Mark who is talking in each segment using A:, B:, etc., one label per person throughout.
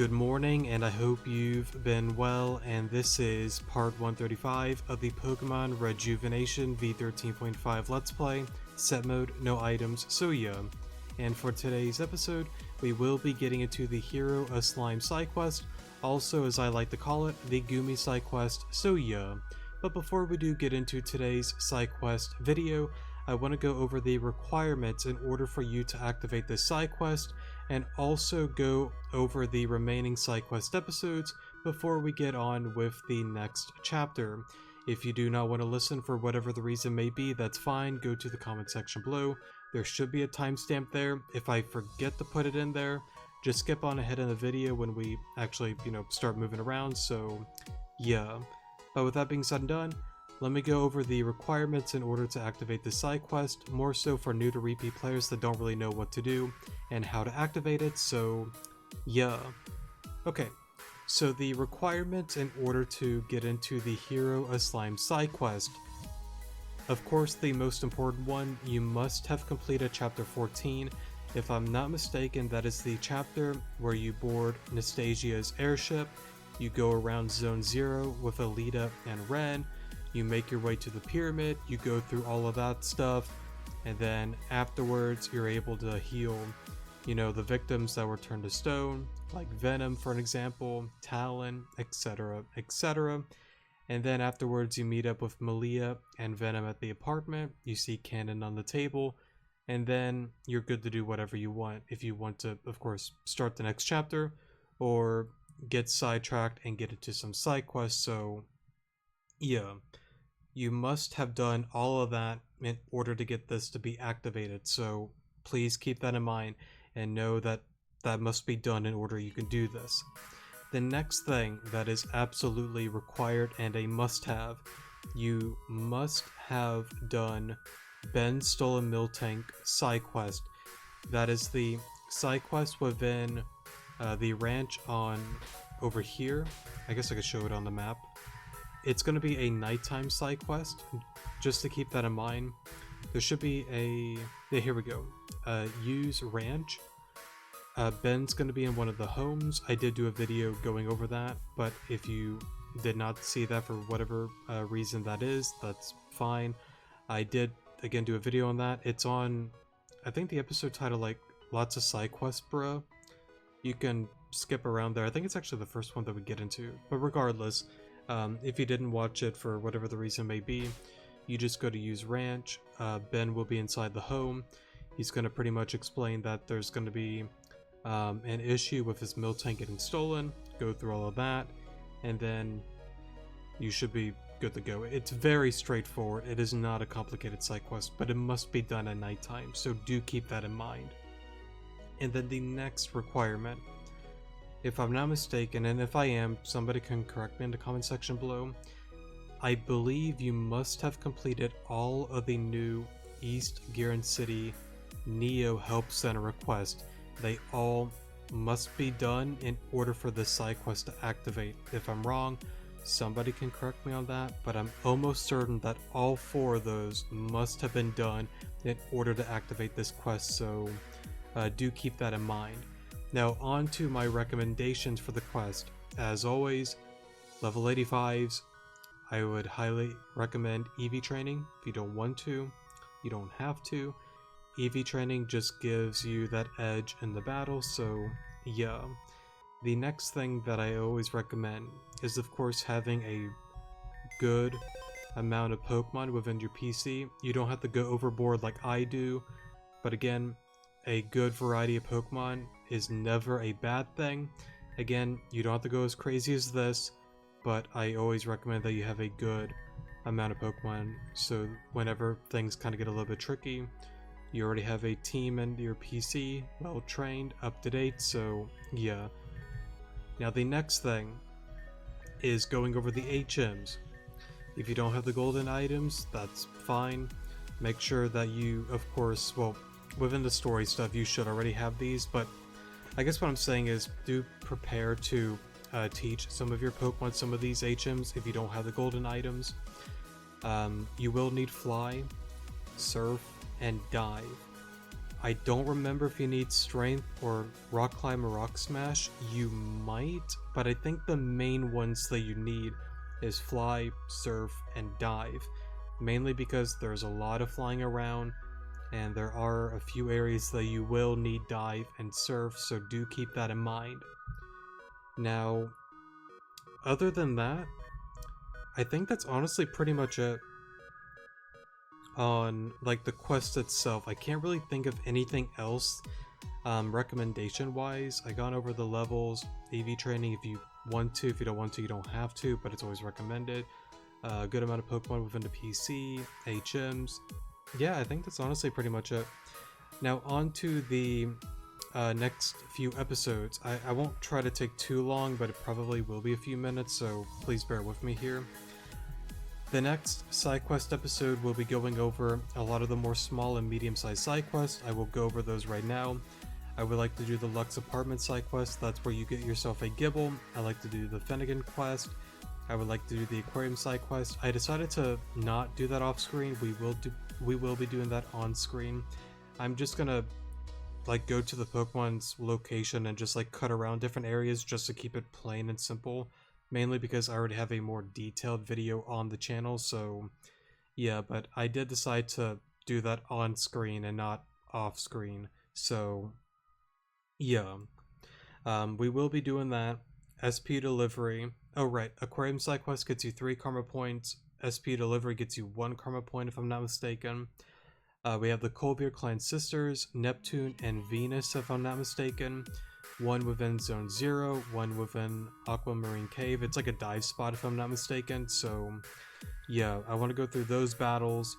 A: Good morning, and I hope you've been well, and this is part 135 of the Pokemon Rejuvenation V13.5 Let's Play, set mode, no items, so yeah. And for today's episode, we will be getting into the Hero of Slime Sidequest, also as I like to call it, the Gumi Sidequest, so yeah. But before we do get into today's Sidequest video, I want to go over the requirements in order for you to activate this Sidequest, and also go over the remaining Sidequest episodes before we get on with the next chapter. If you do not want to listen for whatever the reason may be, that's fine, go to the comment section below. There should be a timestamp there. If I forget to put it in there, just skip on ahead in the video when we actually, start moving around, so yeah. But with that being said and done, let me go over the requirements in order to activate the side quest, more so for new to repeat players that don't really know what to do and how to activate it, so yeah. Okay, so the requirements in order to get into the Hero of Slime side quest. Of course, the most important one, you must have completed chapter 14. If I'm not mistaken, that is the chapter where you board Nastasia's airship, you go around Zone 0 with Alita and Ren, you make your way to the pyramid, you go through all of that stuff, and then afterwards you're able to heal, the victims that were turned to stone, like Venom for an example, Talon, etc, etc. And then afterwards you meet up with Malia and Venom at the apartment, you see Cannon on the table, and then you're good to do whatever you want. If you want to, of course, start the next chapter, or get sidetracked and get into some side quests, so yeah. You must have done all of that in order to get this to be activated, so please keep that in mind and know that that must be done in order you can do this. The next thing that is absolutely required and a must-have, you must have done Ben's Stolen Miltank side quest. That is the side quest within the ranch on over here. I guess I could show it on the map. It's going to be a nighttime side quest, just to keep that in mind. There should be a... yeah, here we go. Use ranch. Ben's going to be in one of the homes. I did do a video going over that, but if you did not see that for whatever reason that is, that's fine. I did, again, do a video on that. It's on, I think the episode title, like, lots of side quests, bruh. You can skip around there. I think it's actually the first one that we get into, but regardless, if you didn't watch it for whatever the reason may be, you just go to use ranch. Ben will be inside the home. He's going to pretty much explain that there's going to be an issue with his Miltank getting stolen, go through all of that, and then you should be good to go. It's very straightforward. It is not a complicated side quest, but it must be done at nighttime, so do keep that in mind. And then the next requirement, if I'm not mistaken, and if I am, somebody can correct me in the comment section below, I believe you must have completed all of the new East Giran City Neo Help Center requests. They all must be done in order for this side quest to activate. If I'm wrong, somebody can correct me on that, but I'm almost certain that all 4 of those must have been done in order to activate this quest, so do keep that in mind. Now on to my recommendations for the quest. As always, level 85s, I would highly recommend EV training. If you don't want to, you don't have to. EV training just gives you that edge in the battle, so yeah. The next thing that I always recommend is, of course, having a good amount of Pokemon within your PC. You don't have to go overboard like I do, but again, a good variety of Pokemon is never a bad thing. Again, you don't have to go as crazy as this, but I always recommend that you have a good amount of Pokemon, so whenever things kind of get a little bit tricky, you already have a team and your PC well trained, up to date, so yeah. Now the next thing is going over the HMs. If you don't have the golden items, that's fine. Make sure that you, of course, well, within the story stuff, you should already have these, but I guess what I'm saying is do prepare to teach some of your Pokemon some of these HMs if you don't have the golden items. You will need Fly, Surf, and Dive. I don't remember if you need strength or rock climb or rock smash. You might, but I think the main ones that you need is fly, surf, and dive. Mainly because there's a lot of flying around, and there are a few areas that you will need dive and surf, so do keep that in mind. Now, other than that, I think that's honestly pretty much it on like the quest itself. I can't really think of anything else recommendation wise. I gone over the levels, AV training if you want to. If you don't want to, you don't have to, but it's always recommended. A good amount of Pokemon within the PC, HMs. Yeah, I think that's honestly pretty much it. Now on to the next few episodes. I won't try to take too long, but it probably will be a few minutes, so please bear with me here. The next Sidequest episode will be going over a lot of the more small and medium-sized side quests. I will go over those right now. I would like to do the Lux Apartment side quest. That's where you get yourself a Gibble. I like to do the Finnegan quest. I would like to do the Aquarium side quest. I decided to not do that off screen. We will be doing that on screen. I'm just gonna like go to the Pokemon's location and just like cut around different areas just to keep it plain and simple. Mainly because I already have a more detailed video on the channel, so yeah, but I did decide to do that on screen and not off screen, so yeah. We will be doing that. SP delivery. Oh right, Aquarium side quest gets you 3 karma points. SP delivery gets you 1 karma point if I'm not mistaken. We have the Colbier Clan Sisters, Neptune, and Venus if I'm not mistaken. One within Zone 0, one within Aquamarine Cave. It's like a dive spot if I'm not mistaken, so yeah, I want to go through those battles.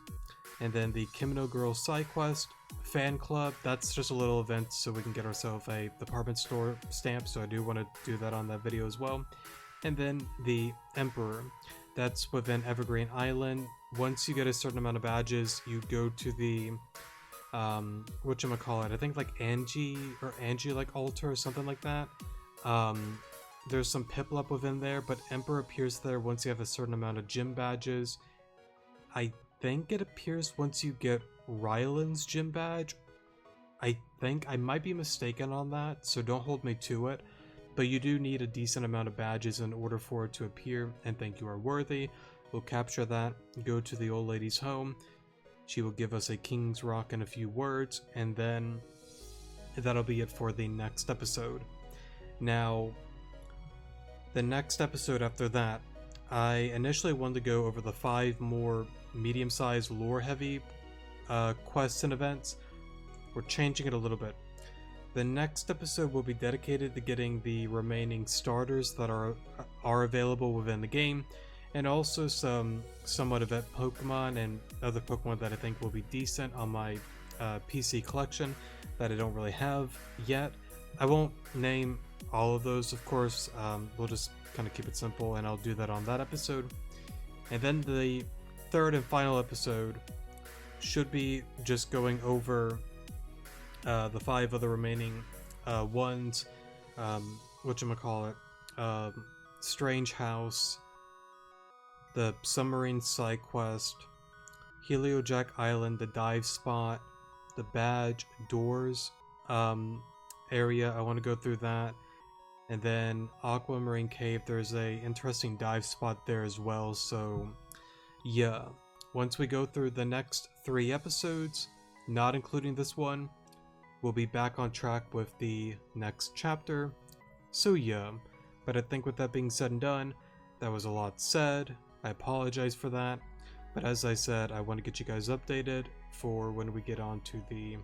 A: And then the Kimono Girls side quest, Fan Club, that's just a little event so we can get ourselves a department store stamp, so I do want to do that on that video as well. And then the Emperor, that's within Evergreen Island. Once you get a certain amount of badges, you go to the whatchamacallit, I think like Angie like altar or something like that. There's some Piplup within there, but Emperor appears there once you have a certain amount of gym badges. I think it appears once you get Ryland's gym badge. I think I might be mistaken on that, so don't hold me to it, but you do need a decent amount of badges in order for it to appear, and think you are worthy. We'll capture that, go to the old lady's home. She will give us a King's Rock and a few words, and then that'll be it for the next episode. Now, the next episode after that, I initially wanted to go over the 5 more medium-sized lore-heavy quests and events. We're changing it a little bit. The next episode will be dedicated to getting the remaining starters that are available within the game, and also some somewhat event Pokemon and other Pokemon that I think will be decent on my PC collection that I don't really have yet. I won't name all of those, of course. We'll just kind of keep it simple, and I'll do that on that episode. And then the third and final episode should be just going over the 5 other remaining ones. Whatchamacallit, Strange House, the Submarine side quest, Heliojack Island, the dive spot, the badge doors area. I want to go through that. And then Aquamarine Cave, there's a interesting dive spot there as well, so yeah. Once we go through the next 3 episodes, not including this one, we'll be back on track with the next chapter. So yeah, but I think with that being said and done, that was a lot said. I apologize for that, but as I said, I want to get you guys updated for when we get on to the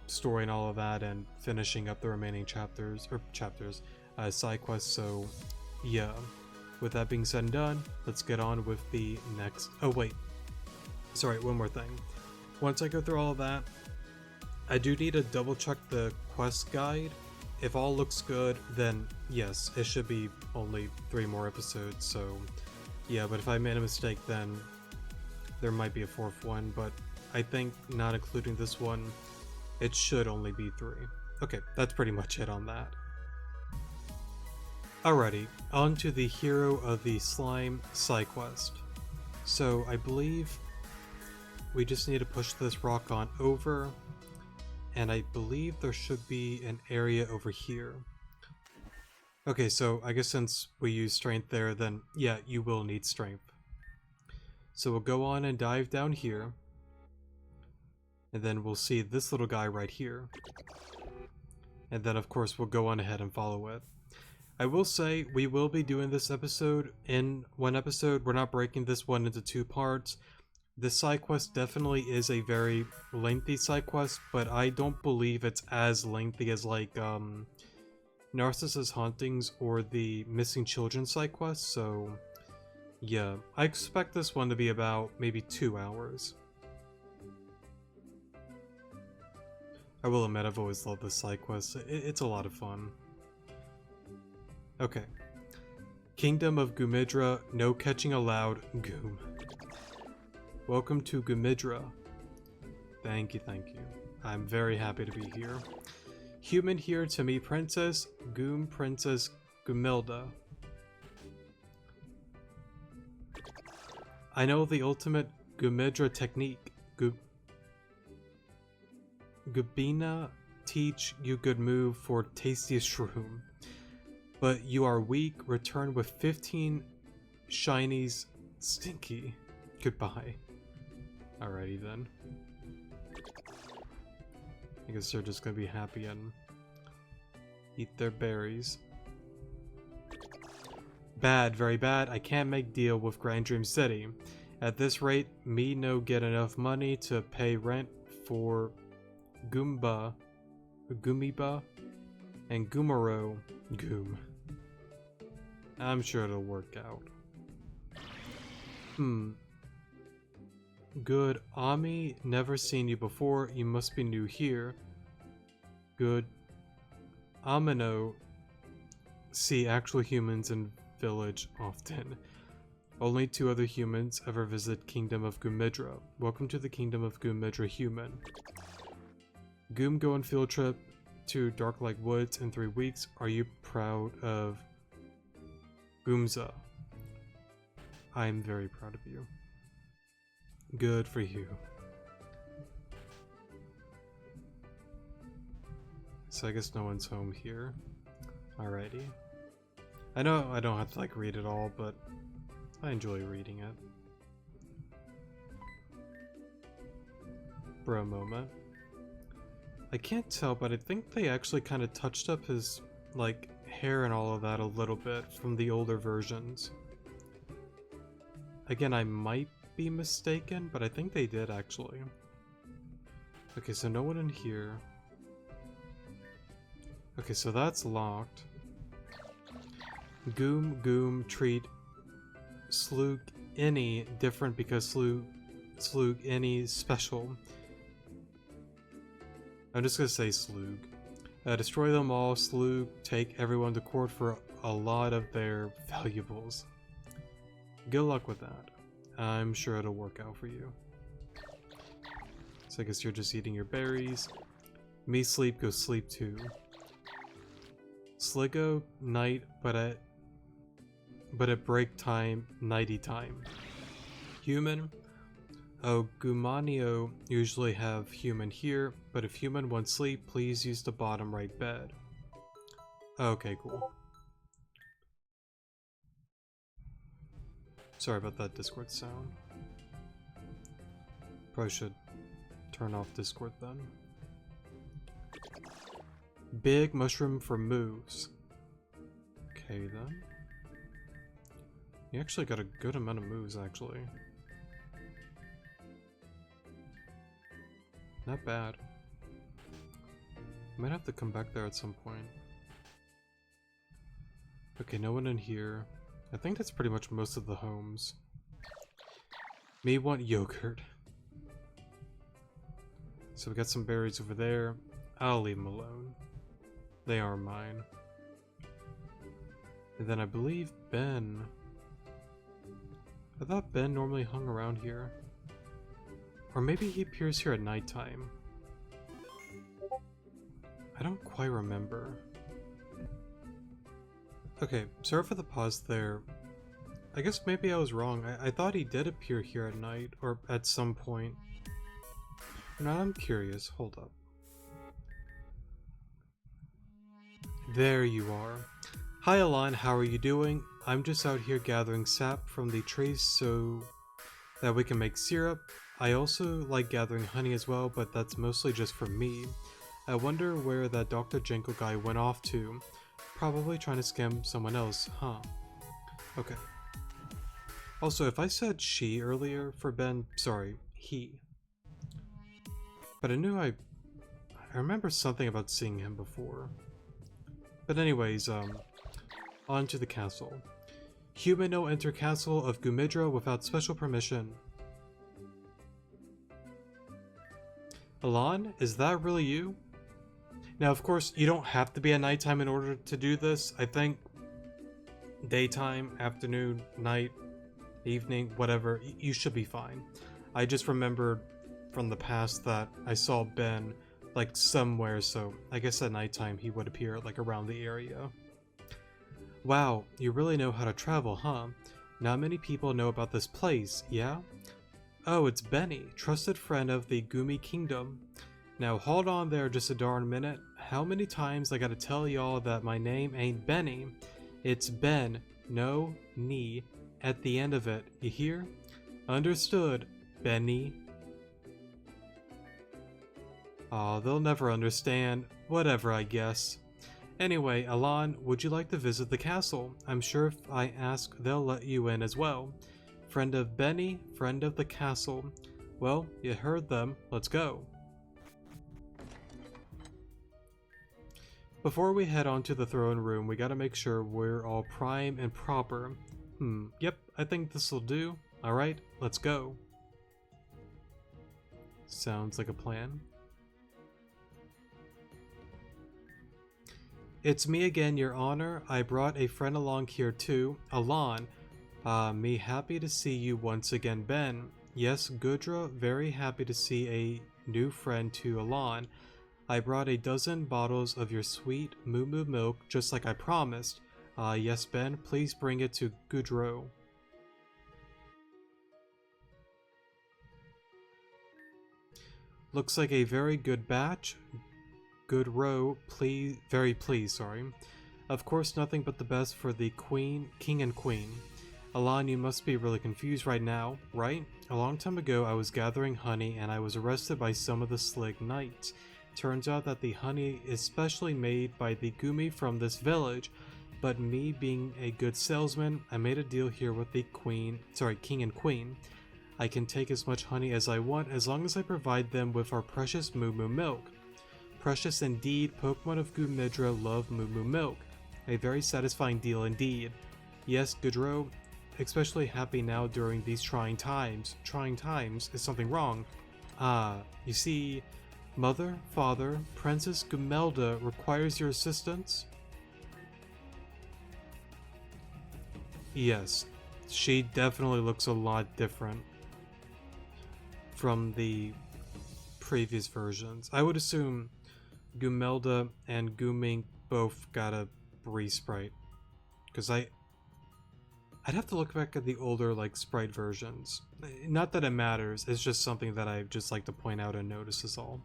A: story and all of that, and finishing up the remaining side quests. So yeah, with that being said and done, let's get on with the next. Oh wait, sorry, one more thing. Once I go through all of that, I do need to double check the quest guide. If all looks good, then yes, it should be only 3 more episodes, so yeah, but if I made a mistake, then there might be a 4th one, but I think not including this one, it should only be 3. Okay, that's pretty much it on that. Alrighty, on to the Hero of the Slime side quest. So I believe we just need to push this rock on over, and I believe there should be an area over here. Okay, so I guess since we use strength there, then yeah, you will need strength. So we'll go on and dive down here, and then we'll see this little guy right here. And then of course we'll go on ahead and follow it. I will say we will be doing this episode in one episode. We're not breaking this one into 2 parts. This side quest definitely is a very lengthy side quest, but I don't believe it's as lengthy as like Narcissus Hauntings or the Missing Children side quest, so yeah, I expect this one to be about maybe 2 hours. I will admit I've always loved this side quest. It's a lot of fun. Okay. Kingdom of Gumidra, no catching allowed, Goom. Welcome to Gumidra. Thank you, thank you. I'm very happy to be here. Human here to meet Princess Goom, Princess Gumilda. I know the ultimate Gumidra technique. Gubina teach you good move for tastiest shroom. But you are weak, return with 15 shinies stinky. Goodbye. Alrighty then. I guess they're just gonna be happy and eat their berries. Bad, very bad. I can't make deal with Grand Dream City. At this rate, me no get enough money to pay rent for Gumiba, and Gumaro Goom. I'm sure it'll work out. Good. Ami, never seen you before. You must be new here. Good. Amino, see actual humans in village often. Only 2 other humans ever visit Kingdom of Gumidra. Welcome to the Kingdom of Gumidra human. Goom go on field trip to Dark-like Woods in 3 weeks. Are you proud of Goomza? I'm very proud of you. Good for you. So I guess no one's home here. Alrighty. I know I don't have to like read it all, but I enjoy reading it. Bro moment. I can't tell, but I think they actually kind of touched up his like hair and all of that a little bit from the older versions. Again, I might be mistaken, but I think they did actually. Okay, so no one in here. Okay, so that's locked. Goom treat Slug any different because Slug any special. I'm just gonna say Slug. Destroy them all, Slug, take everyone to court for a lot of their valuables. Good luck with that. I'm sure it'll work out for you. So I guess you're just eating your berries. Me sleep, go sleep too. Sligo, night, but at break time, nighty time. Human. Oh, Gumanio usually have human here, but if human wants sleep, please use the bottom right bed. Okay, cool. Sorry about that Discord sound. Probably should turn off Discord then. Big mushroom for moves. Okay then. You actually got a good amount of moves actually. Not bad. Might have to come back there at some point. Okay, no one in here. I think that's pretty much most of the homes. May want yogurt. So we got some berries over there. I'll leave them alone. They are mine. And then I believe Ben. I thought Ben normally hung around here. Or maybe he appears here at nighttime. I don't quite remember. Okay, sorry for the pause there. I guess maybe I was wrong. I thought he did appear here at night, or at some point. Now I'm curious. Hold up. There you are. Hi Alon, how are you doing? I'm just out here gathering sap from the trees so that we can make syrup. I also like gathering honey as well, but that's mostly just for me. I wonder where that Dr. Jekyll guy went off to. Probably trying to scam someone else, huh? Okay. Also, if I said she earlier for Ben, sorry, he. But I remember something about seeing him before. But anyways, on to the castle. Human no enter castle of Gumidra without special permission. Alon, is that really you? Now, of course, you don't have to be at nighttime in order to do this. I think daytime, afternoon, night, evening, whatever, you should be fine. I just remembered from the past that I saw Ben like somewhere, so I guess at nighttime he would appear like around the area. Wow, you really know how to travel, huh? Not many people know about this place, yeah? Oh, it's Benny, trusted friend of the Gumi Kingdom. Now hold on there just a darn minute. How many times I gotta tell y'all that my name ain't Benny? It's Ben, no knee at the end of it, you hear? Understood, Benny. Aw, they'll never understand. Whatever, I guess. Anyway, Alon, would you like to visit the castle? I'm sure if I ask, they'll let you in as well. Friend of Benny, friend of the castle. Well, you heard them. Let's go. Before we head on to the throne room, we gotta make sure we're all prime and proper. Yep, I think this'll do. Alright, let's go. Sounds like a plan. It's me again, Your Honor. I brought a friend along here too, Alon. Me happy to see you once again, Ben. Yes, Gudra, very happy to see a new friend to Alon. I brought a dozen bottles of your sweet moo moo milk, just like I promised. Yes, Ben, please bring it to Gudro. Looks like a very good batch. Good row, please, very pleased, sorry. Of course, nothing but the best for the queen, king and queen. Alon, you must be really confused right now, right? A long time ago, I was gathering honey and I was arrested by some of the Slig Knights. Turns out that the honey is specially made by the Gumi from this village, but me being a good salesman, I made a deal here with the king and queen. I can take as much honey as I want as long as I provide them with our precious moo moo milk. Precious indeed, Pokemon of Gumidra love moo moo milk. A very satisfying deal indeed. Yes, Gudro, especially happy now during these trying times. Trying times? Is something wrong? You see, Mother, Father, Princess Gumelda requires your assistance? Yes, she definitely looks a lot different from the previous versions. I would assume Gumelda and Gumink both got a breeze sprite, because I'd have to look back at the older like sprite versions. Not that it matters, it's just something that I just like to point out and notice is all.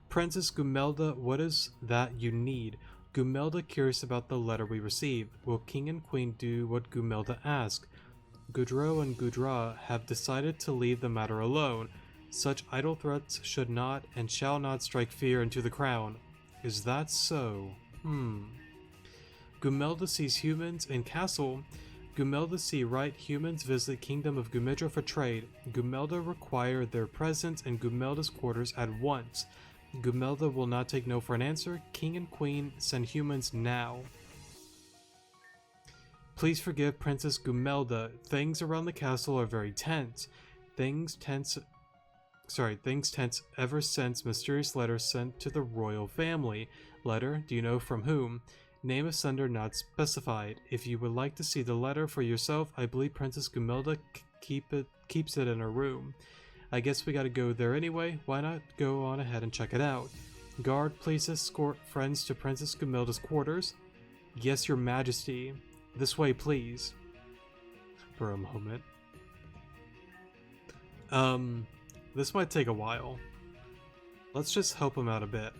A: Princess Gumelda, what is that you need? Gumelda curious about the letter we received. Will King and Queen do what Gumelda asked? Gudro and Gudra have decided to leave the matter alone. Such idle threats should not and shall not strike fear into the crown. Is that so? Gumelda sees humans in castle. Gumelda see right humans visit Kingdom of Gumidra for trade. Gumelda require their presence in Gumelda's quarters at once. Gumelda will not take no for an answer. King and Queen send humans now. Please forgive Princess Gumelda. Things around the castle are very tense. Things tense ever since mysterious letter sent to the royal family. Letter, do you know from whom? Name of sender not specified. If you would like to see the letter for yourself, I believe Princess Gumelda keeps it in her room. I guess we gotta go there anyway. Why not go on ahead and check it out? Guard, please escort friends to Princess Gumelda's quarters. Yes, your majesty. This way, please. For a moment. This might take a while. Let's just help him out a bit.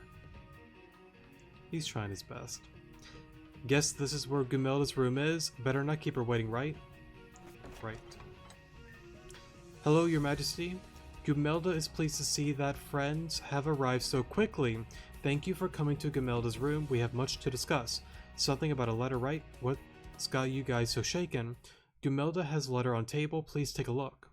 A: He's trying his best. Guess this is where Gumelda's room is. Better not keep her waiting, right? Right. Hello, Your Majesty. Gumelda is pleased to see that friends have arrived so quickly. Thank you for coming to Gumelda's room. We have much to discuss. Something about a letter, right? What's got you guys so shaken? Gumelda has a letter on table. Please take a look.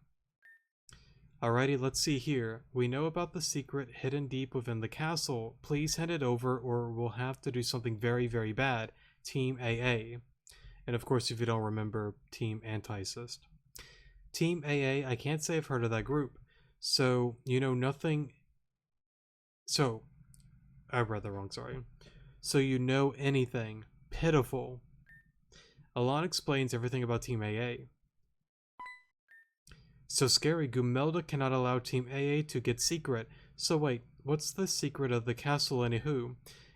A: Alrighty, let's see here. We know about the secret hidden deep within the castle. Please hand it over or we'll have to do something very, very bad. Team AA. And of course, if you don't remember, Team Anti-Cyst. Team AA, I can't say I've heard of that group. So, you know nothing... So, I read that wrong, sorry. So you know anything. Pitiful. Alon explains everything about Team AA. So scary, Gumelda cannot allow Team AA to get secret. So wait, what's the secret of the castle anywho?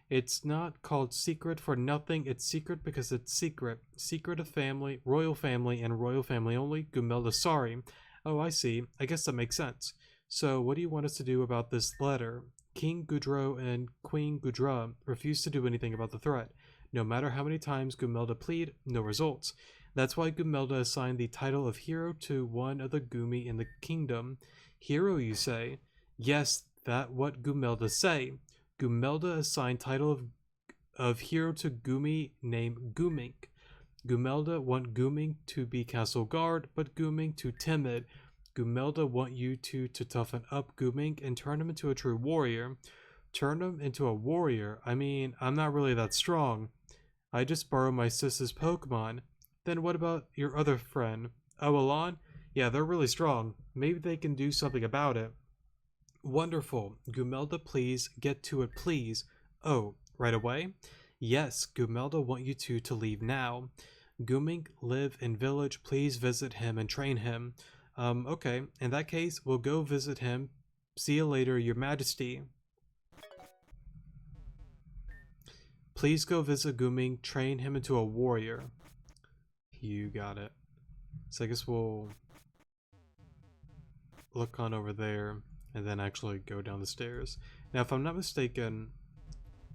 A: It's not called secret for nothing, it's secret because it's secret. Secret of family, royal family, and royal family only. Gumelda, sorry. Oh, I see. I guess that makes sense. So what do you want us to do about this letter? King Gudro and Queen Gudra refuse to do anything about the threat. No matter how many times Gumelda plead, no results. That's why Gumelda assigned the title of hero to one of the Gumi in the kingdom. Hero, you say? Yes, that what Gumelda say. Gumelda assigned title of hero to Gumi named Gumink. Gumelda want Gumink to be castle guard, but Gumink too timid. Gumelda want you two to toughen up Gumink and turn him into a true warrior. Turn him into a warrior? I mean, I'm not really that strong. I just borrow my sister's Pokemon. Then what about your other friend? Oh, Alon? Yeah, they're really strong. Maybe they can do something about it. Wonderful. Gumelda, please, get to it, please. Oh, right away? Yes, Gumelda want you two to leave now. Gumink live in village, please visit him and train him. Okay, in that case, we'll go visit him. See you later, Your Majesty. Please go visit Gumink, train him into a warrior. You got it. So I guess we'll look on over there and then actually go down the stairs. Now, if I'm not mistaken,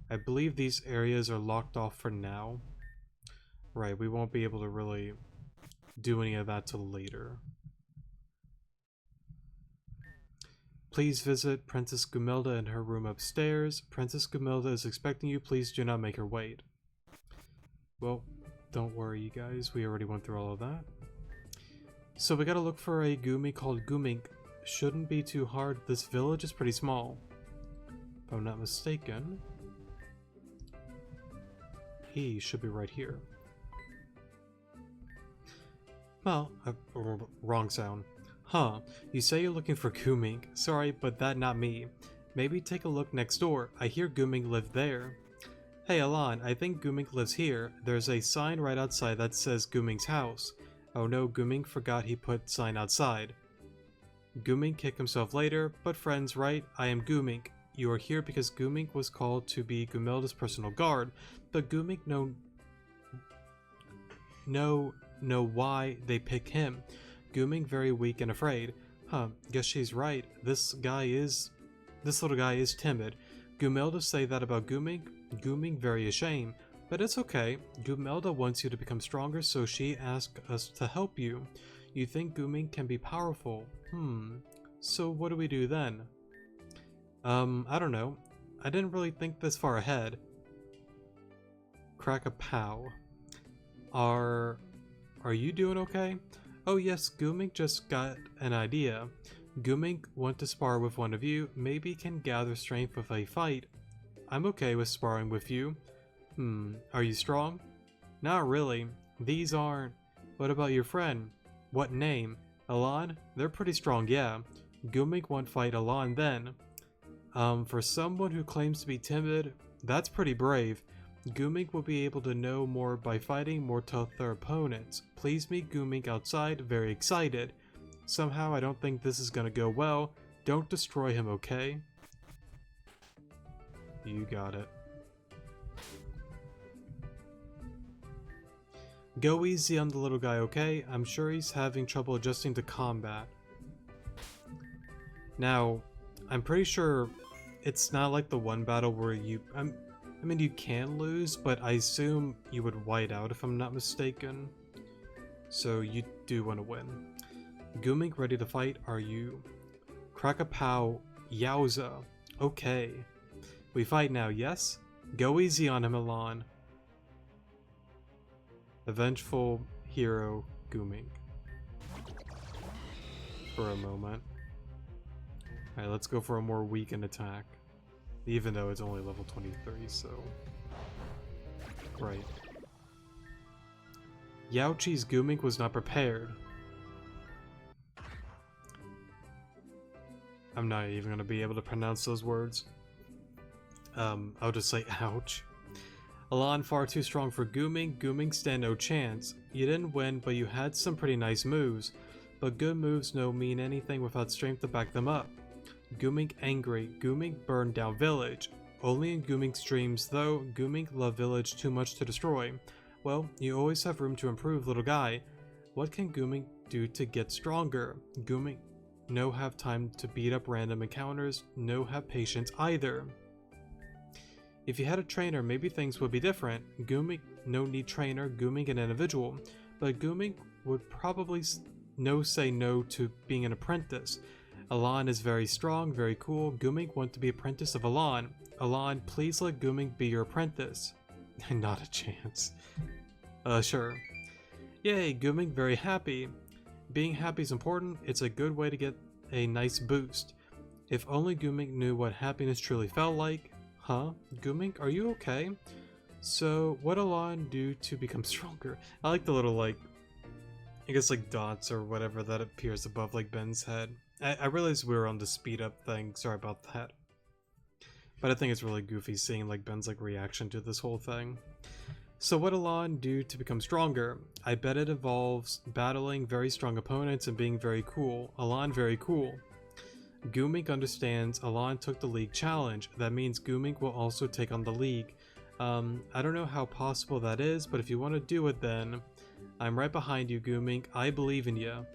A: I believe these areas are locked off for now. Right, we won't be able to really do any of that till later. Please visit Princess Gumelda in her room upstairs. Princess Gumelda is expecting you. Please do not make her wait. Well, don't worry, you guys. We already went through all of that. So we gotta look for a Gumi called Gumink. Shouldn't be too hard. This village is pretty small. If I'm not mistaken, he should be right here. Well, wrong sound. Huh, you say you're looking for Gumink. Sorry, but that not me. Maybe take a look next door. I hear Gumink live there. Hey Alon, I think Gumink lives here. There's a sign right outside that says Gumink's house. Oh no, Gumink forgot he put sign outside. Gumink kick himself later, but friends, right? I am Gumink. You are here because Gumink was called to be Gumelda's personal guard, but Gumink know why they pick him. Gumink very weak and afraid. Huh, guess she's right. This little guy is timid. Gumelda say that about Gumink? Gumink very ashamed. But it's okay. Gumelda wants you to become stronger, so she asked us to help you. You think Gumink can be powerful? So what do we do then? I don't know. I didn't really think this far ahead. Crack-a-pow. Are you doing okay? Oh yes, Gumink just got an idea. Gumink want to spar with one of you, maybe can gather strength with a fight. I'm okay with sparring with you. Are you strong? Not really. These aren't. What about your friend? What name? Alon? They're pretty strong, yeah. Gumink want fight Alon then. For someone who claims to be timid, that's pretty brave. Gumink will be able to know more by fighting more tougher opponents. Please meet Gumink outside, very excited. Somehow I don't think this is gonna go well. Don't destroy him, okay? You got it. Go easy on the little guy, okay? I'm sure he's having trouble adjusting to combat. Now, I'm pretty sure it's not like the one battle where I mean, you can lose, but I assume you would white out if I'm not mistaken. So you do want to win. Goomink ready to fight, are you? Crackapow, yowza. Okay. We fight now, yes? Go easy on him, Alon. The vengeful hero, Goomink. For a moment. Alright, let's go for a more weakened attack. Even though it's only level 23, so... Right. Yaochi's Goomink was not prepared. I'm not even going to be able to pronounce those words. I'll just say ouch. Alon far too strong for Goomink. Goomink stand no chance. You didn't win, but you had some pretty nice moves. But good moves no mean anything without strength to back them up. Goomink angry. Goomink burned down village. Only in Goomink's dreams, though. Goomink love village too much to destroy. Well, you always have room to improve, little guy. What can Goomink do to get stronger? Goomink no have time to beat up random encounters, no have patience either. If you had a trainer, maybe things would be different. Goomink no need trainer, Goomink an individual, but Goomink would probably say no to being an apprentice. Alon is very strong, very cool. Goomink want to be apprentice of Alon. Alon, please let Goomink be your apprentice. Not a chance. Sure. Yay, Goomink very happy. Being happy is important. It's a good way to get a nice boost. If only Goomink knew what happiness truly felt like. Huh? Goomink, are you okay? So, what Alon do to become stronger? I like the little, like, I guess, like, dots or whatever that appears above, like, Ben's head. I realized we were on the speed up thing. Sorry about that. But I think it's really goofy seeing, like, Ben's, like, reaction to this whole thing. So what Alon do to become stronger? I bet it involves battling very strong opponents and being very cool. Alon very cool. Goomink understands Alon took the league challenge. That means Goomink will also take on the league. I don't know how possible that is, but if you want to do it then, I'm right behind you, Goomink. I believe in you.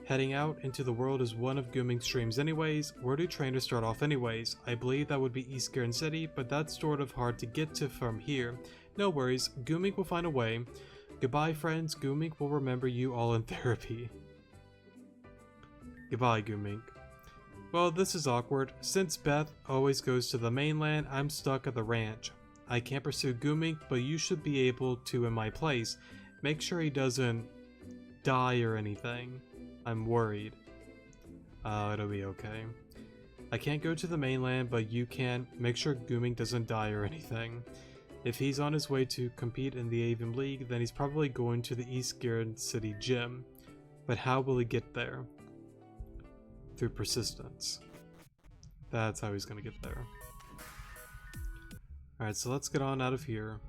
A: Heading out into the world is one of Goomink's dreams anyways. Where do trainers start off anyways? I believe that would be East Garden City, but that's sort of hard to get to from here. No worries, Goomink will find a way. Goodbye friends, Goomink will remember you all in therapy. Goodbye, Goomink. Well, this is awkward. Since Beth always goes to the mainland, I'm stuck at the ranch. I can't pursue Goomink, but you should be able to in my place. Make sure he doesn't die or anything. I'm worried. It'll be okay. I can't go to the mainland, but you can. Make sure Goomink doesn't die or anything. If he's on his way to compete in the Avon League, then he's probably going to the East Garden City gym. But how will he get there? Through persistence. That's how he's gonna get there. Alright, so let's get on out of here.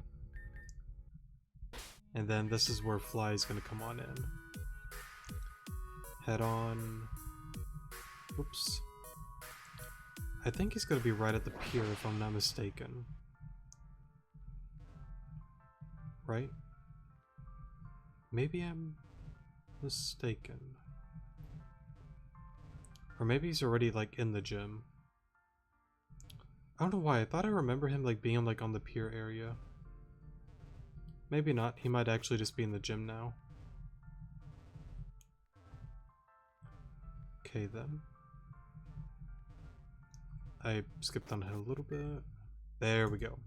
A: And then this is where Fly is gonna come on in. Head on. Oops. I think he's gonna be right at the pier if I'm not mistaken. Right? Maybe I'm mistaken. Or maybe he's already like in the gym. I don't know why, I thought I remember him like being like on the pier area. Maybe not, he might actually just be in the gym now. Okay then. I skipped on ahead a little bit. There we go.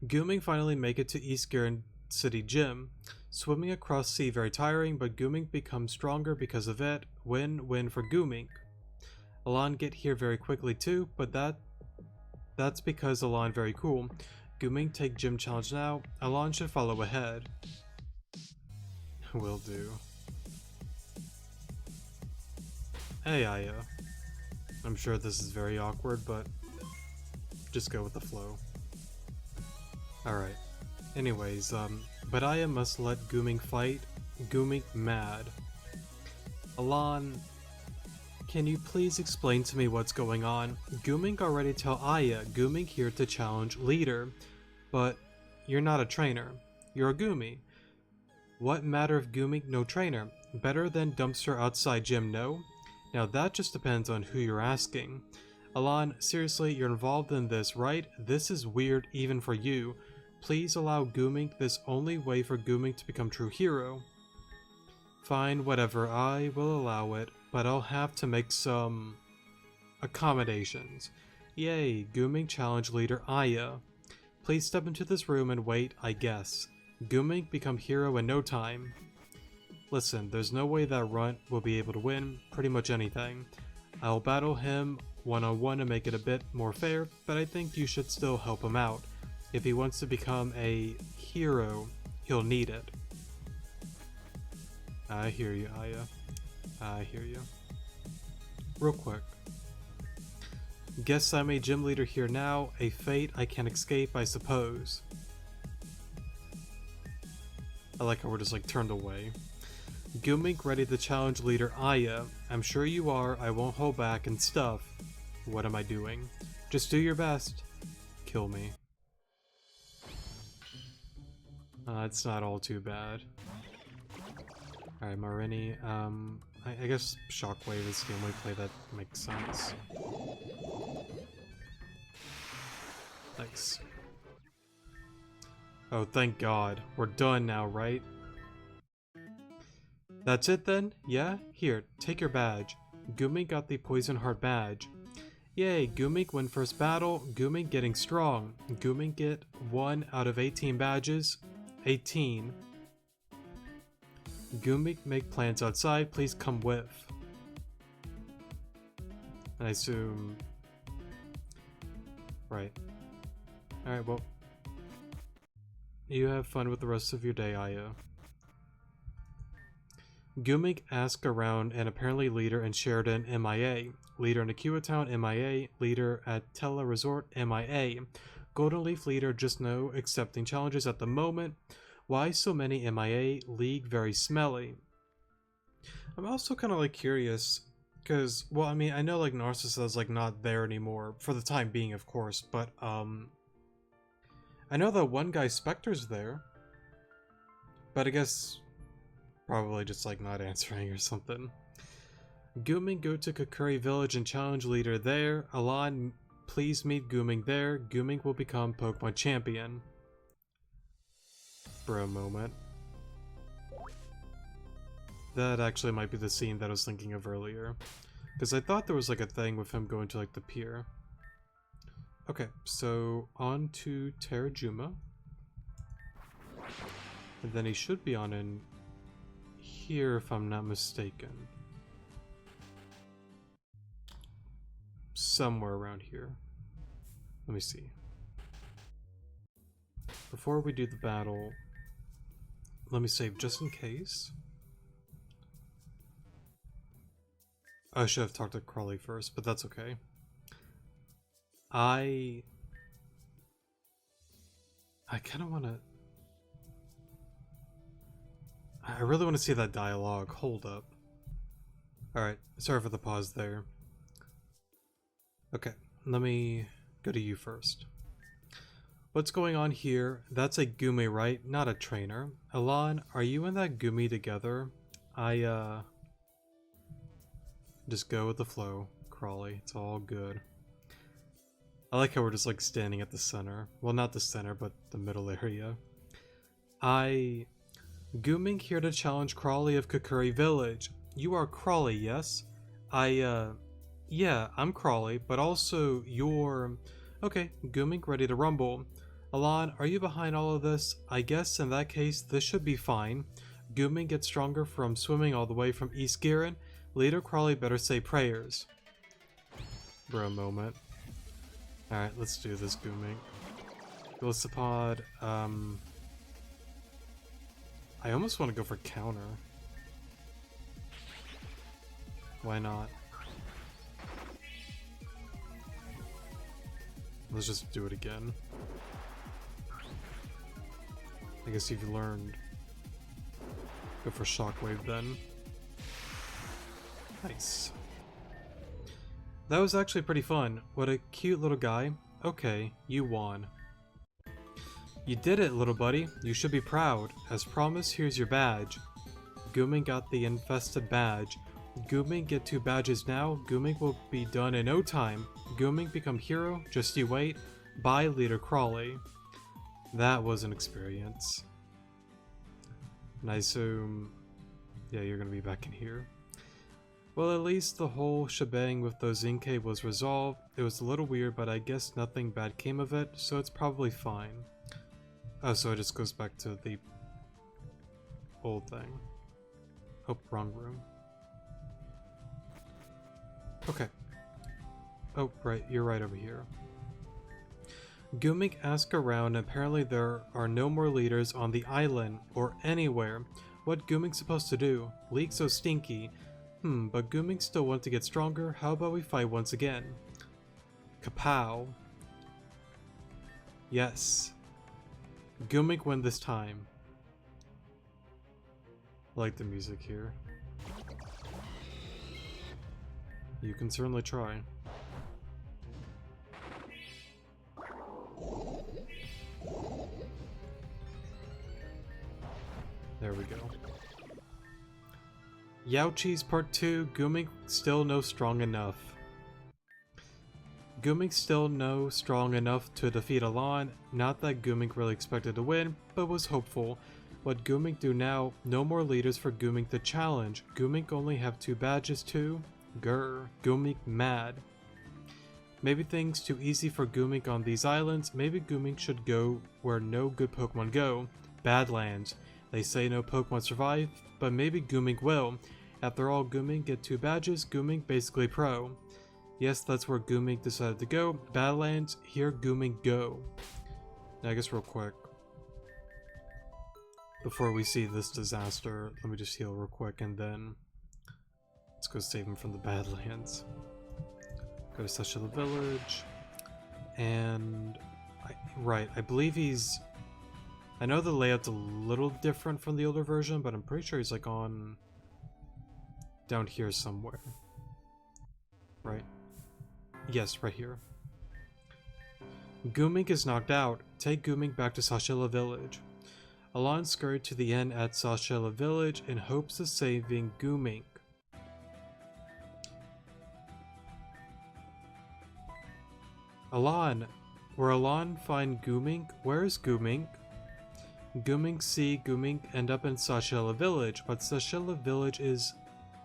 A: Goomink finally make it to East Garden City Gym. Swimming across sea very tiring, but Goomink becomes stronger because of it. Win-win for Goomink. Alon get here very quickly too, but that's because Alon very cool. Goomink take gym challenge now. Alon should follow ahead. Will do. Hey Aya. I'm sure this is very awkward, but just go with the flow. Alright. Anyways, but Aya must let Goomink fight. Goomink mad. Alon, can you please explain to me what's going on? Goomink already tell Aya, Goomink here to challenge leader. But you're not a trainer. You're a Goomy. What matter if Goomink no trainer? Better than dumpster outside gym, no? Now that just depends on who you're asking. Alon, seriously, you're involved in this, right? This is weird even for you. Please allow Gumink this only way for Gumink to become true hero. Fine, whatever, I will allow it, but I'll have to make some accommodations. Yay, Gumink challenge leader Aya. Please step into this room and wait, I guess. Gumink become hero in no time. Listen, there's no way that Runt will be able to win pretty much anything. I'll battle him one-on-one to make it a bit more fair, but I think you should still help him out. If he wants to become a hero, he'll need it. I hear you, Aya. I hear you. Real quick. Guess I'm a gym leader here now, a fate I can't escape, I suppose. I like how we're just like turned away. Gumink ready to challenge leader Aya. I'm sure you are, I won't hold back and stuff. What am I doing? Just do your best. Kill me. It's not all too bad. Alright, Marini, I guess Shockwave is the only play that makes sense. Nice. Oh, thank God. We're done now, right? That's it then? Yeah? Here, take your badge. Gumink got the Poison Heart badge. Yay, Gumink win first battle. Gumink getting strong. Gumink get 1 out of 18 badges. 18. Gumink make plans outside. Please come with. I assume... Right. Alright, well... You have fun with the rest of your day, Aya. Gumink asked around and apparently leader in Sheridan MIA. Leader in Akua Town MIA. Leader at Tela Resort MIA. Golden Leaf leader just no accepting challenges at the moment. Why so many MIA? League very smelly. I'm also kind of like curious because, well, I mean, I know like Narcissa is like not there anymore for the time being, of course, but I know that one guy Spectre's there, but I guess probably just like not answering or something. Gumink go to Kakuri village and challenge leader there. Alon, please meet Gumink there. Gumink will become Pokemon champion. Bro moment. That actually might be the scene that I was thinking of earlier. Because I thought there was like a thing with him going to like the pier. Okay, so on to Terrajuma. And then he should be on in here if I'm not mistaken. Somewhere around here. Let me see. Before we do the battle, let me save just in case. I should have talked to Crawley first, but that's okay. I kind of want to... I really want to see that dialogue. Hold up. Alright, sorry for the pause there. Okay, let me go to you first. What's going on here? That's a Gumi, right? Not a trainer. Alon, are you and that Gumi together? Just go with the flow, Crawley. It's all good. I like how we're just like standing at the center. Well, not the center, but the middle area. Gumink here to challenge Crawley of Kakuri Village. You are Crawley, yes? Yeah, I'm Crawley, but also you're... Okay, Gumink ready to rumble. Alon, are you behind all of this? I guess in that case, this should be fine. Gumink gets stronger from swimming all the way from East Giran. Leader Crawley better say prayers. Bro moment. Alright, let's do this, Gumink. Golisopod, I almost want to go for counter. Why not? Let's just do it again. I guess you've learned. Go for Shockwave then. Nice. That was actually pretty fun. What a cute little guy. Okay, you won. You did it, little buddy. You should be proud. As promised, here's your badge. Gumink got the infested badge. Gooming get 2 badges now. Gooming will be done in no time. Gooming become hero. Just you wait. Bye, Leader Crawley. That was an experience. And I assume, yeah, you're gonna be back in here. Well, at least the whole shebang with those Inkei was resolved. It was a little weird, but I guess nothing bad came of it, so it's probably fine. Oh, so it just goes back to the old thing. Oh, wrong room. Okay. Oh, right, you're right over here. Gooming asked around, and apparently there are no more leaders on the island, or anywhere. What Gooming's supposed to do? Leak so stinky. But Gooming still wants to get stronger. How about we fight once again? Kapow. Yes. Gooming win this time. I like the music here. You can certainly try. There we go. Yaochi's Part 2, Gooming still no strong enough. Gooming still no strong enough to defeat Alon. Not that Gooming really expected to win, but was hopeful. What Gooming do now? No more leaders for Gooming to challenge. Gooming only have 2 badges too? Grr. Gooming mad. Maybe things too easy for Gooming on these islands. Maybe Gooming should go where no good Pokemon go. Badlands. They say no Pokemon survive, but maybe Gooming will. After all, Gooming get 2 badges, Gooming basically pro. Yes, that's where Gooming decided to go. Badlands, here Gooming go. Now, I guess real quick, before we see this disaster, let me just heal real quick and then let's go save him from the Badlands. Go to Sashila Village, and I believe he's... I know the layout's a little different from the older version, but I'm pretty sure he's like on... down here somewhere. Right? Yes, right here. Gooming is knocked out. Take Gooming back to Sashila Village. Alon scurried to the inn at Sashila Village in hopes of saving Gooming. Alon! Where Alon find Gooming? Where is Gooming? Gooming see Gooming end up in Sashila Village, but Sashila Village is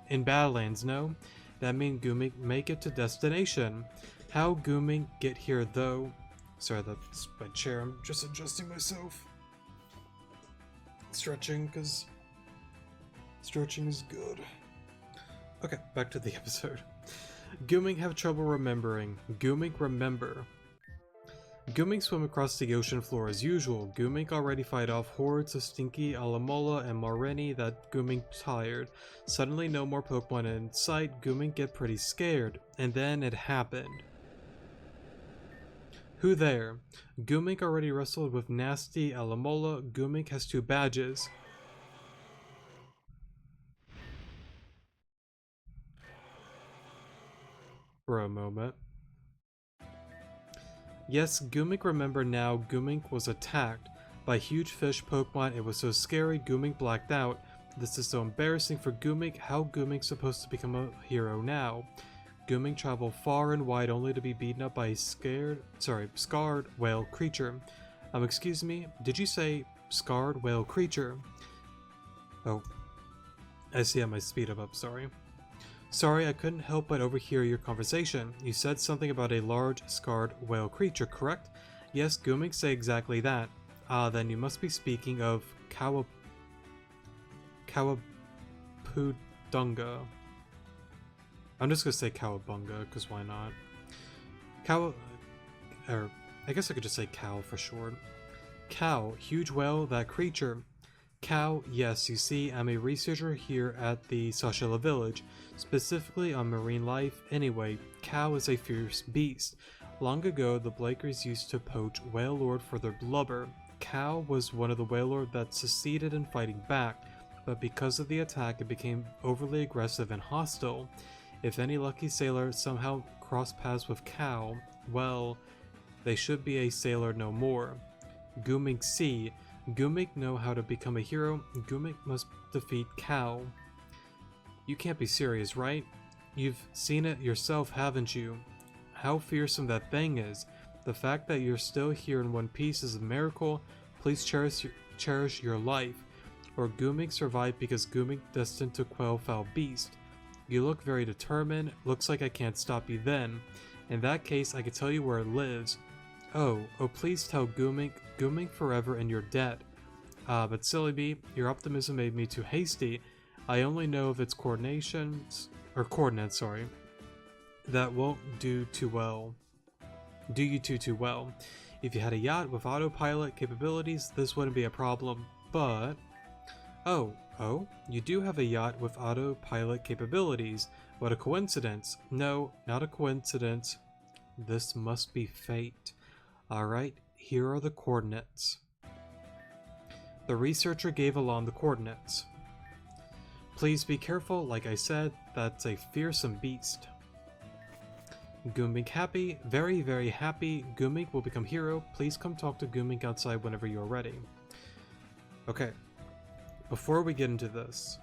A: in Badlands, no? That means Gooming make it to destination. How Gooming get here though? Sorry, that's my chair, I'm just adjusting myself. Stretching, because stretching is good. Okay, back to the episode. Gooming have trouble remembering. Gooming remember. Gooming swim across the ocean floor as usual. Gooming already fight off hordes of Stinky, Alamola, and Mareni that Gooming tired. Suddenly no more Pokemon in sight. Gooming get pretty scared. And then it happened. Who there? Gooming already wrestled with nasty Alamola. Gooming has 2 badges. For a moment. Yes, Gooming remember now. Gooming was attacked by huge fish Pokemon. It was so scary, Gooming blacked out. This is so embarrassing for Gooming. How Gooming supposed to become a hero now? Gooming traveled far and wide only to be beaten up by a scarred whale creature. Excuse me, did you say scarred whale creature? Oh, I see I might speed up, sorry. Sorry, I couldn't help but overhear your conversation. You said something about a large, scarred whale creature, correct? Yes, Gooming say exactly that. Ah, then you must be speaking of Kawapudunga. I'm just gonna say Cowabunga, because why not? I guess I could just say Cow for short. Cow, huge whale, that creature. Cow, yes, you see, I'm a researcher here at the Sashila Village, specifically on marine life. Anyway, Cow is a fierce beast. Long ago, the Blakers used to poach whale lord for their blubber. Cow was one of the whale lord that succeeded in fighting back, but because of the attack, it became overly aggressive and hostile. If any lucky sailor somehow crossed paths with Cow, well, they should be a sailor no more. Gooming see. Gooming know how to become a hero. Gooming must defeat Cow. You can't be serious, right? You've seen it yourself, haven't you? How fearsome that thing is. The fact that you're still here in one piece is a miracle. Please cherish your life. Or Gumik survived because Gumik destined to quell foul beast. You look very determined. Looks like I can't stop you then. In that case, I can tell you where it lives. Oh, please tell Gumik. Gumik forever and you're dead. But silly me, your optimism made me too hasty. I only know of its coordinates, sorry. That won't do too well. Do you too well. If you had a yacht with autopilot capabilities, this wouldn't be a problem, but... Oh, you do have a yacht with autopilot capabilities. What a coincidence. No, not a coincidence. This must be fate. Alright, here are the coordinates. The researcher gave along the coordinates. Please be careful, like I said, that's a fearsome beast. Gumik happy, very very happy. Gumik will become hero. Please come talk to Gumik outside whenever you're ready. Okay, before we get into this,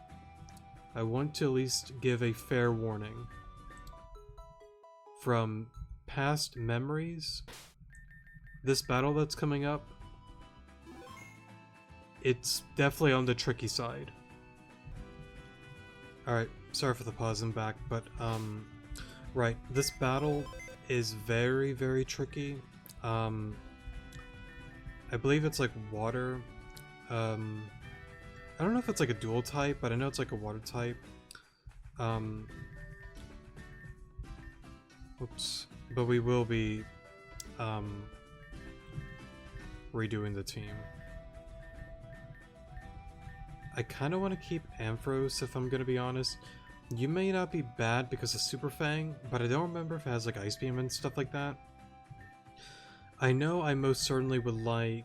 A: I want to at least give a fair warning. From past memories, this battle that's coming up, it's definitely on the tricky side. Alright, sorry for the pause and back, but right, this battle is very, very tricky. I believe it's like water. I don't know if it's like a dual type, but I know it's like a water type. Oops. But we will be redoing the team. I kind of want to keep Ampharos, if I'm going to be honest. You may not be bad because of Super Fang, but I don't remember if it has like Ice Beam and stuff like that. I know I most certainly would like...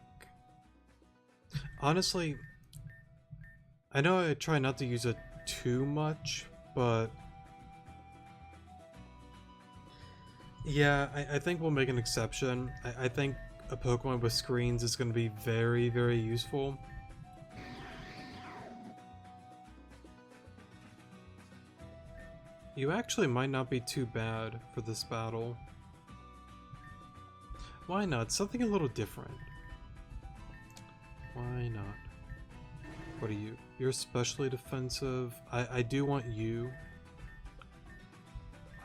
A: Honestly, I know I try not to use it too much, but... Yeah, I think we'll make an exception. I think a Pokemon with screens is going to be very, very useful. You actually might not be too bad for this battle. Why not? Something a little different. Why not? What are you? You're especially defensive. I do want you.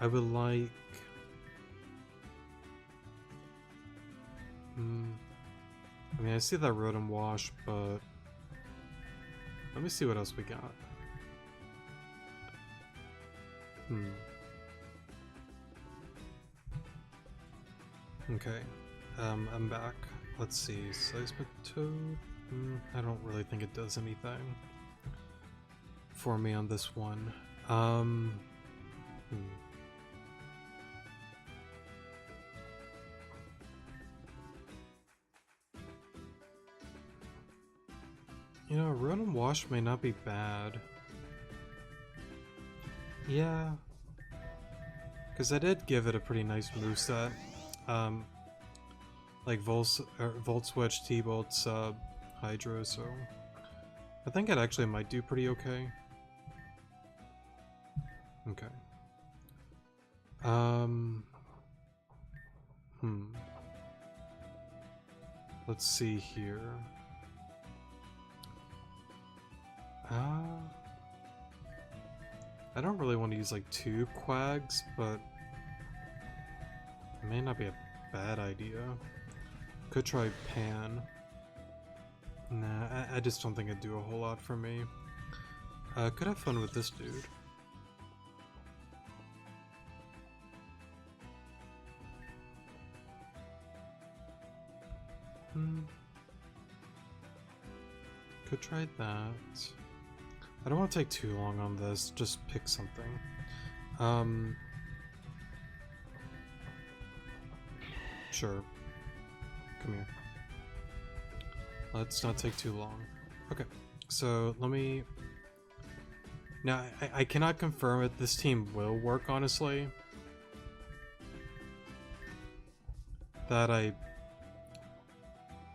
A: I would like... I mean, I see that Rotom Wash, but... Let me see what else we got. Okay, I'm back. Let's see, Seismic Toad? I don't really think it does anything for me on this one. You know, Rotom Wash may not be bad. Yeah, because I did give it a pretty nice moveset. Like Volt Switch, T-Bolt, Sub, Hydro, so I think it actually might do pretty okay. Okay. Let's see here. I don't really want to use like 2 Quags, but it may not be a bad idea. Could try Pan. Nah, I just don't think it'd do a whole lot for me. Could have fun with this dude. Could try that. I don't want to take too long on this, just pick something. Sure. Come here. Let's not take too long. Okay, so let me... Now, I cannot confirm it. This team will work, honestly. That I...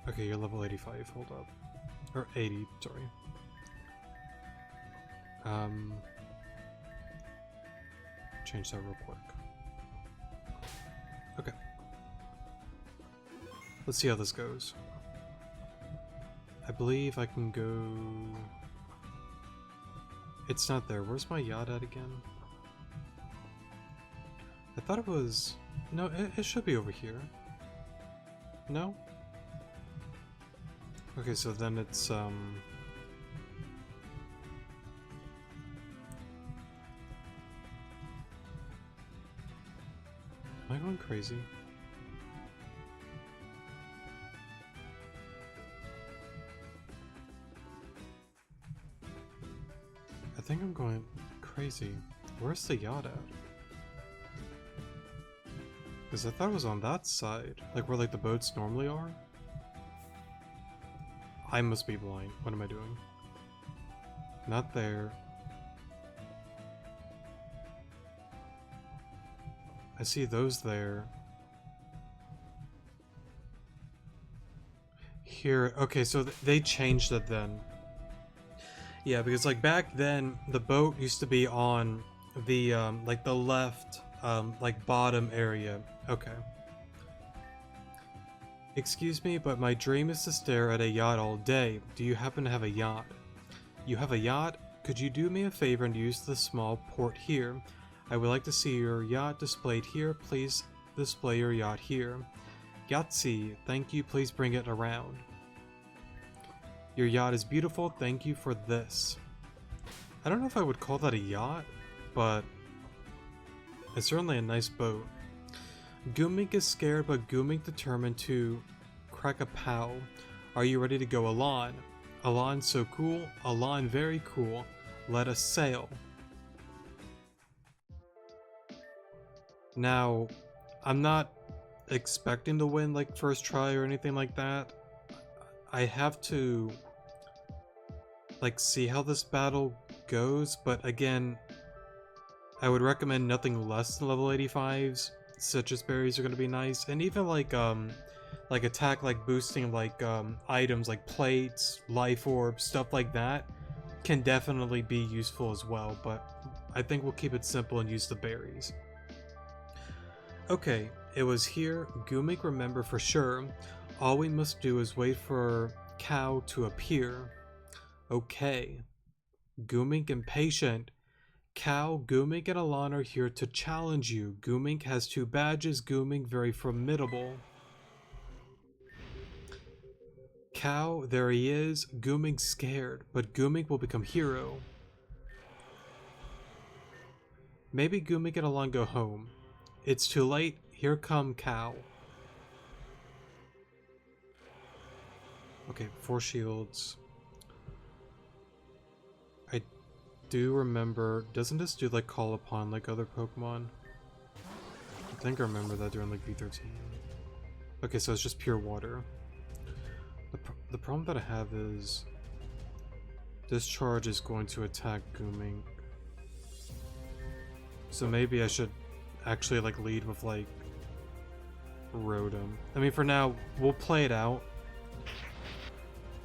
A: Okay, you're level 85, hold up. Or 80, sorry. change that real quick. Okay. Let's see how this goes. I believe I can go... It's not there. Where's my yacht at again? I thought it was... No, it should be over here. No? Okay, so then it's, Am I going crazy? I think I'm going crazy. Where's the yacht at? Because I thought it was on that side, like where like the boats normally are. I must be blind. What am I doing? Not there. I see those there. Here, okay, so they changed it then. Yeah, because like back then, the boat used to be on the, like the left, like bottom area. Okay. Excuse me, but my dream is to stare at a yacht all day. Do you happen to have a yacht? You have a yacht? Could you do me a favor and use the small port here? I would like to see your yacht displayed here. Please display your yacht here. Yahtzee, thank you. Please bring it around. Your yacht is beautiful. Thank you for this. I don't know if I would call that a yacht, but it's certainly a nice boat. Goomink is scared, but Goomink determined to crack a pow. Are you ready to go, Alon? Alon so cool. Alon very cool. Let us sail. Now, I'm not expecting to win like first try or anything like that. I have to like see how this battle goes, but again, I would recommend nothing less than level 85s. Citrus berries are going to be nice, and even like attack like boosting like items like plates, life orbs, stuff like that can definitely be useful as well, but I think we'll keep it simple and use the berries. Okay, it was here. Goomink remember for sure. All we must do is wait for Cow to appear. Okay. Goomink impatient. Cow, Goomink, and Alon are here to challenge you. Goomink has 2 badges. Goomink very formidable. Cow, there he is. Goomink scared, but Goomink will become hero. Maybe Goomink and Alon go home. It's too late. Here come Cow. Okay, 4 shields. I do remember, doesn't this do like call upon like other Pokemon? I think I remember that during like V13. Okay, so it's just pure water. The problem that I have is this charge is going to attack Goomink. So maybe I should actually like lead with like Rotom. I mean, for now, we'll play it out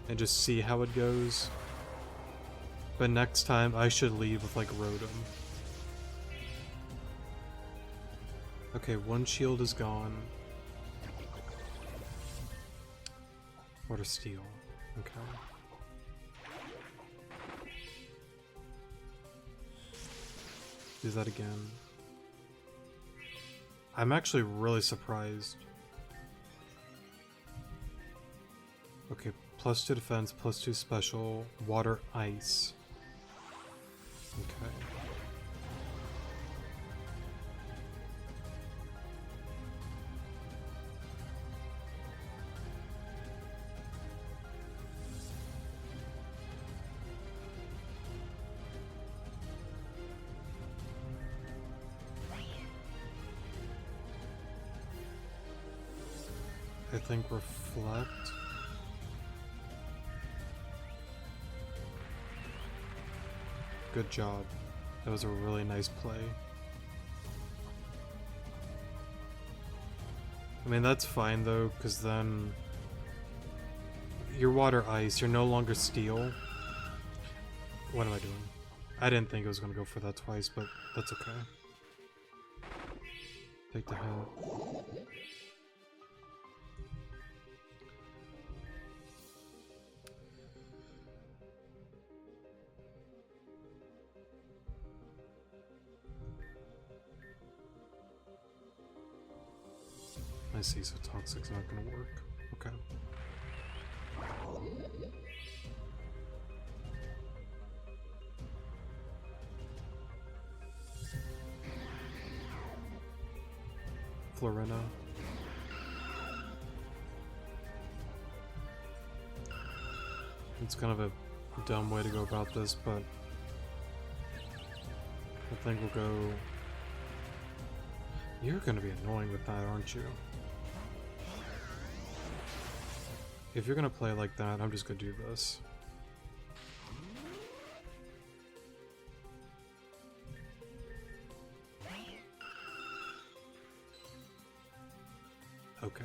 A: and just see how it goes. But next time, I should lead with like Rotom. Okay, 1 shield is gone. Water Steel. Okay. Do that again. I'm actually really surprised. Okay, +2 defense, +2 special, water, ice. Okay. I think reflect. Good job. That was a really nice play. I mean, that's fine though, because then you're water ice, you're no longer steel. What am I doing? I didn't think it was going to go for that twice, but that's okay. Take the hit. I see, so Toxic's not gonna work. Okay. Florina. It's kind of a dumb way to go about this, but I think we'll go... You're gonna be annoying with that, aren't you? If you're gonna play like that, I'm just gonna do this. Okay.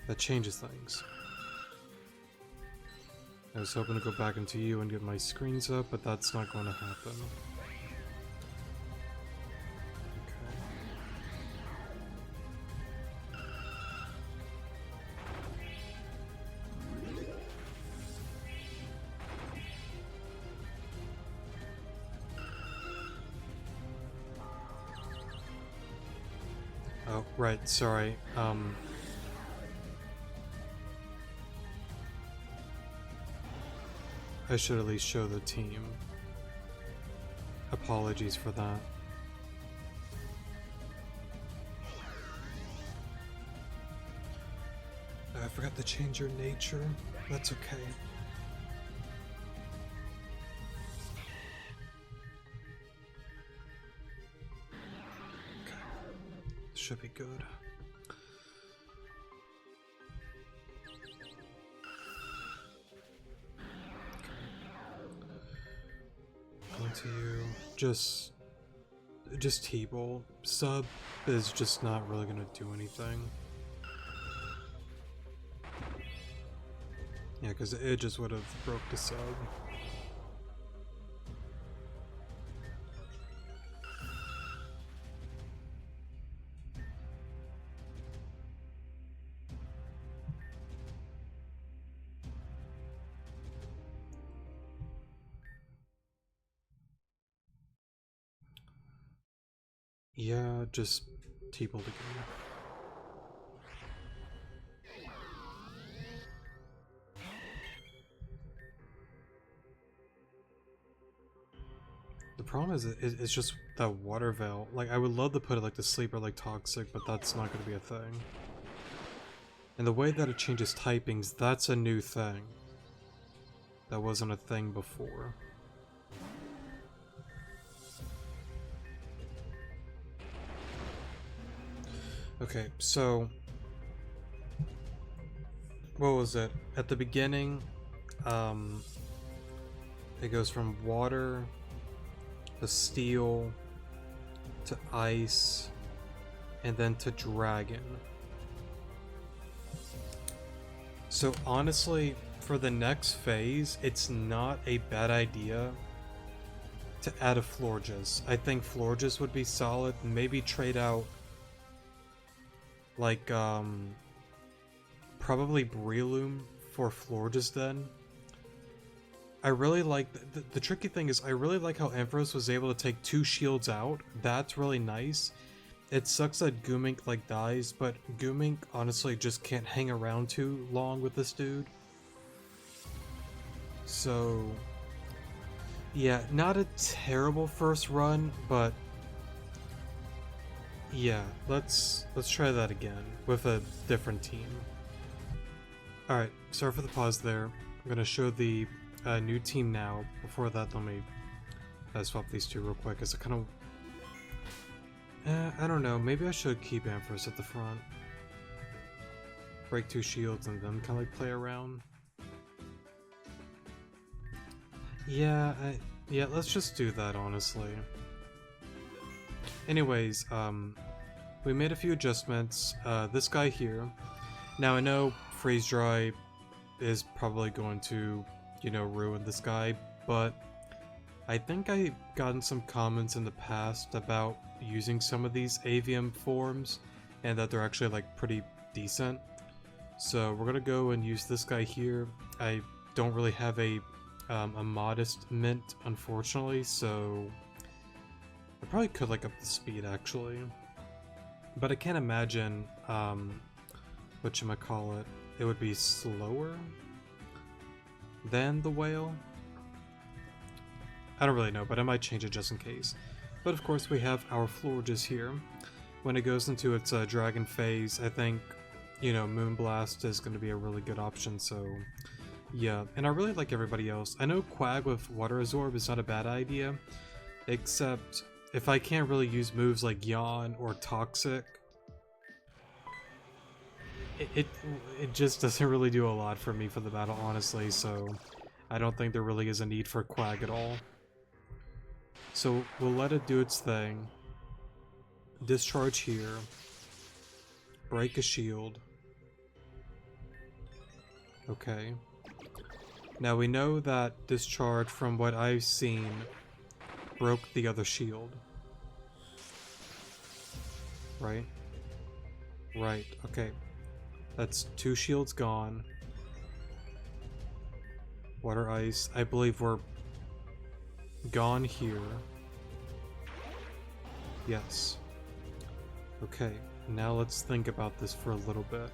A: That changes things. I was hoping to go back into you and get my screens up, but that's not going to happen. Oh, right, sorry. I should at least show the team. Apologies for that. I forgot to change your nature. That's okay. Should be good. Going to you. Just T-Bolt. Sub is just not really gonna do anything. Yeah, because it just would have broke the sub. Yeah, just T-Bolt again. The problem is it's just that water veil. Like, I would love to put it like the sleeper like Toxic, but that's not going to be a thing. And the way that it changes typings, that's a new thing. That wasn't a thing before. Okay, so what was it? At the beginning, it goes from water to steel to ice and then to dragon. So honestly, for the next phase, it's not a bad idea to add a Florges. I think Florges would be solid. Maybe trade out like probably Breloom for Florges then. I really like the tricky thing is I really like how Ampharos was able to take 2 shields out. That's really nice. It sucks that Goomink like dies, but Goomink honestly just can't hang around too long with this dude. So yeah, not a terrible first run, but yeah, let's try that again with a different team. Alright, sorry for the pause there. I'm gonna show the new team now. Before that, let me swap these two real quick, because I kind of... I don't know, maybe I should keep Ampharos at the front. Break 2 shields and then kind of like play around. Yeah, yeah, let's just do that, honestly. Anyways, we made a few adjustments. This guy here. Now I know freeze dry is probably going to, you know, ruin this guy, but I think I've gotten some comments in the past about using some of these AVM forms and that they're actually like pretty decent. So we're gonna go and use this guy here. I don't really have a modest mint, unfortunately, so I probably could like up the speed actually. But I can't imagine whatchamacallit, it would be slower than the whale. I don't really know, but I might change it just in case. But of course we have our Florges here. When it goes into its dragon phase, I think, you know, Moonblast is going to be a really good option, so yeah. And I really like everybody else. I know Quag with Water Absorb is not a bad idea, except if I can't really use moves like Yawn or Toxic, it just doesn't really do a lot for me for the battle, honestly, so I don't think there really is a need for Quag at all. So we'll let it do its thing. Discharge here. Break a shield. Okay. Now we know that Discharge, from what I've seen, broke the other shield. Right? Right, okay. That's 2 shields gone. Water Ice. I believe we're gone here. Yes. Okay, now let's think about this for a little bit.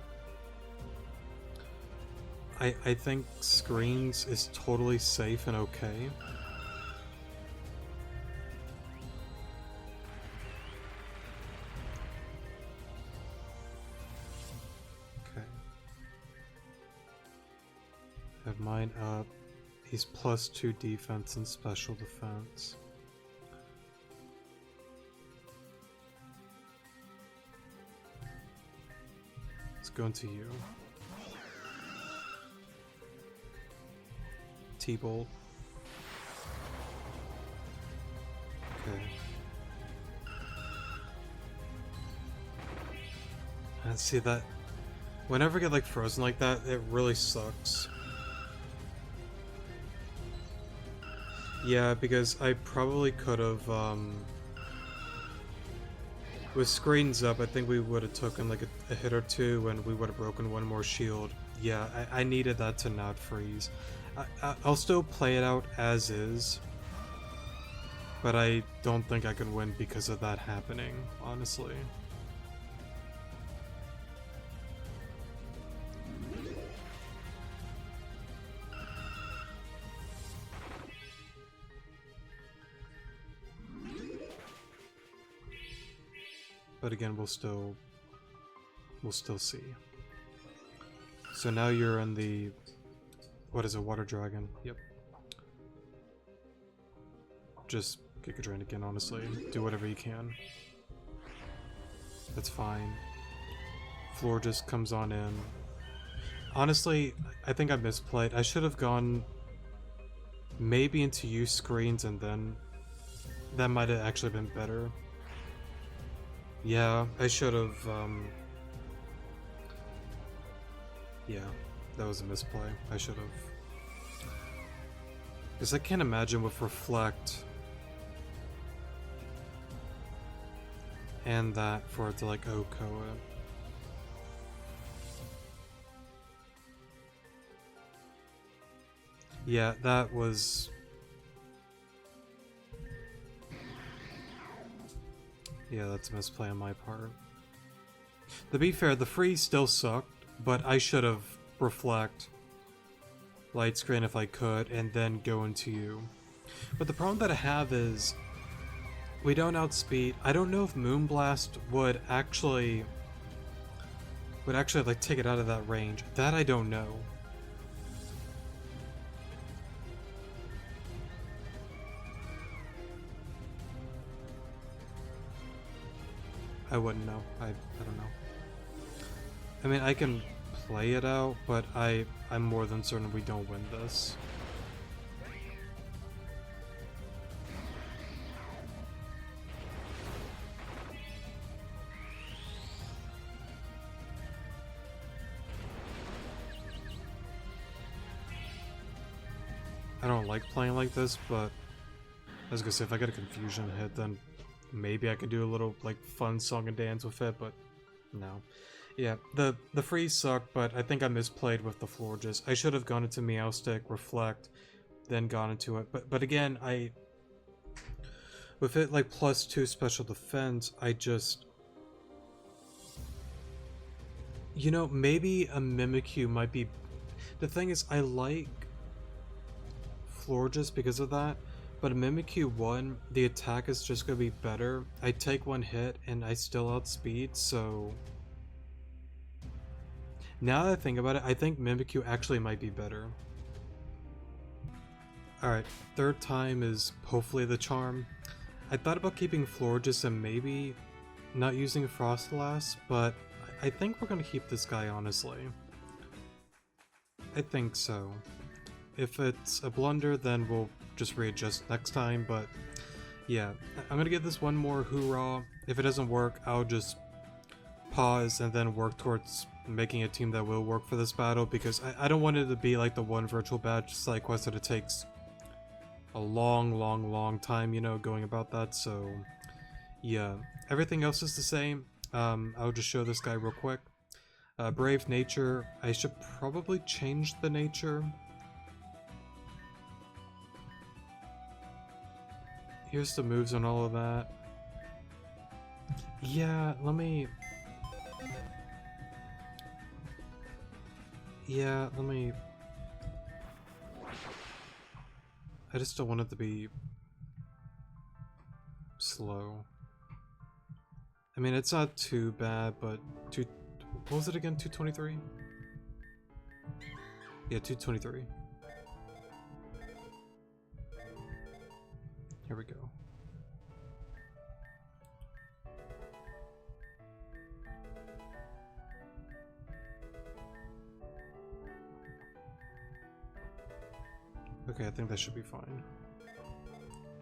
A: I think Screens is totally safe and okay. Okay. Have mine up. He's +2 defense and special defense. Let's go into you. T-Bolt. Okay. And see that whenever I get like frozen like that, it really sucks. Yeah, because I probably could have with Screens up, I think we would have taken like a hit or two and we would have broken one more shield. Yeah, I needed that to not freeze. I'll still play it out as is, but I don't think I can win because of that happening, honestly. But again, we'll still see. So now you're in the, what is it, Water Dragon? Yep. Just Giga Drain again, honestly. Do whatever you can. That's fine. Floor just comes on in. Honestly, I think I misplayed. I should have gone maybe into use Screens and then that might have actually been better. Yeah, I should have, yeah, that was a misplay. I should have. Because I can't imagine with Reflect and that for it to like OHKO it. Yeah, that was... Yeah, that's a misplay on my part. To be fair, the freeze still sucked, but I should have Reflect, Light Screen if I could, and then go into you. But the problem that I have is we don't outspeed. I don't know if Moonblast would actually like take it out of that range. That I don't know. I wouldn't know. I don't know. I mean, I can play it out, but I'm more than certain we don't win this. I don't like playing like this, but I was gonna say, if I get a confusion hit, then maybe I could do a little, like, fun song and dance with it, but no. Yeah, the freeze sucked, but I think I misplayed with the Florges. I should have gone into Meowstic, Reflect, then gone into it. But again, with it, like, +2 special defense, I just... You know, maybe a Mimikyu might be... The thing is, I like Florges because of that, but a Mimikyu 1, the attack is just gonna be better. I take one hit and I still outspeed, so... Now that I think about it, I think Mimikyu actually might be better. Alright, third time is hopefully the charm. I thought about keeping Florges and maybe not using Froslass, but I think we're gonna keep this guy, honestly. I think so. If it's a blunder, then we'll just readjust next time, but yeah. I'm gonna give this one more hoorah. If it doesn't work, I'll just pause and then work towards making a team that will work for this battle, because I don't want it to be like the one virtual badge side quest that it takes a long time, you know, going about that, so yeah. Everything else is the same. I'll just show this guy real quick. Brave Nature, I should probably change the nature. Here's the moves and all of that. Yeah, let me... I just don't want it to be slow. I mean, it's not too bad, but what was it again? 223? Yeah, 223. Here we go. Okay, I think that should be fine.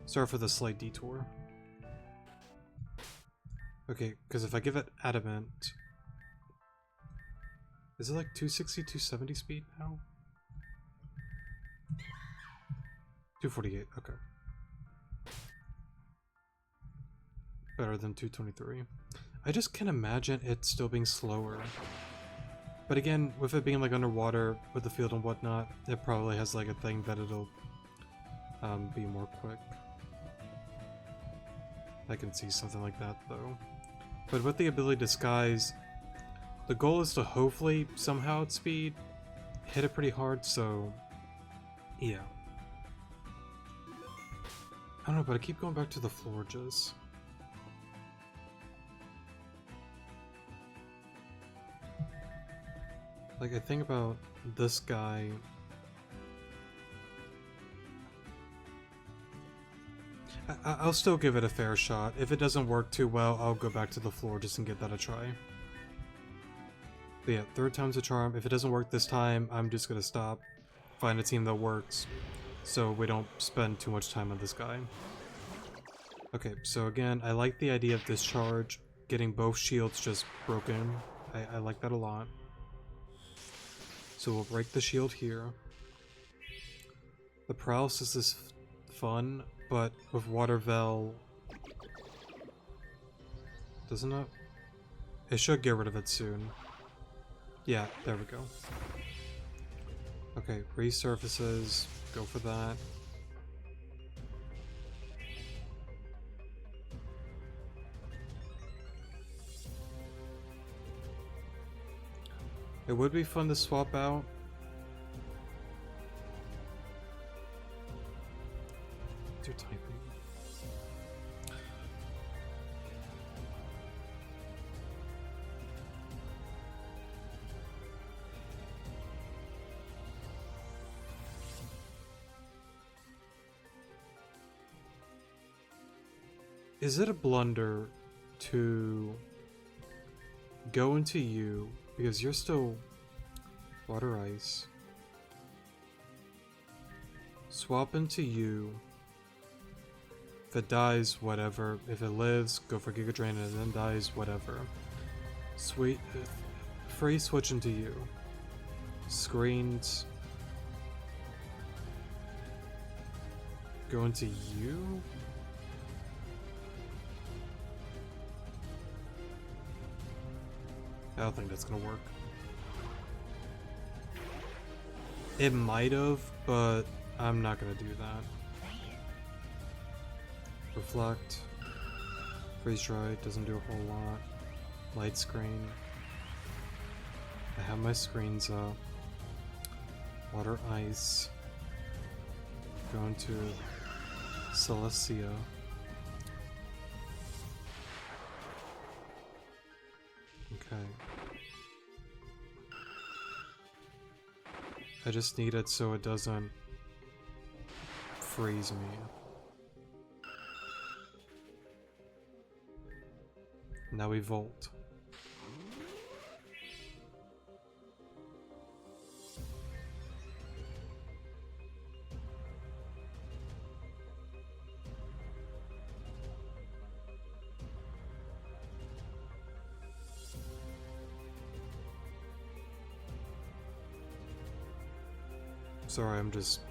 A: Sorry for the slight detour. Okay, because if I give it Adamant... Is it like 260, 270 speed now? 248, okay. Better than 223. I just can't imagine it still being slower. But again, with it being like underwater, with the field and whatnot, it probably has like a thing that it'll be more quick. I can see something like that though. But with the ability Disguise, the goal is to hopefully somehow outspeed, hit it pretty hard, so yeah. I don't know, but I keep going back to the Florges. Like, I think about this guy. I'll still give it a fair shot. If it doesn't work too well, I'll go back to the floor just and give that a try. But yeah, third time's a charm. If it doesn't work this time, I'm just gonna stop, find a team that works, so we don't spend too much time on this guy. Okay, so again, I like the idea of discharge, getting both shields just broken. I like that a lot. So we'll break the shield here. The paralysis is fun, but with Water Veil... Doesn't it? It should get rid of it soon. Yeah, there we go. Okay, resurfaces. Go for that. It would be fun to swap out. Do typing. Is it a blunder to go into you? Because you're still Water Ice. Swap into you. If it dies, whatever. If it lives, go for Giga Drain, and it then dies, whatever. Free switch into you. Screens. Go into you? I don't think that's gonna work. It might have, but I'm not gonna do that. Reflect. Freeze dry doesn't do a whole lot. Light screen. I have my screens up. Water ice. Go into Celestia. Okay. I just need it so it doesn't freeze me. Now we volt. Sorry, I'm just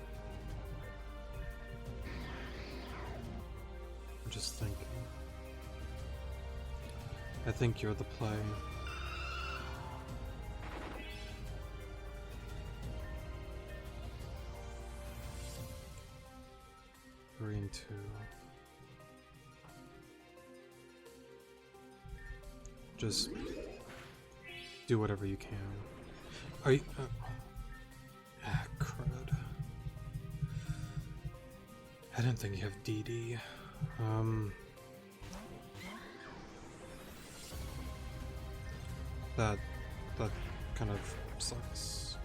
A: thinking. I think you're the play. Three and two. Just do whatever you can. Are you? Crud. I didn't think you have DD. That kind of sucks.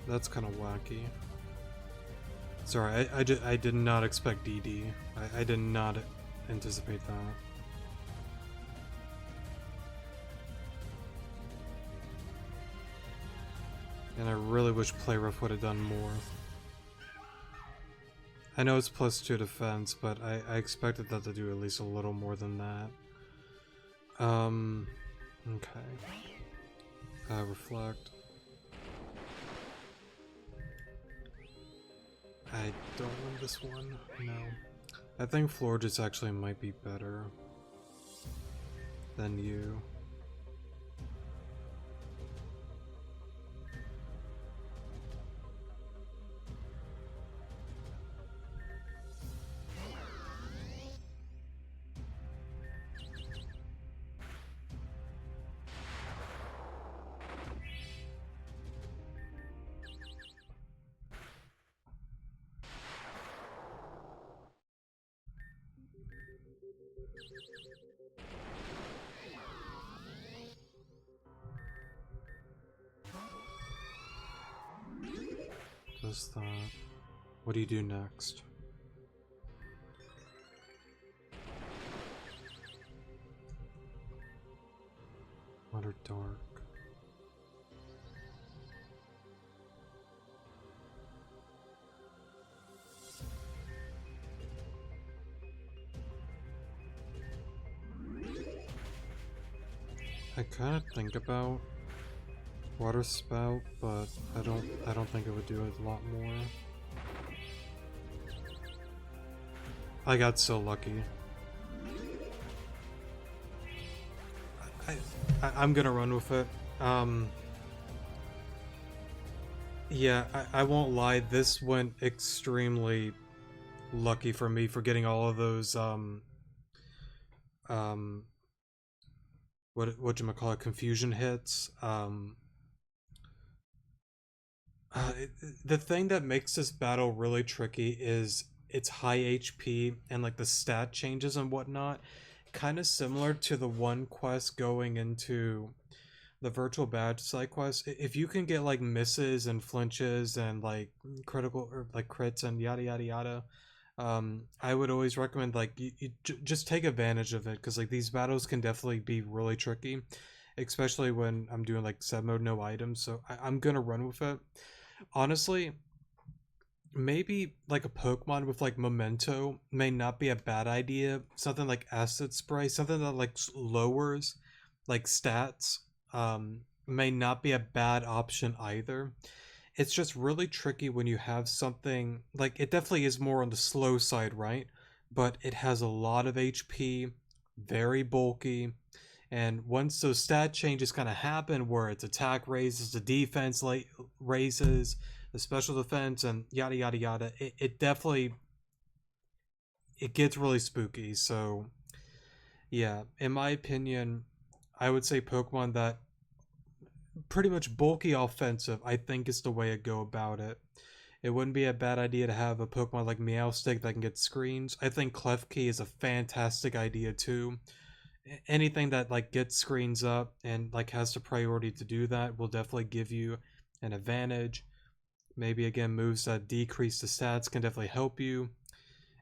A: That's kind of wacky. Sorry, I did not expect DD. I did not anticipate that. And I really wish Playrough would have done more. I know it's +2 defense, but I expected that to do at least a little more than that. Okay. Reflect. I don't want this one, no. I think Florges actually might be better than you. Does that. What do you do next? Water dark. I kind of think about water spout, but I don't think it would do it a lot more. I got so lucky. I'm gonna run with it. Yeah, I won't lie, this went extremely lucky for me for getting all of those whatchamacallit, confusion hits. The thing that makes this battle really tricky is it's high HP and like the stat changes and whatnot. Kind of similar to the one quest going into the virtual badge side quest. If you can get like misses and flinches and like critical or like crits and yada yada yada, I would always recommend like you just take advantage of it, because like these battles can definitely be really tricky. especially when I'm doing like set mode no items. So I'm gonna run with it. Honestly, maybe like a Pokemon with like Memento may not be a bad idea. Something like Acid Spray, something that like lowers like stats, may not be a bad option either. It's just really tricky when you have something like it definitely is more on the slow side, right? But it has a lot of HP, very bulky, and once those stat changes kind of happen, where its attack raises, the defense raises, the special defense, and yada yada yada, it definitely it gets really spooky. So yeah, in my opinion, I would say Pokemon that pretty much bulky offensive, I think is the way to go about it. It wouldn't be a bad idea to have a Pokemon like Meowstic that can get screens. I think Klefki is a fantastic idea too. Anything that like gets screens up and like has the priority to do that will definitely give you an advantage. Maybe again moves that decrease the stats can definitely help you.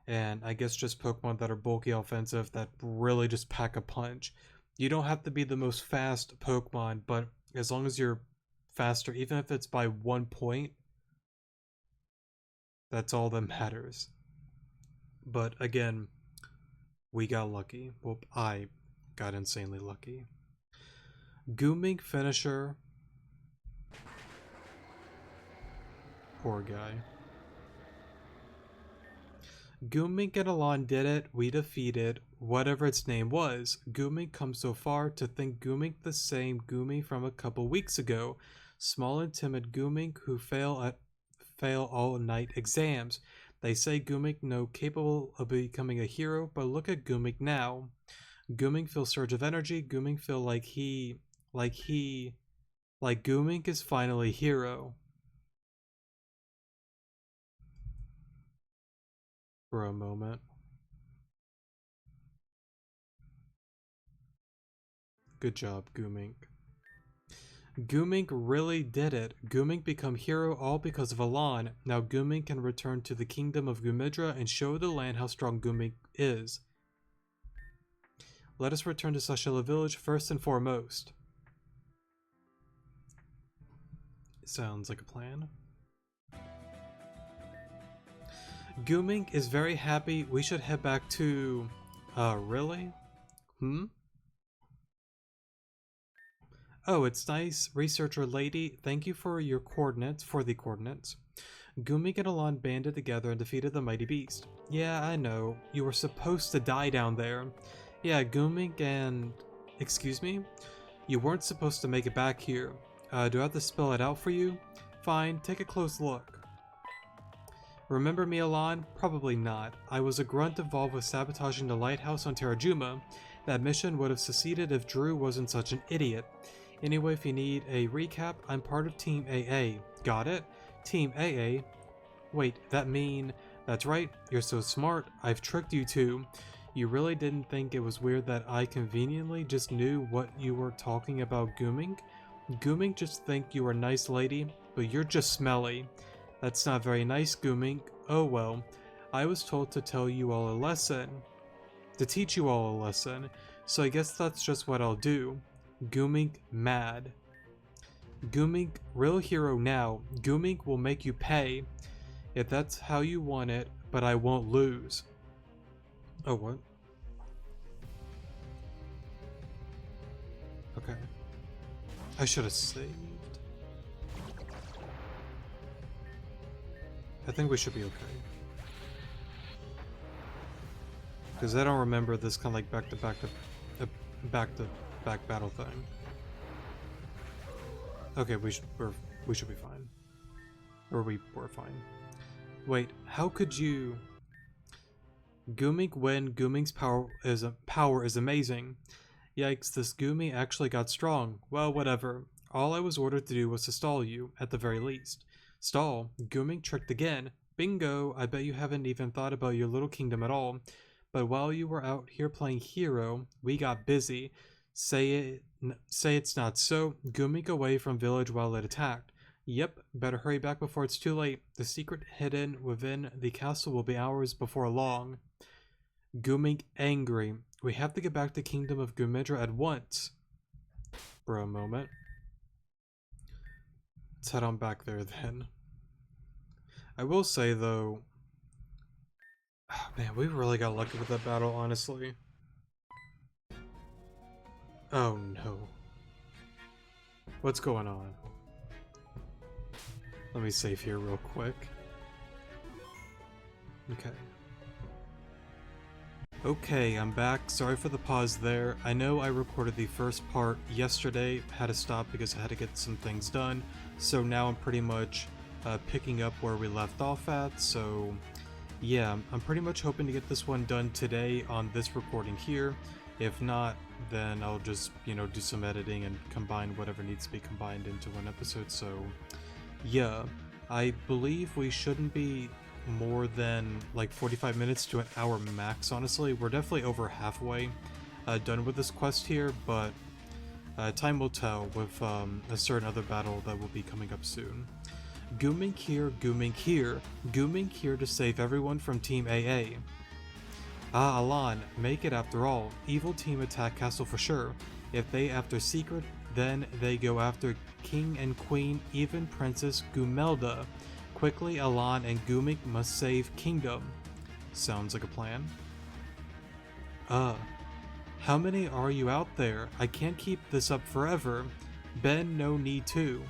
A: And I guess just Pokemon that are bulky offensive that really just pack a punch. You don't have to be the most fast Pokemon, but as long as you're faster, even if it's by 1 point, that's all that matters. But again, we got lucky. Well, I got insanely lucky. Gooming finisher. Poor guy. Goomink and Alon did it. We defeated whatever its name was. Goomink comes so far to think Goomink the same Goomy from a couple weeks ago. Small and timid Goomink who fail all night exams. They say Goomink no capable of becoming a hero, but look at Goomink now. Goomink feels surge of energy. Goomink feel like Goomink is finally hero. For a moment. Good job, Goomink. Goomink really did it. Goomink become hero all because of Alon. Now Goomink can return to the kingdom of Gumidra and show the land how strong Goomink is. Let us return to Sashila village first and foremost. Sounds like a plan. Goomink is very happy. We should head back to... really? Oh, it's nice. Researcher lady, thank you for the coordinates. Goomink and Alon banded together and defeated the mighty beast. Yeah, I know. You were supposed to die down there. Yeah, Goomink and... Excuse me? You weren't supposed to make it back here. Do I have to spell it out for you? Fine, take a close look. Remember me, Alon? Probably not. I was a grunt involved with sabotaging the lighthouse on Terrajuma. That mission would have succeeded if Drew wasn't such an idiot. Anyway, if you need a recap, I'm part of Team AA. Got it? Team AA? Wait, that mean... That's right, you're so smart. I've tricked you too. You really didn't think it was weird that I conveniently just knew what you were talking about Goomink? Goomink just think you are a nice lady, but you're just smelly. That's not very nice, Goomink. Oh well. I was told to tell you all a lesson. To teach you all a lesson. So I guess that's just what I'll do. Goomink mad. Goomink real hero now. Goomink will make you pay. If that's how you want it, but I won't lose. Oh, what? Okay. I should have saved. I think we should be okay. Because I don't remember this kind of like back-to-back battle thing. Okay, we should be fine. Or we were fine. Wait, how could you... Goomink win. Goomink's power is amazing. Yikes, this Goomy actually got strong. Well, whatever. All I was ordered to do was to stall you, at the very least. Stall? Goomink tricked again. Bingo! I bet you haven't even thought about your little kingdom at all. But while you were out here playing hero, we got busy. Say it's not so. Goomink away from village while it attacked. Yep, better hurry back before it's too late. The secret hidden within the castle will be ours before long. Goomink angry. We have to get back to Kingdom of Gumidra at once. Bro, moment. Let's head on back there then. I will say though, oh, man, we really got lucky with that battle, honestly. Oh no. What's going on? Let me save here real quick. Okay. Okay, I'm back. Sorry for the pause there. I know I recorded the first part yesterday, had to stop because I had to get some things done, so now I'm pretty much picking up where we left off at, so yeah, I'm pretty much hoping to get this one done today on this recording here. If not, then I'll just, do some editing and combine whatever needs to be combined into one episode, so yeah. I believe we shouldn't be more than like 45 minutes to an hour max, honestly. We're definitely over halfway done with this quest here, but time will tell with a certain other battle that will be coming up soon. Goomink here, Goomink here. Goomink here to save everyone from Team AA. Ah, Alan, make it after all. Evil team attack castle for sure. If they after secret, then they go after King and Queen, even Princess Goomelda. Quickly, Alan and Goomink must save Kingdom. Sounds like a plan. How many are you out there? I can't keep this up forever. Ben, no need to.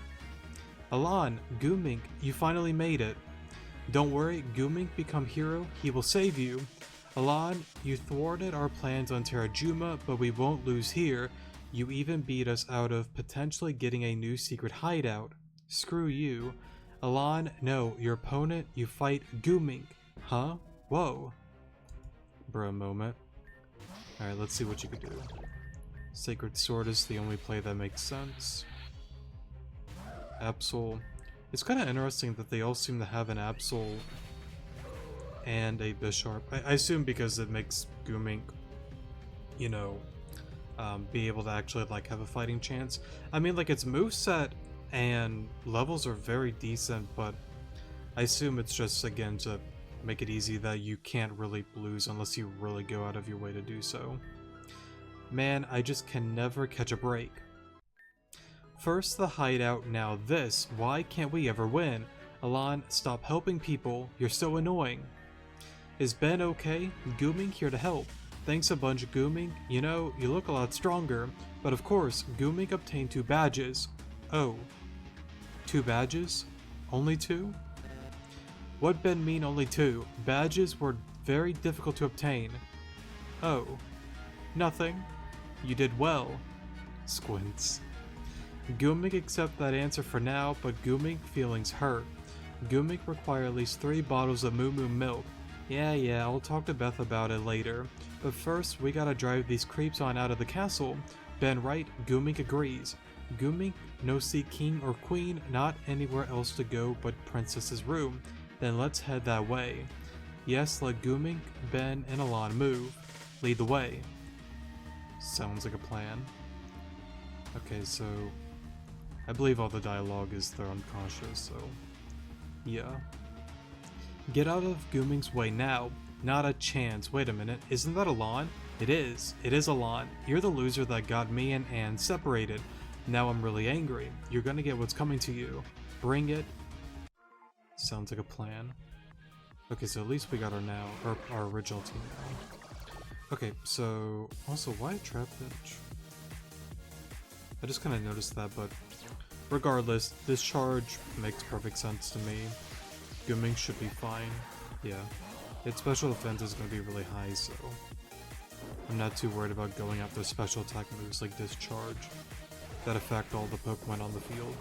A: Alan, Goomink, you finally made it. Don't worry, Goomink become hero, he will save you. Alan, you thwarted our plans on Terrajuma, but we won't lose here. You even beat us out of potentially getting a new secret hideout. Screw you. Alan, no, your opponent, you fight Goomink. Huh? Whoa. Bro, moment. Alright, let's see what you can do. Sacred Sword is the only play that makes sense. Absol. It's kind of interesting that they all seem to have an Absol and a Bisharp. I assume because it makes Goomink, be able to actually like have a fighting chance. I mean, like, its moveset and levels are very decent, but I assume it's just, again, to make it easy that you can't really lose unless you really go out of your way to do so. Man, I just can never catch a break. First the hideout, now this. Why can't we ever win? Alan, stop helping people. You're so annoying. Is Ben okay? Goomink here to help. Thanks a bunch, Goomink. You know, you look a lot stronger. But of course, Goomink obtained 2 badges. Oh. 2 badges? Only 2? What Ben mean only 2? Badges were very difficult to obtain. Oh. Nothing. You did well. Squints. Goomink accept that answer for now, but Goomink feelings hurt. Goomink require at least 3 bottles of Moo Moo milk. Yeah, I'll talk to Beth about it later. But first, we gotta drive these creeps on out of the castle. Ben right, Goomink agrees. Goomink no see king or queen, not anywhere else to go but princess's room. Then let's head that way. Yes, let Goomink, Ben, and Alan move. Lead the way. Sounds like a plan. Okay, so I believe all the dialogue is they're unconscious, so yeah. Get out of Goomink's way now. Not a chance. Wait a minute, isn't that Alan? It is Alan. You're the loser that got me and Anne separated. Now I'm really angry. You're gonna get what's coming to you. Bring it. Sounds like a plan. Okay, so at least we got our original team now. Okay, so also why a trap pitch? I just kind of noticed that, but regardless, this charge makes perfect sense to me. Goomink should be fine. Yeah, its special defense is going to be really high, so I'm not too worried about going after special attack moves like Discharge that affect all the Pokemon on the field.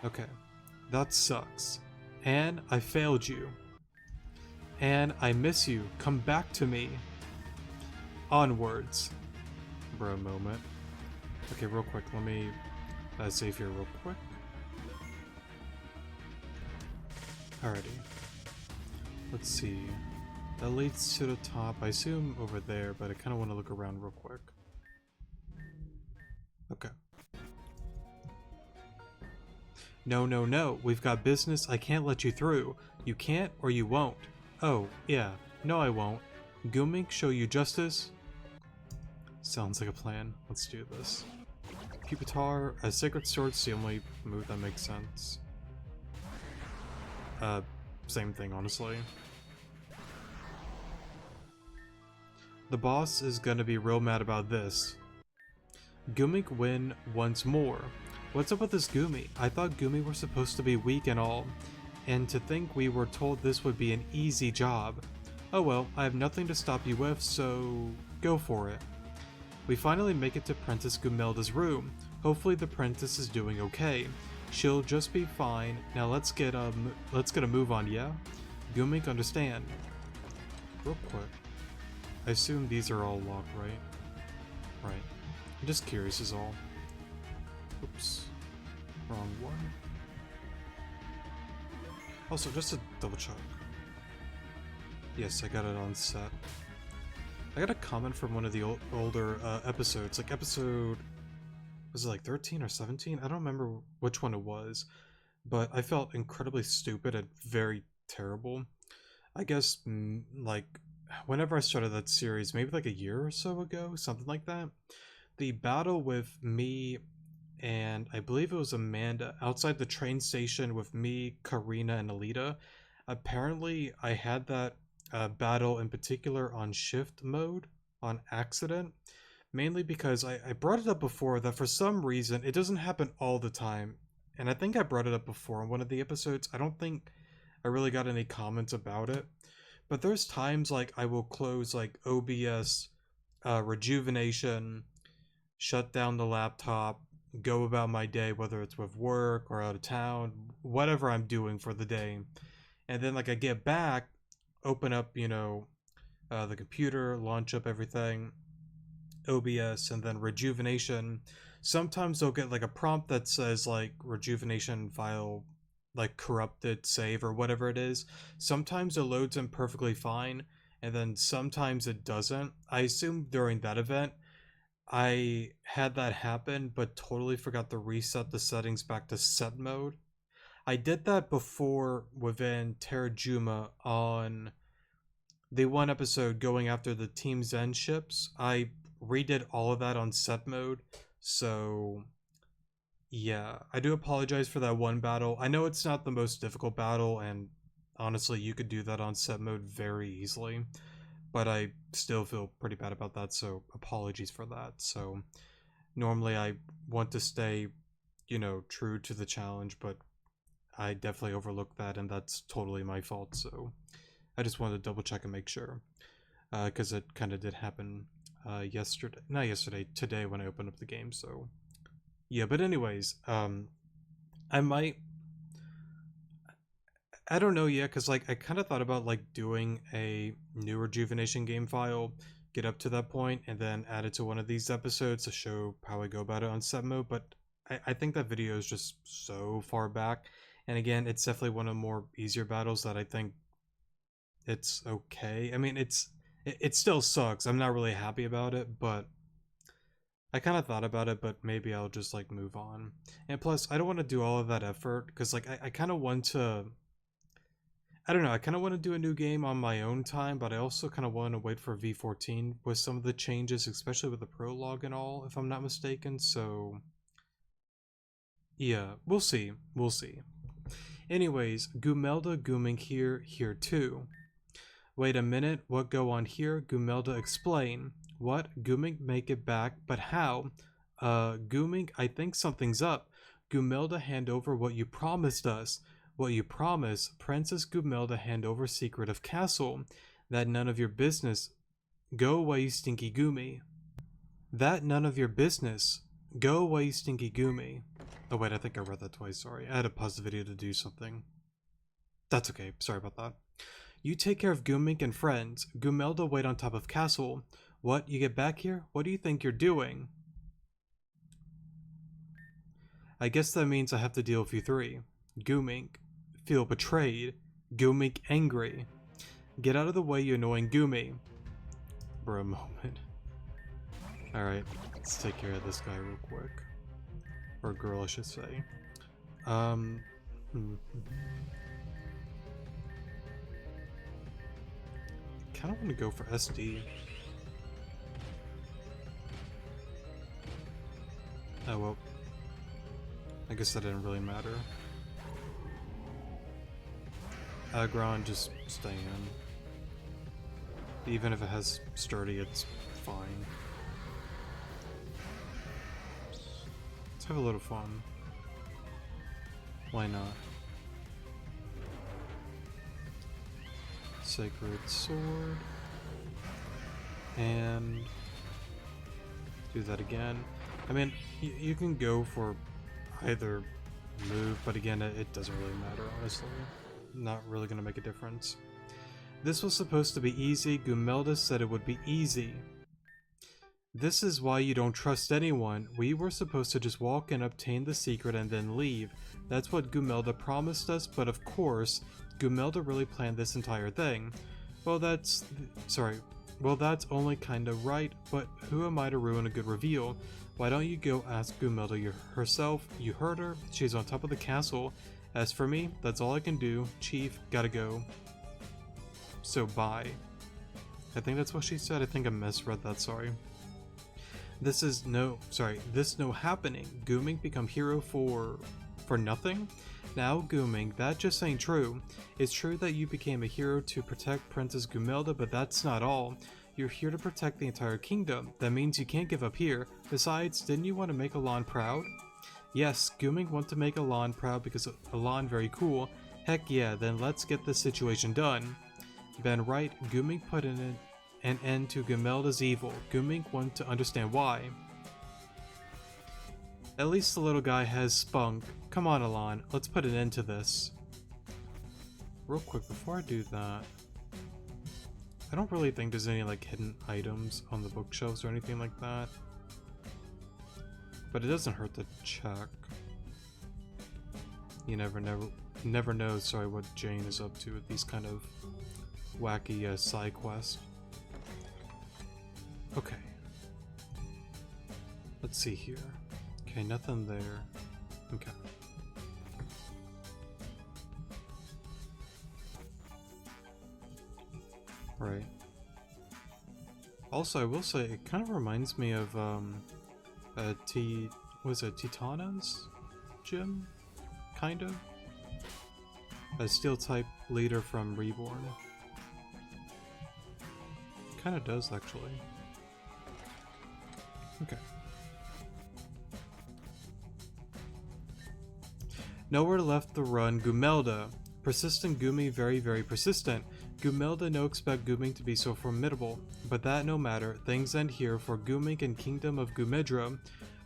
A: Okay, that sucks. Anne, I failed you. Anne, I miss you. Come back to me. Onwards. Bro, moment. Okay, real quick, let me save here real quick. Alrighty. Let's see. That leads to the top. I assume over there, but I kind of want to look around real quick. Okay. No. We've got business. I can't let you through. You can't or you won't. Oh, yeah. No, I won't. Goomink, show you justice? Sounds like a plan. Let's do this. Pupitar. A Sacred Sword's the only move that makes sense. Same thing, honestly. The boss is gonna be real mad about this. Gumik win once more. What's up with this Gumi? I thought Gumi were supposed to be weak and all, and to think we were told this would be an easy job. Oh well, I have nothing to stop you with, so go for it. We finally make it to Princess Gumelda's room. Hopefully the princess is doing okay. She'll just be fine. Now let's get a move on, yeah? Gumik, understand. Real quick. I assume these are all locked, right? Right. I'm just curious is all. Oops. Wrong one. Also, just to double check. Yes, I got it on set. I got a comment from one of the older episodes, like episode, was it like 13 or 17? I don't remember which one it was, but I felt incredibly stupid and very terrible. I guess, like, whenever I started that series, maybe like a year or so ago, something like that, the battle with me and I believe it was Amanda outside the train station with me, Karina, and Alita. Apparently, I had that battle in particular on shift mode on accident, mainly because I brought it up before that for some reason it doesn't happen all the time, and I think I brought it up before in one of the episodes. I don't think I really got any comments about it, but there's times like I will close like OBS, Rejuvenation, shut down the laptop, go about my day, whether it's with work or out of town, whatever I'm doing for the day. And then like I get back, open up, you know, the computer, launch up everything, OBS, and then Rejuvenation. Sometimes they'll get like a prompt that says like Rejuvenation file like corrupted save or whatever it is. Sometimes it loads in perfectly fine, and then sometimes it doesn't. I assume during that event I had that happen, but totally forgot to reset the settings back to set mode. I did that before within Terrajuma on the one episode going after the Team Zen ships. I redid all of that on set mode, so yeah, I do apologize for that one battle. I know it's not the most difficult battle, and honestly, you could do that on set mode very easily, but I still feel pretty bad about that, so apologies for that. So normally I want to stay, you know, true to the challenge, but I definitely overlooked that, and that's totally my fault. So I just wanted to double check and make sure, because it kind of did happen yesterday, not yesterday, today when I opened up the game. So yeah, but anyways, I don't know yet, because like I kind of thought about like doing a new Rejuvenation game file, get up to that point, and then add it to one of these episodes to show how I go about it on set mode, but I think that video is just so far back, and again, it's definitely one of the more easier battles that I think it's okay. I mean, it still sucks. I'm not really happy about it, but I kind of thought about it, but maybe I'll just like move on. And plus, I don't want to do all of that effort, because like I kind of want to, I don't know, I kind of want to do a new game on my own time, but I also kind of want to wait for V14 with some of the changes, especially with the prologue and all, if I'm not mistaken. So yeah, we'll see. We'll see. Anyways, Gumelda Gooming here too. Wait a minute, what go on here? Gumelda explain. What? Gooming make it back, but how? Gooming, I think something's up. Gumelda hand over what you promised us. What you promise, Princess Gumelda hand over secret of castle. That none of your business. Go away, you stinky Goomy. That none of your business. Go away, you stinky Goomy. Oh wait, I think I read that twice, sorry. I had to pause the video to do something. That's okay, sorry about that. You take care of Goomink and friends. Gumelda wait on top of castle. What, you get back here? What do you think you're doing? I guess that means I have to deal with you three. Goomink. Feel betrayed. Goomink angry. Get out of the way, you annoying Goomy. For a moment. Alright, let's take care of this guy real quick. Or girl, I should say. Kinda want to go for SD. Oh well. I guess that didn't really matter. Aggro and just stay in. Even if it has sturdy, it's fine. Let's have a little fun. Why not? Sacred Sword. And do that again. I mean, you can go for either move, but again, it doesn't really matter, honestly. Not really gonna make a difference. This was supposed to be easy. Gumelda said it would be easy. This is why you don't trust anyone. We were supposed to just walk and obtain the secret and then leave. That's what Gumelda promised us, but of course, Gumelda really planned this entire thing. Well, that's only kinda right, but who am I to ruin a good reveal? Why don't you go ask Gumelda herself? You heard her, she's on top of the castle. As for me, that's all I can do. Chief, gotta go. So bye. I think that's what she said. I think I misread that, sorry. This no happening. Gooming become hero for nothing? Now Gooming, that just ain't true. It's true that you became a hero to protect Princess Gumelda, but that's not all. You're here to protect the entire kingdom. That means you can't give up here. Besides, didn't you want to make Elan proud? Yes, Gooming want to make Elan proud because Elan very cool. Heck yeah, then let's get this situation done. Ben right, Gooming put an end to Gumelda's evil. Gooming want to understand why. At least the little guy has spunk. Come on, Elan, let's put an end to this. Real quick, before I do that, I don't really think there's any like hidden items on the bookshelves or anything like that. But it doesn't hurt to check. You never know, sorry, what Jane is up to with these kind of wacky side quests. Okay. Let's see here. Okay, nothing there. Okay. Right. Also, I will say, it kind of reminds me of, Titana's gym? Kind of? A steel-type leader from Reborn. Kind of does, actually. Okay. Nowhere left to run. Gumelda. Persistent Goomy, very, very persistent. Gumelda no expect Gooming to be so formidable, but that no matter, things end here for Gooming and Kingdom of Gumedra.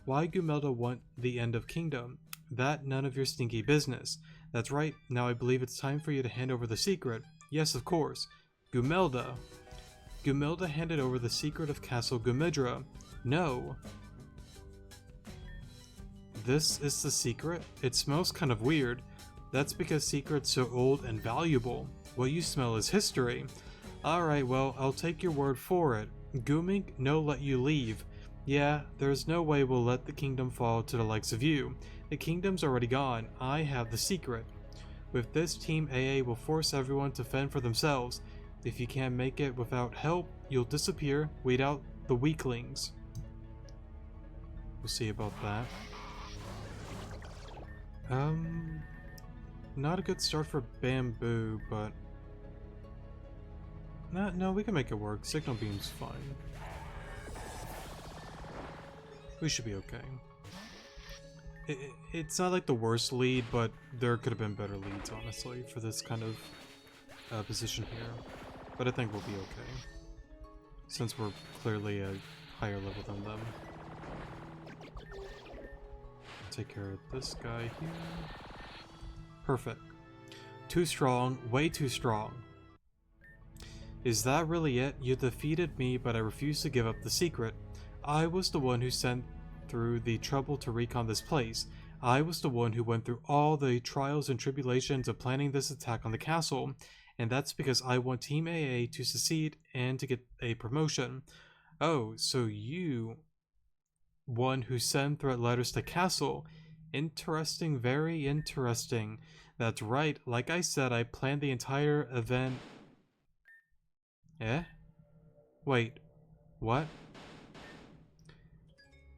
A: Why Gumelda want the end of Kingdom? That none of your stinky business. That's right, now I believe it's time for you to hand over the secret. Yes, of course. Gumelda. Gumelda handed over the secret of Castle Gumedra. No. This is the secret? It smells kind of weird. That's because secret's so old and valuable. What you smell is history. Alright, well, I'll take your word for it. Gooming, no let you leave. Yeah, there's no way we'll let the kingdom fall to the likes of you. The kingdom's already gone. I have the secret. With this, Team AA will force everyone to fend for themselves. If you can't make it without help, you'll disappear. Weed out the weaklings. We'll see about that. Not a good start for Bamboo, but... No, we can make it work. Signal Beam's fine. We should be okay. It's not like the worst lead, but there could have been better leads, honestly, for this kind of position here. But I think we'll be okay, since we're clearly a higher level than them. Take care of this guy here. Perfect. Too strong, way too strong. Is that really it? You defeated me, but I refuse to give up the secret. I was the one who sent through the trouble to recon this place. I was the one who went through all the trials and tribulations of planning this attack on the castle, and that's because I want Team AA to succeed and to get a promotion. Oh, so you... one who sent threat letters to castle. Interesting, very interesting. That's right, like I said, I planned the entire event. Eh? Wait, what?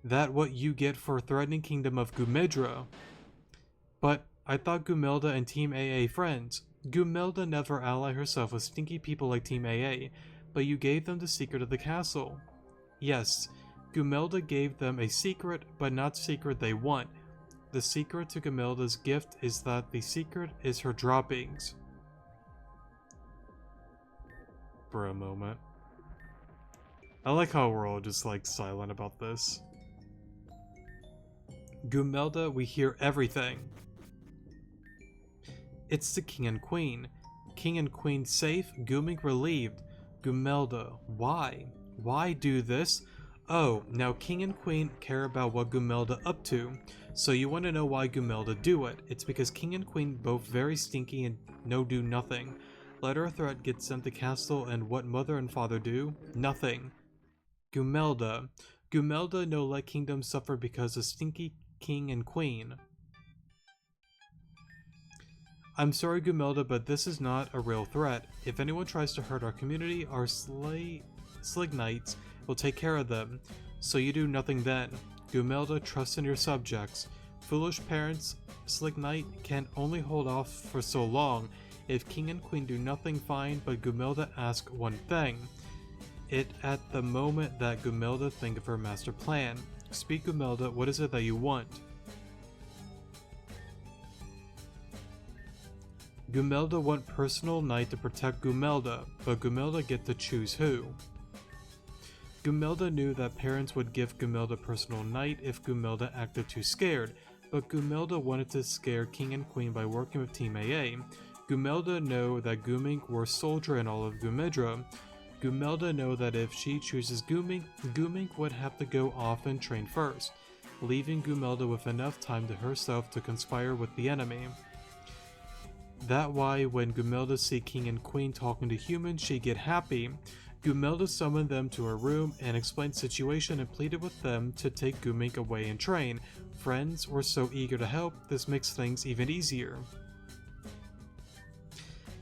A: That what you get for threatening kingdom of Gumedra. But I thought Gumelda and Team AA friends. Gumelda never ally herself with stinky people like Team AA, but you gave them the secret of the castle. Yes, Gumelda gave them a secret, but not secret they want. The secret to Gumelda's gift is that the secret is her droppings. For a moment. I like how we're all just like silent about this. Gumelda, we hear everything. It's the king and queen. King and queen safe, Guming relieved. Gumelda, why? Why do this? Oh, now king and queen care about what Gumelda up to. So you want to know why Gumelda do it. It's because king and queen both very stinky and no do nothing. Letter of threat gets sent to castle and what mother and father do? Nothing. Gumelda. Gumelda no let kingdom suffer because of stinky king and queen. I'm sorry, Gumelda, but this is not a real threat. If anyone tries to hurt our community, our Slig Knights will take care of them. So you do nothing then. Gumelda, trust in your subjects. Foolish parents, Slig Knight can only hold off for so long. If king and queen do nothing, fine, but Gumelda ask one thing. It at the moment that Gumelda think of her master plan. Speak, Gumelda, what is it that you want? Gumelda want personal knight to protect Gumelda, but Gumelda get to choose who. Gumelda knew that parents would give Gumelda personal knight if Gumelda acted too scared, but Gumelda wanted to scare king and queen by working with Team AA. Gumelda know that Guming were soldier in all of Gumedra. Gumelda know that if she chooses Guming, Guming would have to go off and train first, leaving Gumelda with enough time to herself to conspire with the enemy. That why when Gumelda see king and queen talking to humans, she get happy. Gumelda summoned them to her room and explained the situation and pleaded with them to take Guming away and train. Friends were so eager to help, this makes things even easier.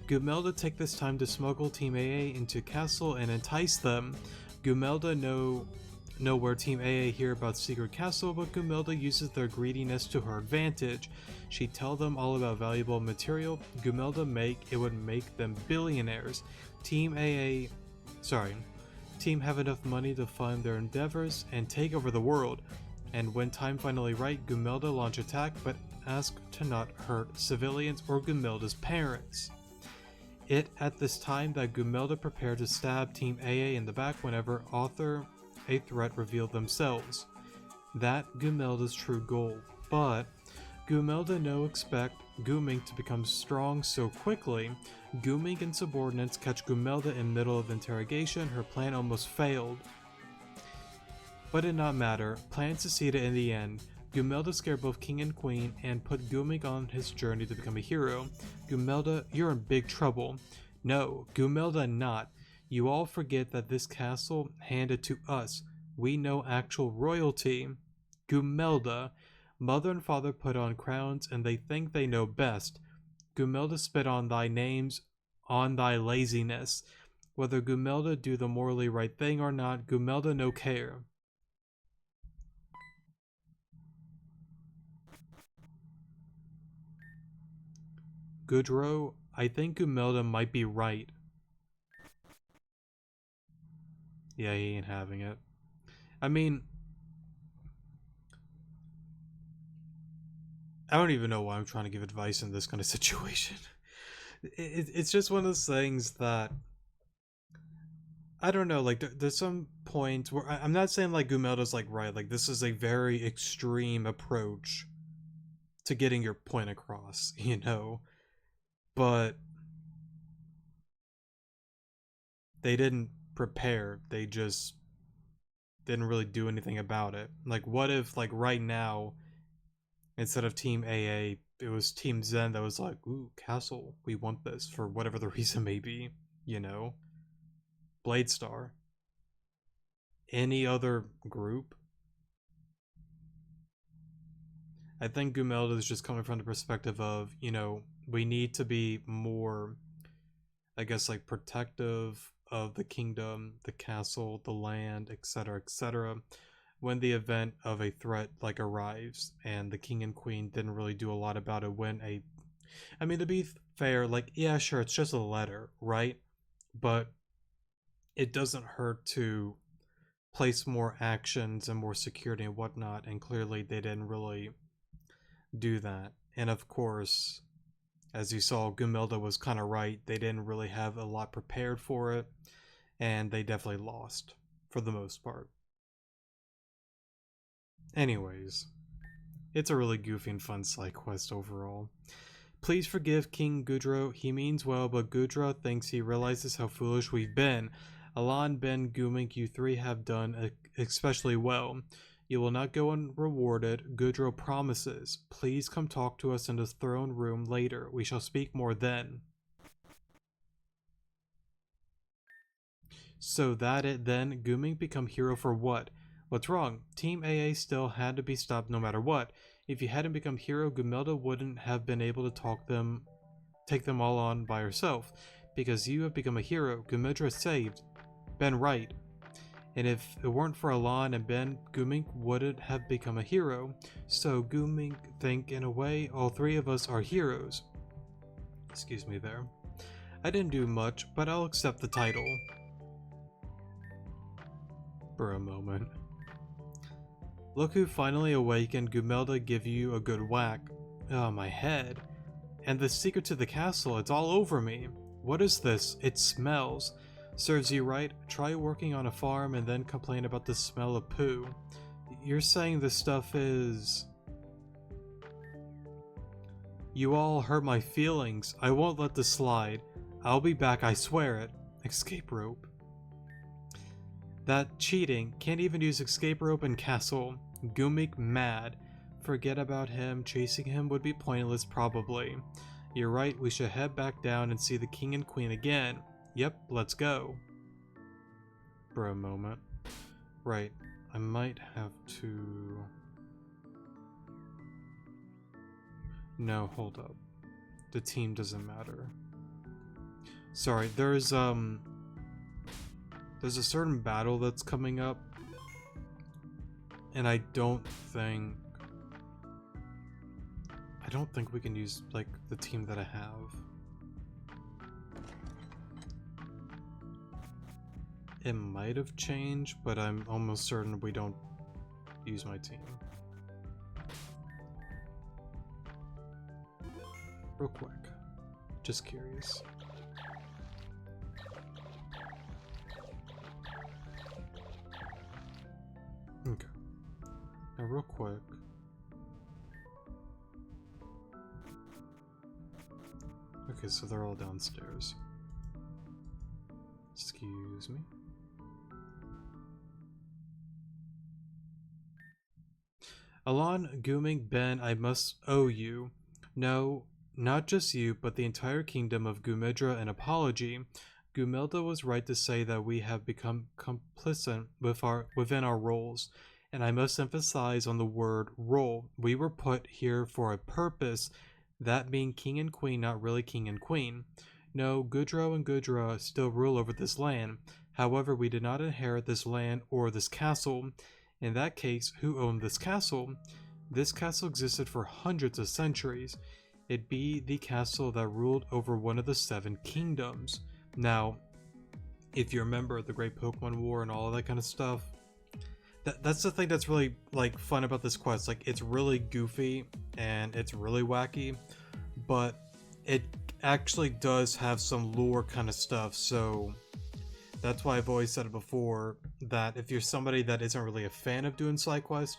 A: Gumelda take this time to smuggle Team AA into castle and entice them. Gumelda know where Team AA hear about secret castle, but Gumelda uses their greediness to her advantage. She tell them all about valuable material Gumelda it would make them billionaires. Team have enough money to fund their endeavors and take over the world. And when time finally right, Gumelda launch attack, but ask to not hurt civilians or Gumelda's parents. It at this time that Gumelda prepared to stab Team AA in the back whenever a threat revealed themselves. That Gumelda's true goal, but Gumelda no expect Guming to become strong so quickly. Guming and subordinates catch Gumelda in middle of interrogation, her plan almost failed. But it not matter, plan succeeded in the end. Gumelda scared both king and queen and put Guming on his journey to become a hero. Gumelda, you're in big trouble. No, Gumelda not. You all forget that this castle handed to us. We know actual royalty. Gumelda, mother and father put on crowns and they think they know best. Gumelda spit on thy names, on thy laziness. Whether Gumelda do the morally right thing or not, Gumelda no care. Goodrow, I think Gumelda might be right. Yeah, he ain't having it. I mean, I don't even know why I'm trying to give advice in this kind of situation. It's just one of those things that I don't know. Like, there's some point where I'm not saying like Gumelda's like right. Like, this is a very extreme approach to getting your point across, you know. But they didn't prepare. They just didn't really do anything about it. Like, what if like right now, instead of Team AA, it was Team Zen that was like, ooh, Castle, we want this for whatever the reason may be, you know? Blade Star. Any other group? I think Gumelda is just coming from the perspective of, you know, we need to be more, I guess, like protective of the kingdom, the castle, the land, etc., etc. when the event of a threat like arrives, and the king and queen didn't really do a lot about it when a, I mean, to be fair, like, yeah, sure, it's just a letter, right? But it doesn't hurt to place more actions and more security and whatnot, and clearly they didn't really do that. And of course, as you saw, Gumilda was kind of right. They didn't really have a lot prepared for it, and they definitely lost for the most part. Anyways, it's a really goofy and fun side quest overall. Please forgive King Gudro. He means well, but Gudra thinks he realizes how foolish we've been. Alan, Ben, Gumink, you three have done especially well. You will not go unrewarded, Gudro promises. Please come talk to us in the throne room later. We shall speak more then. So that it then, Gumink become hero for what? What's wrong? Team AA still had to be stopped no matter what. If you hadn't become hero, Gumilda wouldn't have been able to take them all on by herself. Because you have become a hero, Gumidra saved. Ben right. And if it weren't for Alan and Ben, Gumink wouldn't have become a hero. So Gumink think in a way all three of us are heroes. Excuse me there. I didn't do much, but I'll accept the title. For a moment. Look who finally awakened. Gumilda give you a good whack. Oh, my head. And the secret to the castle, it's all over me. What is this? It smells. Serves you right. Try working on a farm and then complain about the smell of poo. You're saying this stuff is... You all hurt my feelings. I won't let this slide. I'll be back, I swear it. Escape rope. That cheating. Can't even use escape rope in castle. Gumik mad. Forget about him. Chasing him would be pointless probably. You're right, we should head back down and see the king and queen again. Yep, let's go. For a moment. Right, I might have to... No, hold up. The team doesn't matter. Sorry, there's a certain battle that's coming up, and I don't think we can use, like, the team that I have. It might have changed, but I'm almost certain we don't use my team. Real quick. Just curious. Okay. Now real quick. Okay, so they're all downstairs. Excuse me. Alan, Guming, Ben, I must owe you. No, not just you, but the entire kingdom of Gumidra an apology. Gumilda was right to say that we have become complicit within our roles, and I must emphasize on the word role. We were put here for a purpose, that being king and queen, not really king and queen. No, Gudro and Gudra still rule over this land. However, we did not inherit this land or this castle. In that case, who owned this castle? This castle existed for hundreds of centuries. It be the castle that ruled over one of the 7 kingdoms. Now, if you remember the Great Pokemon War and all of that kind of stuff, that's the thing that's really, like, fun about this quest. Like, it's really goofy and it's really wacky, but it actually does have some lore kind of stuff. So that's why I've always said it before, that if you're somebody that isn't really a fan of doing side quests,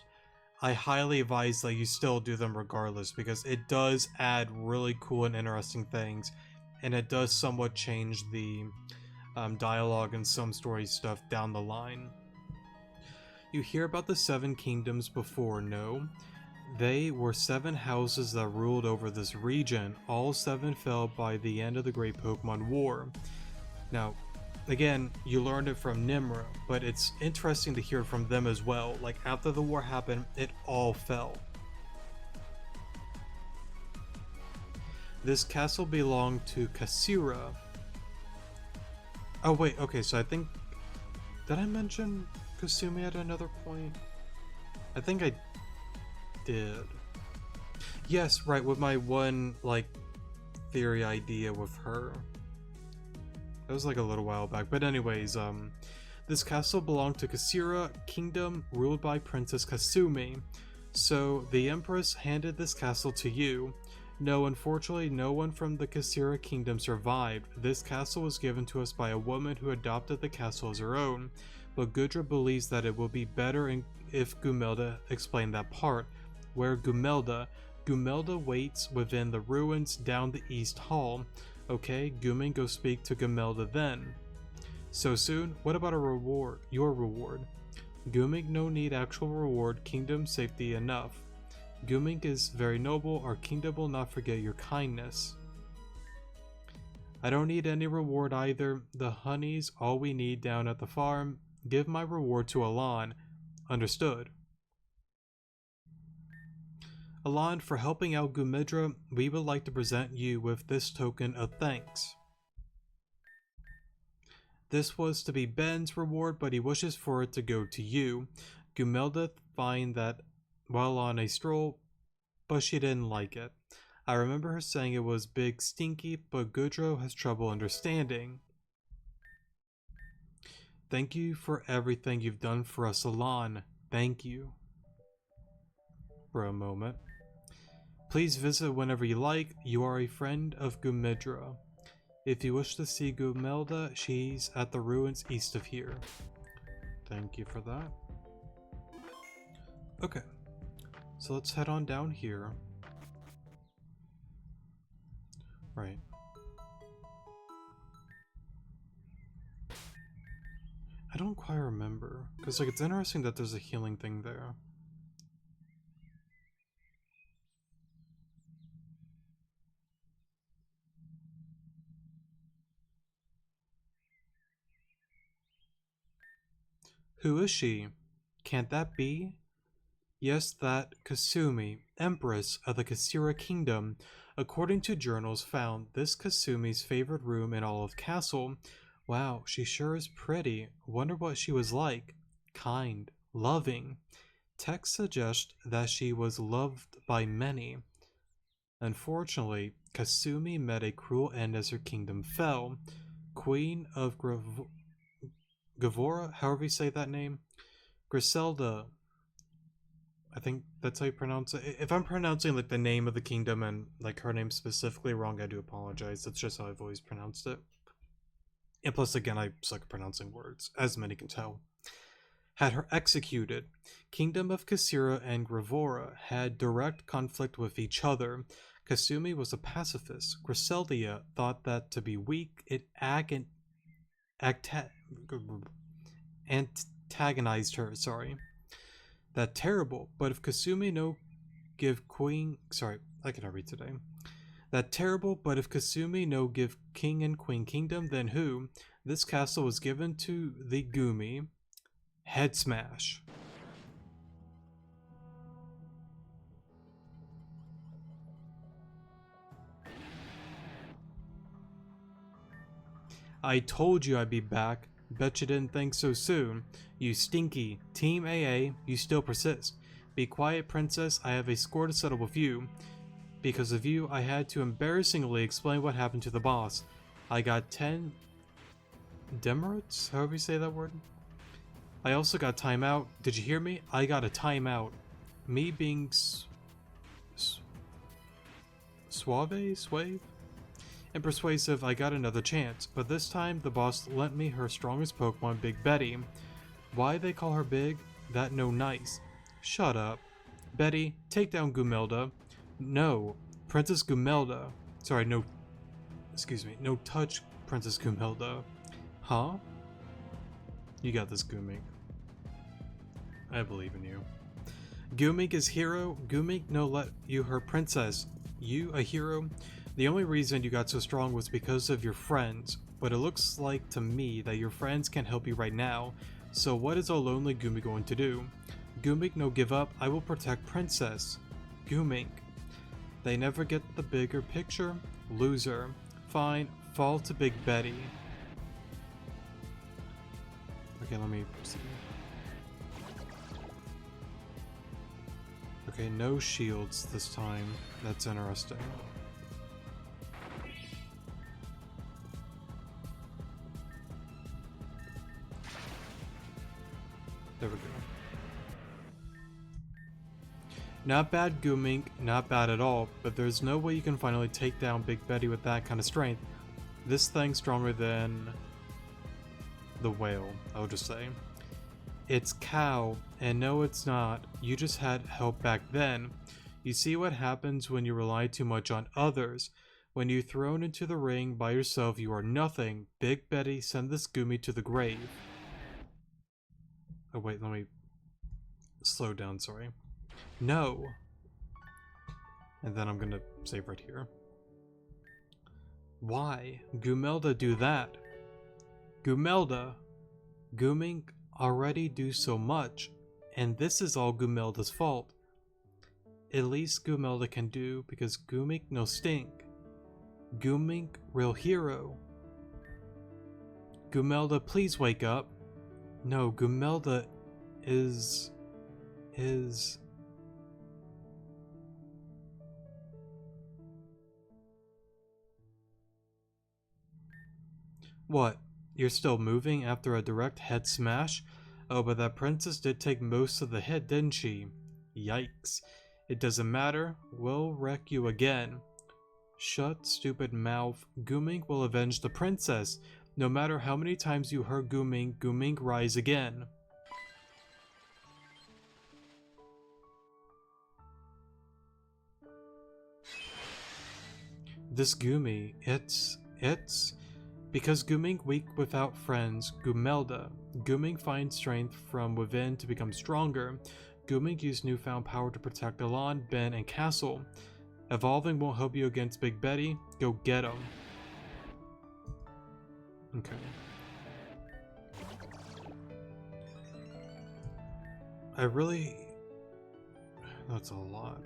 A: I highly advise that you still do them regardless, because it does add really cool and interesting things, and it does somewhat change the dialogue and some story stuff down the line. You hear about the 7 kingdoms before, no? They were 7 houses that ruled over this region. All 7 fell by the end of the Great Pokemon War. Now, again, you learned it from Nimra, but it's interesting to hear it from them as well. Like, after the war happened, it all fell. This castle belonged to Kasira. Oh wait, okay, so I think... Did I mention Kasumi at another point? I think I did. Yes, right, with my one, like, theory idea with her. That was like a little while back. But anyways, this castle belonged to Kasira Kingdom, ruled by Princess Kasumi. So the Empress handed this castle to you. No, unfortunately, no one from the Kasira Kingdom survived. This castle was given to us by a woman who adopted the castle as her own. But Gudra believes that it will be better if Gumelda explained that part. Where Gumelda? Gumelda waits within the ruins down the East Hall. Okay, Gumin, go speak to Gumelda then. So soon? What about a reward? Your reward. Guming no need actual reward, kingdom safety enough. Guming is very noble, our kingdom will not forget your kindness. I don't need any reward either, the honey's all we need down at the farm. Give my reward to Alan. Understood. Alan, for helping out Gumidra, we would like to present you with this token of thanks. This was to be Ben's reward, but he wishes for it to go to you. Gumelda find that while on a stroll, but she didn't like it. I remember her saying it was big stinky, but Gudro has trouble understanding. Thank you for everything you've done for us, Alan. Thank you. For a moment. Please visit whenever you like. You are a friend of Gumidra. If you wish to see Gumelda, she's at the ruins east of here. Thank you for that. Okay, so let's head on down here. Right. I don't quite remember, because like it's interesting that there's a healing thing there. Who is she? Can't that be? Yes, that Kasumi, Empress of the Kasira Kingdom. According to journals found, this Kasumi's favorite room in all of Castle. Wow, she sure is pretty. Wonder what she was like. Kind, loving. Texts suggest that she was loved by many. Unfortunately, Kasumi met a cruel end as her kingdom fell. Queen of Gavora, however you say that name. Griselda. I think that's how you pronounce it. If I'm pronouncing like the name of the kingdom and like her name specifically wrong, I do apologize. That's just how I've always pronounced it. And plus, again, I suck at pronouncing words, as many can tell. Had her executed. Kingdom of Kasira and Gravora had direct conflict with each other. Kasumi was a pacifist. Griselda thought that to be weak, it antagonized her, That terrible, but if Kasumi no give queen... Sorry, I cannot read today. That terrible, but if Kasumi no give king and queen kingdom, then who? This castle was given to the Gumi. Head smash. I told you I'd be back. Bet you didn't think so soon. You stinky. Team AA, you still persist. Be quiet, princess. I have a score to settle with you. Because of you, I had to embarrassingly explain what happened to the boss. I got 10 demerits? However you say that word? I also got timeout. Did you hear me? I got a timeout. Me being suave? And persuasive, I got another chance, but this time the boss lent me her strongest Pokemon, Big Betty. Why they call her Big? That no nice. Shut up. Betty, take down Gumelda. No, Princess Gumelda. Sorry, no, excuse me, no touch Princess Gumelda. Huh? You got this, Gumik. I believe in you. Gumik is hero. Gumik no let you her princess. You a hero? The only reason you got so strong was because of your friends, but it looks like to me that your friends can't help you right now, so what is a lonely Gumi going to do? Gumik no give up, I will protect Princess. Gumik. They never get the bigger picture? Loser. Fine, fall to Big Betty. Okay, let me see. Okay, no shields this time. That's interesting. There we go. Not bad, Goomink, not bad at all, but there's no way you can finally take down Big Betty with that kind of strength. This thing's stronger than the whale, I'll just say. It's cow, and no it's not, you just had help back then. You see what happens when you rely too much on others. When you're thrown into the ring by yourself, you are nothing. Big Betty, send this Goomy to the grave. Oh wait, let me slow down, sorry. No. And then I'm gonna save right here. Why? Goomelda do that? Goomelda! Goomink already do so much, and this is all Goomelda's fault. At least Goomelda can do, because Goomink no stink. Goomink real hero. Goomelda, please wake up. No, Goomelda is... What? You're still moving after a direct head smash? Oh, but that princess did take most of the hit, didn't she? Yikes. It doesn't matter. We'll wreck you again. Shut, stupid mouth. Goomink will avenge the princess. No matter how many times you hurt Goomink, Goomink rise again. This Goomy, it's... Because Goomink weak without friends, Goomelda. Goomink finds strength from within to become stronger. Goomink used newfound power to protect Alon, Ben, and Castle. Evolving won't help you against Big Betty. Go get him. Okay. I really... That's a lot.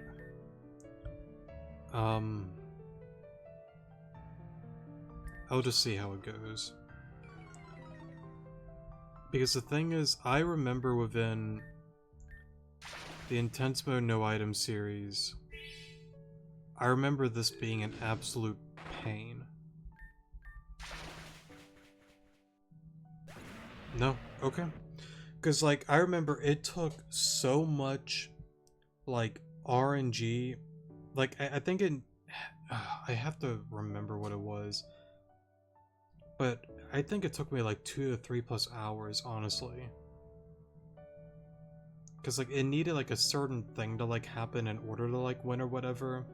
A: I'll just see how it goes. Because the thing is, I remember within the Intense Mode No Item series, I remember this being an absolute pain. No? Okay. Because, like, I remember it took so much, like, RNG. Like, I think it... I have to remember what it was. But I think it took me like 2 to 3+ hours, honestly. Because, like, it needed, like, a certain thing to, like, happen in order to, like, win or whatever.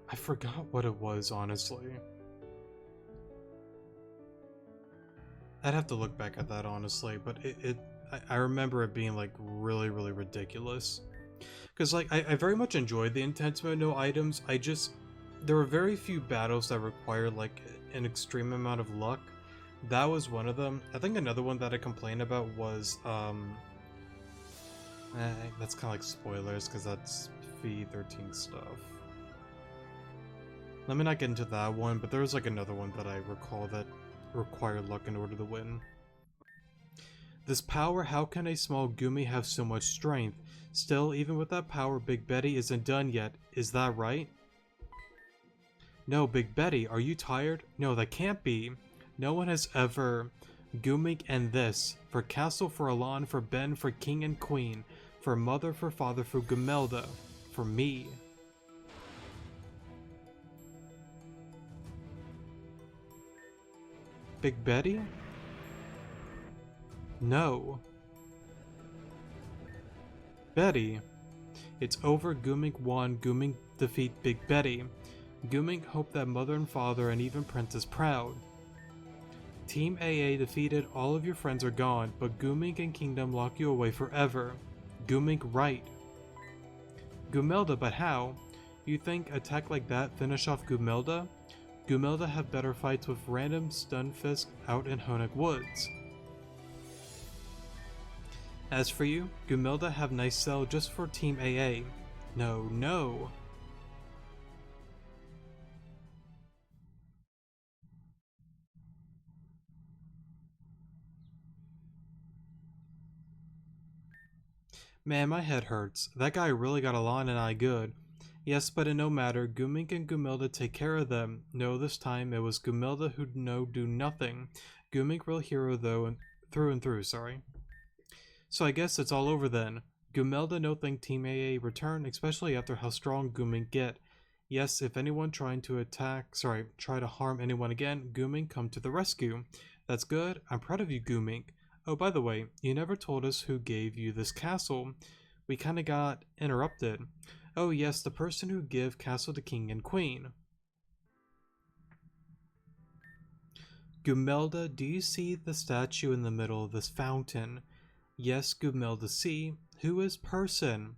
A: I forgot what it was, honestly. I'd have to look back at that, honestly, but I remember it being, like, really, really ridiculous. Because, like, I very much enjoyed the Intense Mode No Items. There were very few battles that required, like, an extreme amount of luck. That was one of them. I think another one that I complained about was, that's kind of like spoilers, because that's V13 stuff. Let me not get into that one, but there was, like, another one that I recall that required luck in order to win. This power, how can a small Goomy have so much strength? Still, even with that power, Big Betty isn't done yet. Is that right? No, Big Betty, are you tired? No, that can't be. No one has ever... Goomink and this. For Castle, for Alon, for Ben, for King and Queen. For Mother, for Father, for Goomelda. For me. Big Betty? No. Betty. It's over. Goomink won. Goomink defeat Big Betty. Goomink hoped that Mother and Father and even Princess proud. Team AA defeated, all of your friends are gone, but Goomink and Kingdom lock you away forever. Goomink right. Goomelda, but how? You think attack like that finish off Goomelda? Goomelda have better fights with random Stunfisk out in Honeck Woods. As for you, Goomelda have nice sell just for Team AA. No, no. Man, my head hurts. That guy really got Alon and I good. Yes, but it no matter. Gumink and Gumilda take care of them. No, this time it was Gumilda who'd no do nothing. Gumink real hero though, and through, sorry. So I guess it's all over then. Gumilda no think Team AA return, especially after how strong Gumink get. Yes, if anyone trying to try to harm anyone again, Gumink come to the rescue. That's good. I'm proud of you, Gumink. Oh, by the way, you never told us who gave you this castle. We kinda got interrupted. Oh yes, the person who give castle to king and queen. Gumelda, do you see the statue in the middle of this fountain? Yes, Gumelda, see. Who is person?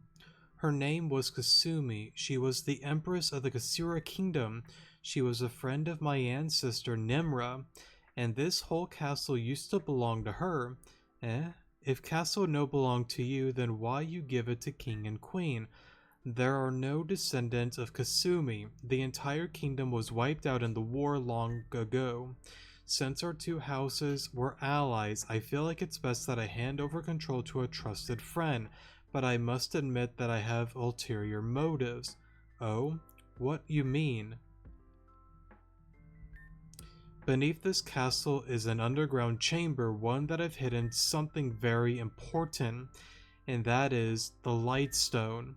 A: Her name was Kasumi. She was the empress of the Kasura kingdom. She was a friend of my ancestor Nimra, and this whole castle used to belong to her. Eh? If castle no belong to you, then why you give it to king and queen? There are no descendants of Kasumi. The entire kingdom was wiped out in the war long ago. Since our two houses were allies, I feel like it's best that I hand over control to a trusted friend, but I must admit that I have ulterior motives. Oh? What you mean? Beneath this castle is an underground chamber, one that I've hidden something very important, and that is the Lightstone.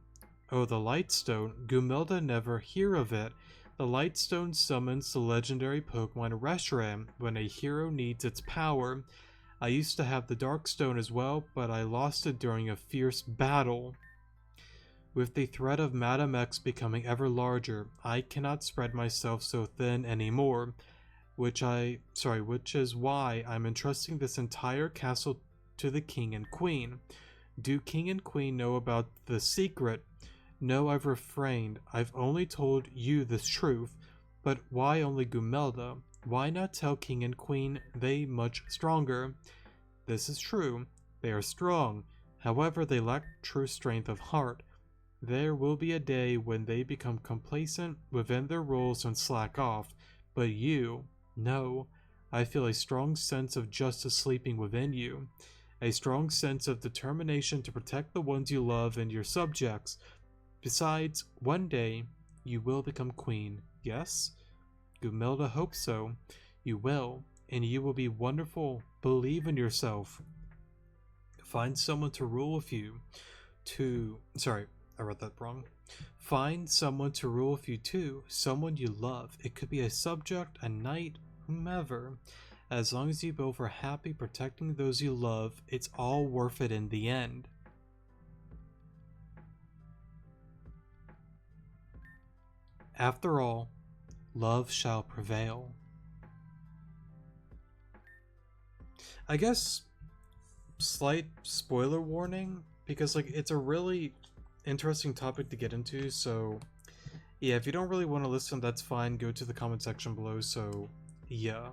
A: Oh, the Lightstone? Gumilda never hear of it. The Lightstone summons the legendary Pokemon Reshiram when a hero needs its power. I used to have the Darkstone as well, but I lost it during a fierce battle. With the threat of Madam X becoming ever larger, I cannot spread myself so thin anymore. Which is why I'm entrusting this entire castle to the king and queen. Do king and queen know about the secret? No, I've refrained. I've only told you the truth. But why only Gumelda? Why not tell king and queen they much stronger? This is true. They are strong. However, they lack true strength of heart. There will be a day when they become complacent within their roles and slack off. But you... No, I feel a strong sense of justice sleeping within you. A strong sense of determination to protect the ones you love and your subjects. Besides, one day, you will become queen, yes? Gumelda hopes so. You will, and you will be wonderful. Believe in yourself. Find someone to rule with you. I read that wrong. Find someone to rule with you too. Someone you love. It could be a subject, a knight, whomever. As long as you both are happy protecting those you love, it's all worth it in the end. After all, love shall prevail. I guess slight spoiler warning, because like it's a really interesting topic to get into, so yeah, if you don't really want to listen, that's fine. Go to the comment section below. So yeah.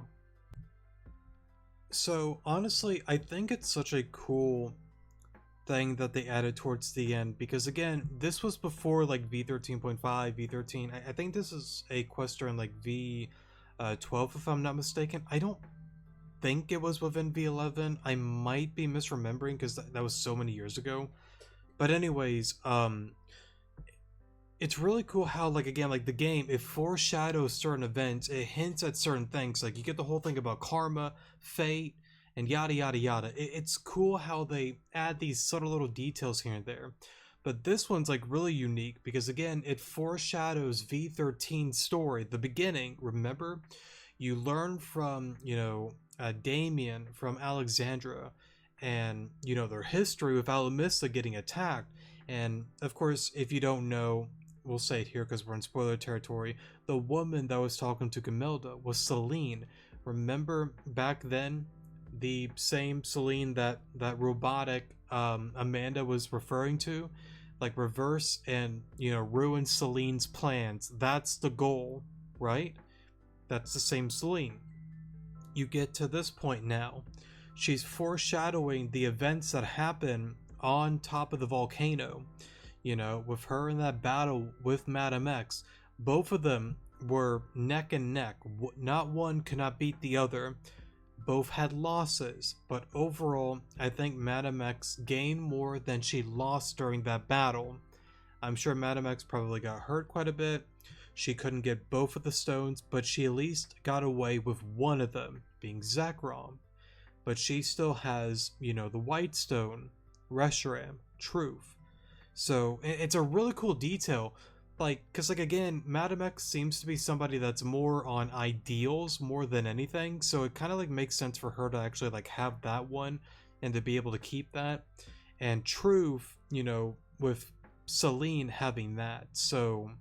A: So honestly, I think it's such a cool thing that they added towards the end, because again, this was before like V13.5, V13. I think this is a quest in like V12 if I'm not mistaken. I don't think it was within V11. I might be misremembering because that was so many years ago. But anyways, it's really cool how, like, again, like the game, it foreshadows certain events, it hints at certain things. Like you get the whole thing about karma, fate, and yada yada yada. It's cool how they add these subtle little details here and there. But this one's like really unique because again, it foreshadows V13's story, the beginning. Remember, you learn from, Damien from Alexandra, and their history with Alamissa getting attacked. And of course, if you don't know, we'll say it here because we're in spoiler territory, the woman that was talking to Gumelda was Celine. Remember back then, the same Celine that robotic Amanda was referring to, like reverse and ruin Celine's plans. That's the goal, right? That's the same Celine. You get to this point now, she's foreshadowing the events that happen on top of the volcano. With her in that battle with Madam X, both of them were neck and neck. Not one could not beat the other. Both had losses, but overall, I think Madame X gained more than she lost during that battle. I'm sure Madame X probably got hurt quite a bit. She couldn't get both of the stones, but she at least got away with one of them, being Zekrom. But she still has, the White Stone, Reshiram, Truth. So it's a really cool detail. Because, again, Madame X seems to be somebody that's more on ideals more than anything. So it kind of, makes sense for her to actually, have that one and to be able to keep that. And Truth, with Celine having that. So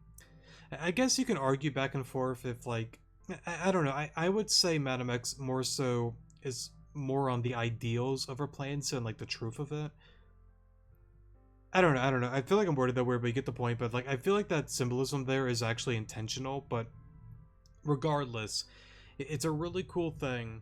A: I guess you can argue back and forth if, I don't know. I would say Madame X more so is more on the ideals of her plans and, the truth of it. I don't know. I feel like I'm worded that weird, but you get the point. But I feel like that symbolism there is actually intentional. But regardless, it's a really cool thing.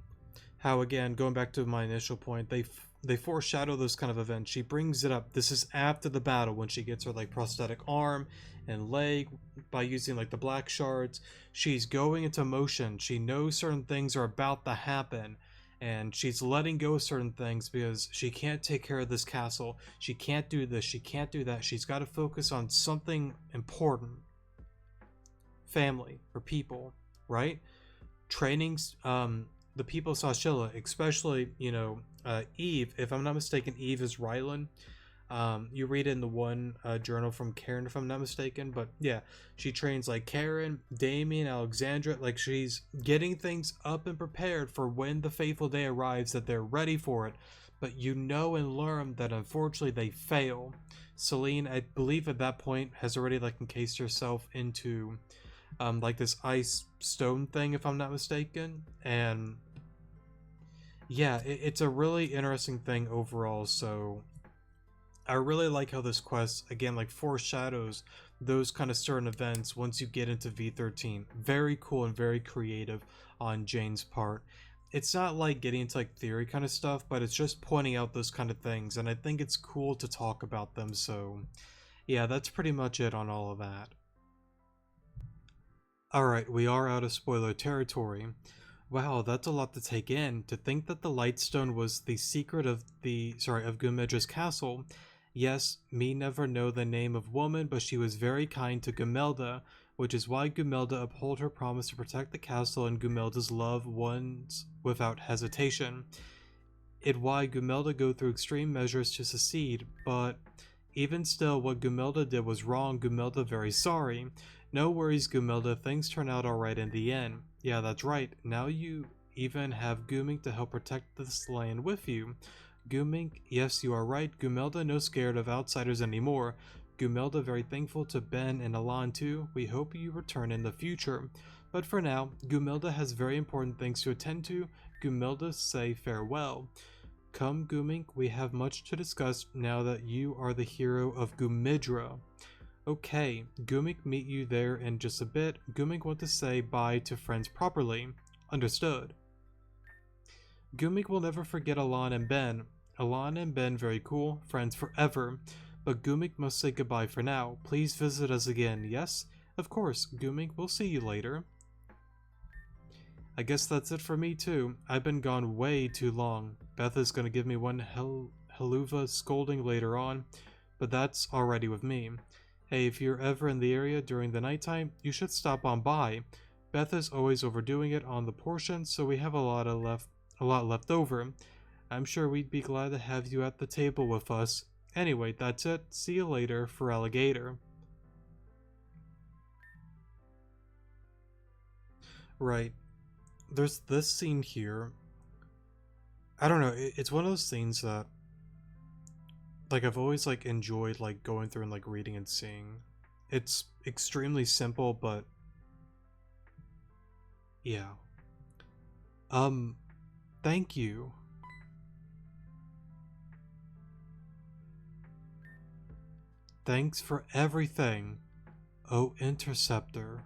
A: How, again, going back to my initial point, they foreshadow those kind of events. She brings it up. This is after the battle when she gets her prosthetic arm and leg by using the black shards. She's going into motion. She knows certain things are about to happen, and she's letting go of certain things because she can't take care of this castle. She can't do this. She can't do that. She's got to focus on something important. Family or people, right? Trainings, the people of Sashilla, especially, Eve, if I'm not mistaken, Eve is Rylan. You read it in the one journal from Karen, if I'm not mistaken, but yeah, she trains Karen, Damien, Alexandra, she's getting things up and prepared for when the fateful day arrives, that they're ready for it. But and learn that unfortunately they fail. Celine, I believe at that point, has already encased herself into this ice stone thing, if I'm not mistaken. And yeah, it's a really interesting thing overall. So I really like how this quest, again, foreshadows those kind of certain events once you get into V13. Very cool and very creative on Jane's part. It's not getting into theory kind of stuff, but it's just pointing out those kind of things, and I think it's cool to talk about them. So yeah, that's pretty much it on all of that. Alright, we are out of spoiler territory. Wow, that's a lot to take in. To think that the Lightstone was the secret of Gumedra's castle. Yes, me never know the name of woman, but she was very kind to Gumelda, which is why Gumelda uphold her promise to protect the castle and Gumelda's loved ones without hesitation. It why Gumelda go through extreme measures to succeed, but even still, what Gumelda did was wrong. Gumelda very sorry. No worries, Gumelda, things turn out alright in the end. Yeah, that's right. Now you even have Gumink to help protect this land with you. Gumink, yes, you are right. Gumelda no scared of outsiders anymore. Gumelda very thankful to Ben and Alan too. We hope you return in the future. But for now, Gumelda has very important things to attend to. Gumelda say farewell. Come, Gumink, we have much to discuss now that you are the hero of Gumidra. Okay, Gumink meet you there in just a bit. Gumink want to say bye to friends properly. Understood. Gumink will never forget Alan and Ben. Alan and Ben very cool, friends forever. But Gumink must say goodbye for now. Please visit us again, yes? Of course, Gumink, we'll see you later. I guess that's it for me too. I've been gone way too long. Beth is gonna give me one helluva scolding later on, but that's already with me. Hey, if you're ever in the area during the nighttime, you should stop on by. Beth is always overdoing it on the portion, so we have a lot left over. I'm sure we'd be glad to have you at the table with us. Anyway, that's it. See you later, for Alligator. Right. There's this scene here. I don't know, it's one of those scenes that I've always enjoyed going through and reading and seeing. It's extremely simple, but yeah. Thank you. Thanks for everything, oh Interceptor.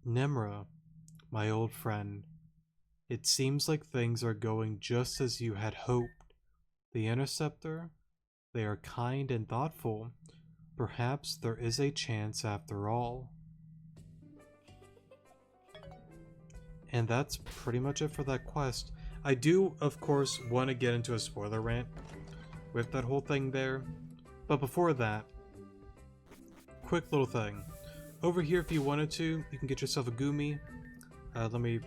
A: Nimra, my old friend. It seems like things are going just as you had hoped. The Interceptor? They are kind and thoughtful. Perhaps there is a chance after all. And that's pretty much it for that quest. I do, of course, want to get into a spoiler rant with that whole thing there. But before that, quick little thing. Over here, if you wanted to, you can get yourself a Gumi. Let me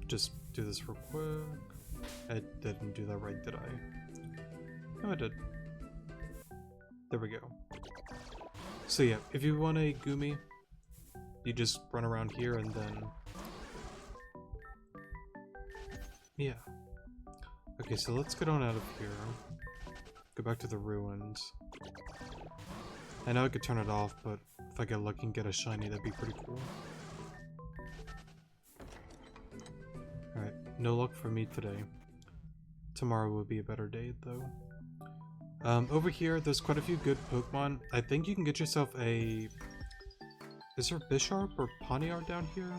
A: just do this real quick. I didn't do that right, did I? No, I did. There we go. So yeah, if you want a Gumi, you just run around here and then... yeah. Okay, so let's get on out of here. Go back to the ruins. I know I could turn it off, but if I get lucky and get a shiny, that'd be pretty cool. Alright, no luck for me today. Tomorrow will be a better day, though. Over here, there's quite a few good Pokemon. I think you can get yourself a... is there Bisharp or Pawniard down here?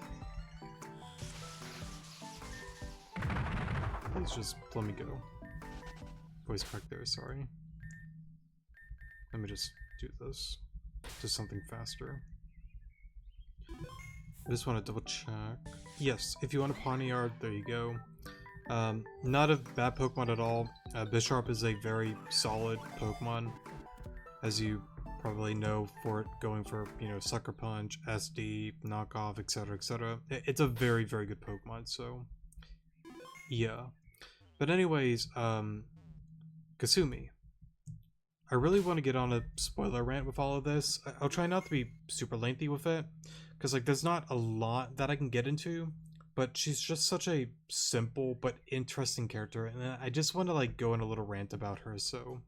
A: Please just let me go. Voice crack there, sorry. Let me just do this. Just something faster. I just want to double check. Yes, if you want a Pawniard, there you go. Not a bad Pokemon at all. Bisharp is a very solid Pokemon, as you probably know, for it going for, you know, Sucker Punch, SD, Knockoff, etc, etc. It's a very, very good Pokemon, so yeah. But anyways, Kasumi. I really want to get on a spoiler rant with all of this. I'll try not to be super lengthy with it, because like there's not a lot that I can get into, but she's just such a simple but interesting character, and I just want to like go on a little rant about her. So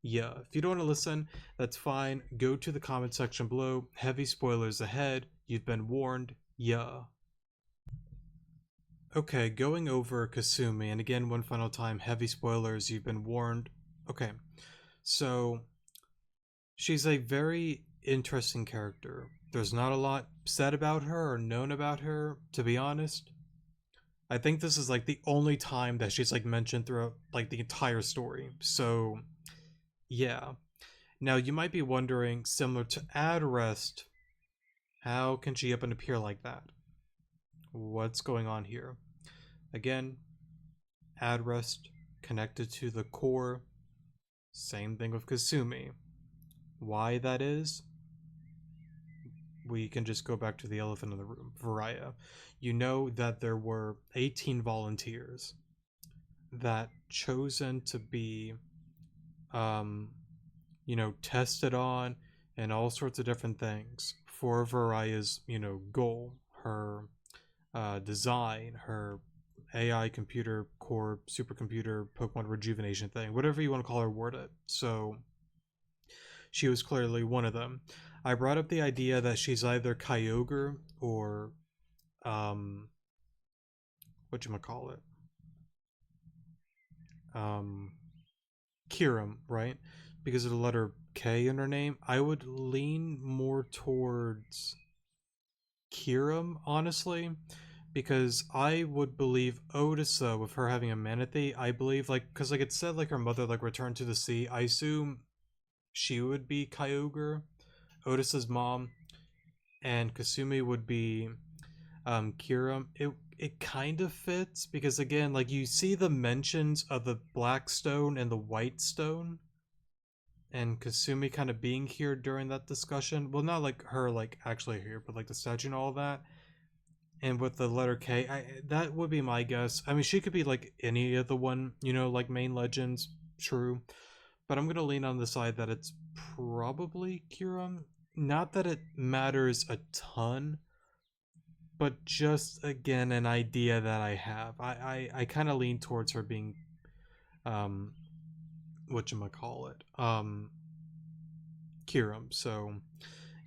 A: yeah, if you don't want to listen, that's fine. Go to the comment section below. Heavy spoilers ahead. You've been warned. Yeah. Okay, going over Kasumi, and again, one final time, heavy spoilers, you've been warned. Okay, so she's a very interesting character. There's not a lot said about her or known about her, to be honest. I think this is like the only time that she's like mentioned throughout like the entire story. So yeah. Now you might be wondering, similar to Adrest, how can she up and appear like that? What's going on here? Again, Adrest connected to the core. Same thing with Kasumi. Why that is? We can just go back to the elephant in the room. Viraya. You know that there were 18 volunteers that chosen to be, you know, tested on and all sorts of different things for Viraya's, you know, goal, her design, her AI computer core supercomputer Pokemon rejuvenation thing, whatever you want to call her, word it. So she was clearly one of them. I brought up the idea that she's either Kyogre or whatchamacallit? Kyurem, right? Because of the letter K in her name. I would lean more towards Kyurem, honestly, because I would believe Odessa with her having a Manatee. I believe, like, because like it said, like her mother like returned to the sea. I assume she would be Kyogre, Odessa's mom, and Kasumi would be Kyurem. It kind of fits because again, like you see the mentions of the black stone and the white stone, and Kasumi kind of being here during that discussion. Well, not like her like actually here, but like the statue and all that. And with the letter K, that would be my guess. I mean, she could be like any of the one, you know, like main legends, true. But I'm gonna lean on the side that it's probably Kyurem. Not that it matters a ton, but just again an idea that I have. I kind of lean towards her being, whatchamacallit, Kyurem. So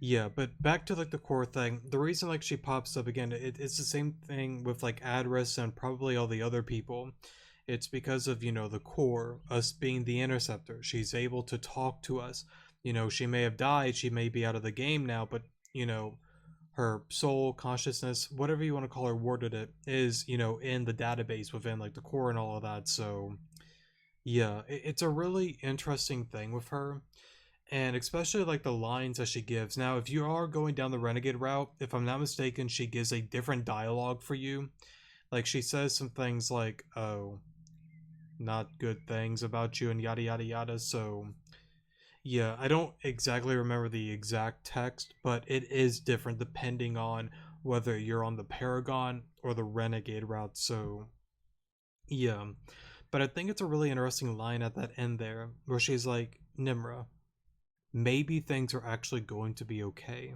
A: yeah, but back to like the core thing. The reason like she pops up again, it's the same thing with like Adrest and probably all the other people. It's because of, you know, the core, us being the interceptor. She's able to talk to us. You know, she may have died, she may be out of the game now, but you know, her soul, consciousness, whatever you want to call her, worded it, is, you know, in the database within like the core and all of that. So yeah, it's a really interesting thing with her. And especially like the lines that she gives. Now, if you are going down the renegade route, if I'm not mistaken, she gives a different dialogue for you. Like she says some things like, "Oh, not good things about you," and yada yada yada. So yeah, I don't exactly remember the exact text, but it is different depending on whether you're on the Paragon or the Renegade route. So yeah, but I think it's a really interesting line at that end there where she's like, "Nimra, maybe things are actually going to be okay."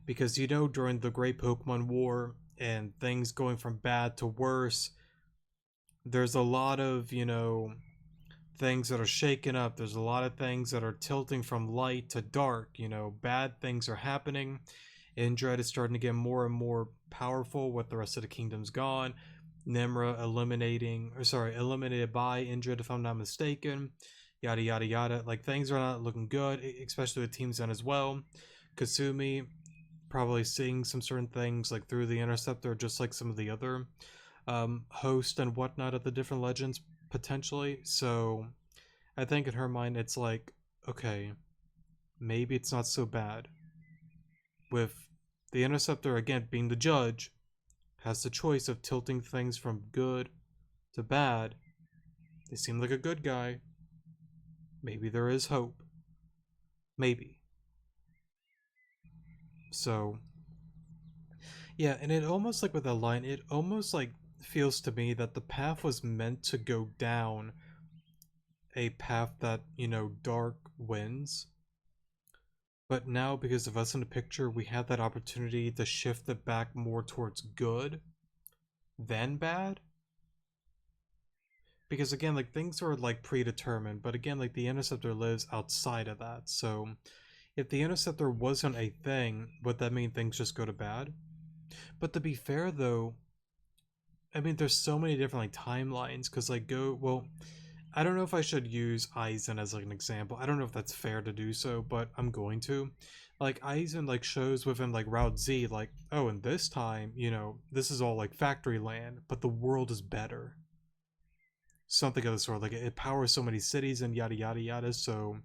A: Because during the Great Pokemon War and things going from bad to worse, there's a lot of, things that are shaken up. There's a lot of things that are tilting from light to dark. Bad things are happening. Indred is starting to get more and more powerful with the rest of the kingdoms gone. Nimra eliminated by Indred, if I'm not mistaken. Yada yada yada. Like things are not looking good, especially with Team Zen as well. Kasumi probably seeing some certain things like through the Interceptor, just like some of the other host and whatnot of the different legends potentially. So I think in her mind, it's like, okay, maybe it's not so bad. With the Interceptor, again, being the judge, has the choice of tilting things from good to bad. They seem like a good guy. Maybe there is hope. Maybe. So, yeah, and it almost like with that line, it almost like feels to me that the path was meant to go down a path that, dark wins. But now, because of us in the picture, we have that opportunity to shift it back more towards good than bad. Because again, like things are like predetermined, but again, like the Interceptor lives outside of that. So if the Interceptor wasn't a thing, would that mean things just go to bad? But to be fair though, I mean, there's so many different like timelines because I don't know if I should use Aizen as like an example. I don't know if that's fair to do so, but I'm going to. Like Aizen like shows within like Route Z, like, oh, and this time, this is all like factory land, but the world is better. Something of the sort. Like it powers so many cities and yada yada yada. So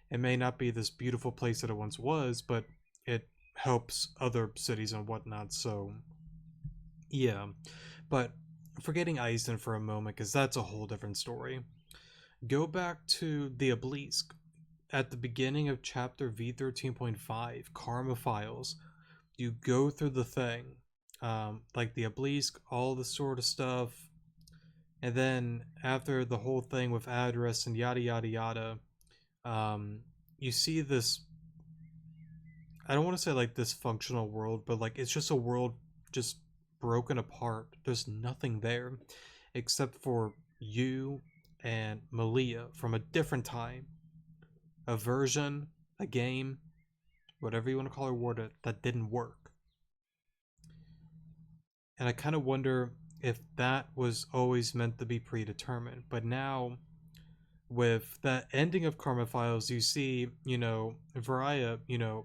A: it may not be this beautiful place that it once was, but it helps other cities and whatnot. So yeah. But forgetting Aizen for a moment, because that's a whole different story. Go back to the Obelisk. At the beginning of chapter V13.5, Karma Files, you go through the thing, like the Obelisk, all the sort of stuff, and then after the whole thing with address and yada yada yada, you see this. I don't want to say like dysfunctional world, but like it's just a world just broken apart. There's nothing there except for you and Malia from a different time, a version, a game, whatever you want to call it, word it, that didn't work. And I kind of wonder if that was always meant to be predetermined. But now, with that ending of Karma Files, you see, Varaya,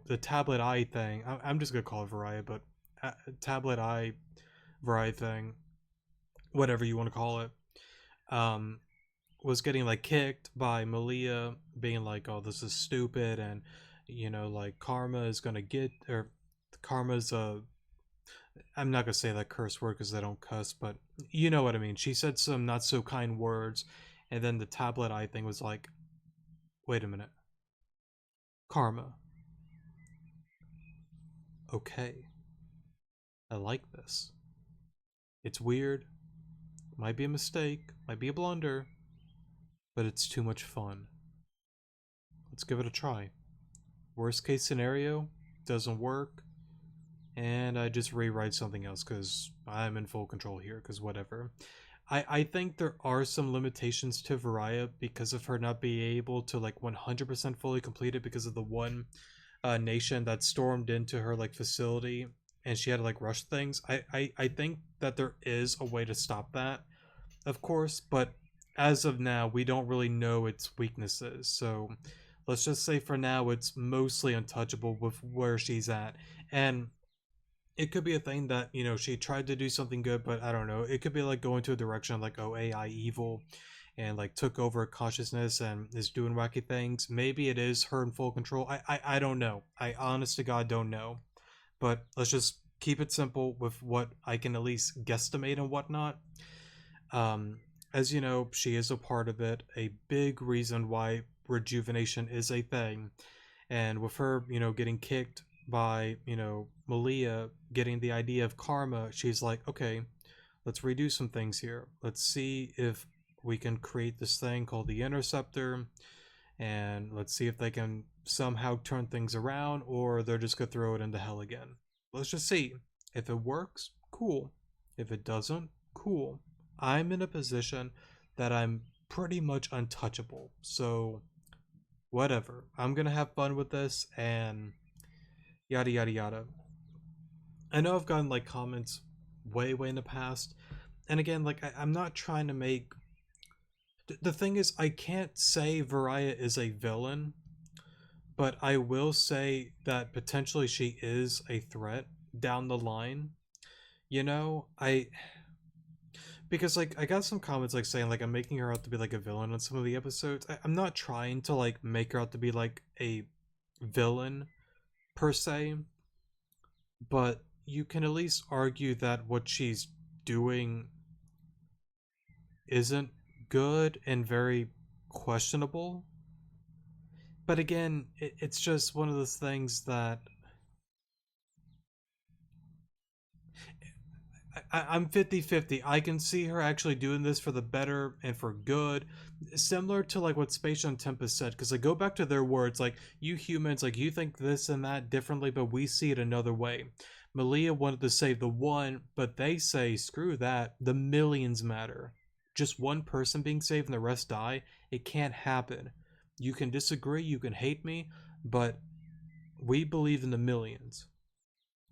A: the Tablet Eye thing. I'm just going to call it Varaya, but Tablet Eye, Varaya thing, whatever you want to call it, um, was getting like kicked by Malia, being like, "Oh, this is stupid," and like Karma is gonna get or Karma's I'm not gonna say that curse word because they don't cuss, but you know what I mean. She said some not so kind words, and then the tablet eye thing was like, "Wait a minute, Karma. Okay, I like this. It's weird, might be a mistake, might be a blunder, but it's too much fun. Let's give it a try. Worst case scenario, doesn't work, and I just rewrite something else because I'm in full control here, because whatever." I think there are some limitations to Varaya because of her not being able to like 100% fully complete it because of the one nation that stormed into her like facility and she had to like rush things. I think that there is a way to stop that, of course, but as of now, we don't really know its weaknesses. So let's just say for now, it's mostly untouchable with where she's at. And it could be a thing that, she tried to do something good, but I don't know. It could be like going to a direction of like, oh, AI evil. and like took over consciousness and is doing wacky things. Maybe it is her in full control. I don't know. I honest to God don't know. But let's just keep it simple with what I can at least guesstimate and whatnot. Um, as you know, she is a part of it. A big reason why rejuvenation is a thing. And with her, getting kicked by, Malia, getting the idea of karma, she's like, okay, let's redo some things here. Let's see if we can create this thing called the Interceptor, and let's see if they can somehow turn things around, or they're just gonna throw it into hell again. Let's just see. If it works, cool. If it doesn't, cool. I'm in a position that I'm pretty much untouchable. So, whatever. I'm gonna have fun with this and yada yada yada. I know I've gotten like comments way in the past, and again, like I'm not trying to make. The thing is, I can't say Varaya is a villain, but I will say that potentially she is a threat down the line. I because like I got some comments like saying like I'm making her out to be like a villain on some of the episodes. I'm not trying to like make her out to be like a villain per se, but you can at least argue that what she's doing isn't good and very questionable. But again, it's just one of those things that I'm 50-50. I can see her actually doing this for the better and for good. Similar to like what Spatial and Tempest said, because I go back to their words, like, you humans, like, you think this and that differently, but we see it another way. Malia wanted to save the one, but they say, screw that, the millions matter. Just one person being saved and the rest die, it can't happen. You can disagree, you can hate me, but we believe in the millions.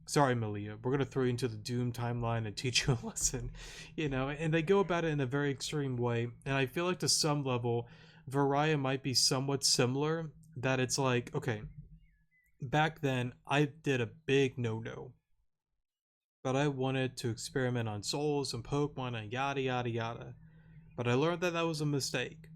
A: Sorry, Malia, we're gonna throw you into the Doom timeline and teach you a lesson, And they go about it in a very extreme way, and I feel like to some level, Varaya might be somewhat similar. That it's like, okay, back then I did a big no-no, but I wanted to experiment on souls and Pokemon and yada yada yada. But I learned that that was a mistake,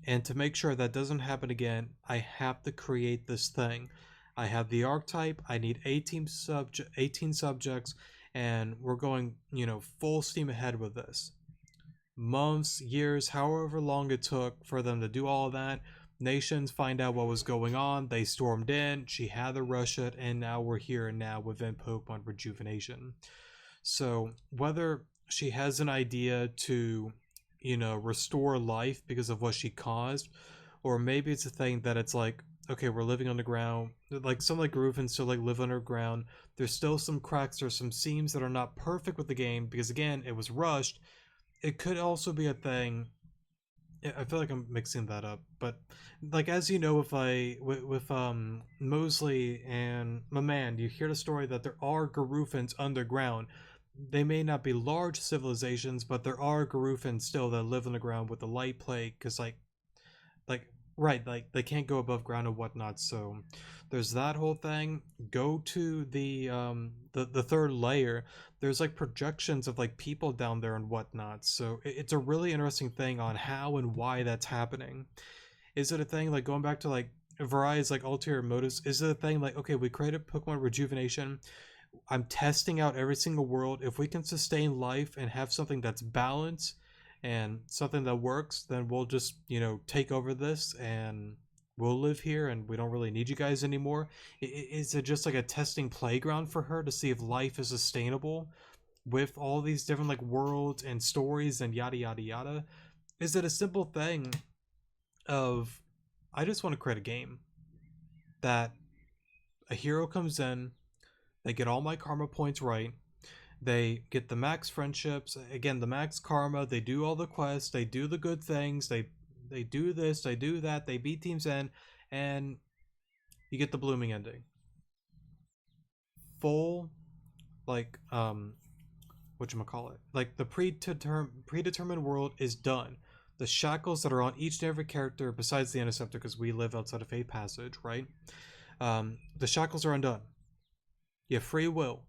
A: and to make sure that doesn't happen again, I have to create this thing. I have the archetype, I need 18 subjects, and we're going, full steam ahead with this. Months, years, however long it took for them to do all of that. Nations find out what was going on, they stormed in, she had to rush it, and now we're here and now within Pokemon Rejuvenation. So whether she has an idea to, restore life because of what she caused, or maybe it's a thing that it's like, okay, we're living underground. Like some like Garufans still like live underground. There's still some cracks or some seams that are not perfect with the game because again, it was rushed. It could also be a thing. I feel like I'm mixing that up, but like as you know, with Mosley and my man, you hear the story that there are Garufans underground. They may not be large civilizations, but there are Garufans still that live underground with the light plague, because like right, like they can't go above ground and whatnot. So there's that whole thing. Go to the third layer. There's like projections of like people down there and whatnot. So it's a really interesting thing on how and why that's happening. Is it a thing like going back to like Variety's like ulterior motives? Is it a thing like, okay, we created Pokemon Rejuvenation, I'm testing out every single world. If we can sustain life and have something that's balanced and something that works, then we'll just, take over this and we'll live here and we don't really need you guys anymore. Is it just like a testing playground for her to see if life is sustainable with all these different like worlds and stories and yada yada yada? Is it a simple thing of, I just want to create a game that a hero comes in, they get all my karma points right, they get the max friendships, again the max karma, they do all the quests, they do the good things, they do this, they do that, they beat teams in, and you get the blooming ending. Full, like, whatchamacallit, like the predetermined world is done. The shackles that are on each and every character besides the Interceptor, because we live outside of Fate Passage, right? The shackles are undone. You have free will.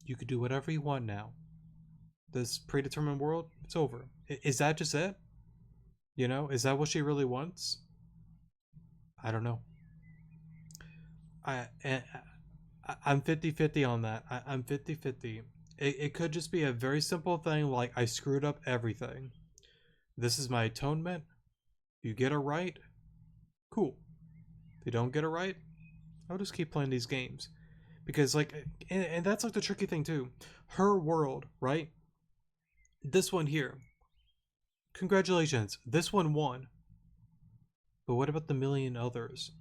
A: You could do whatever you want now. This predetermined world, it's over. Is that just it? You know, is that what she really wants? I don't know. I'm 50-50 on that. I'm 50-50. It could just be a very simple thing like I screwed up everything. This is my atonement. If you get it right, cool. If you don't get it right, I'll just keep playing these games. Because like and that's like the tricky thing too. Her world, right? This one here. Congratulations. This one won. But what about the million others?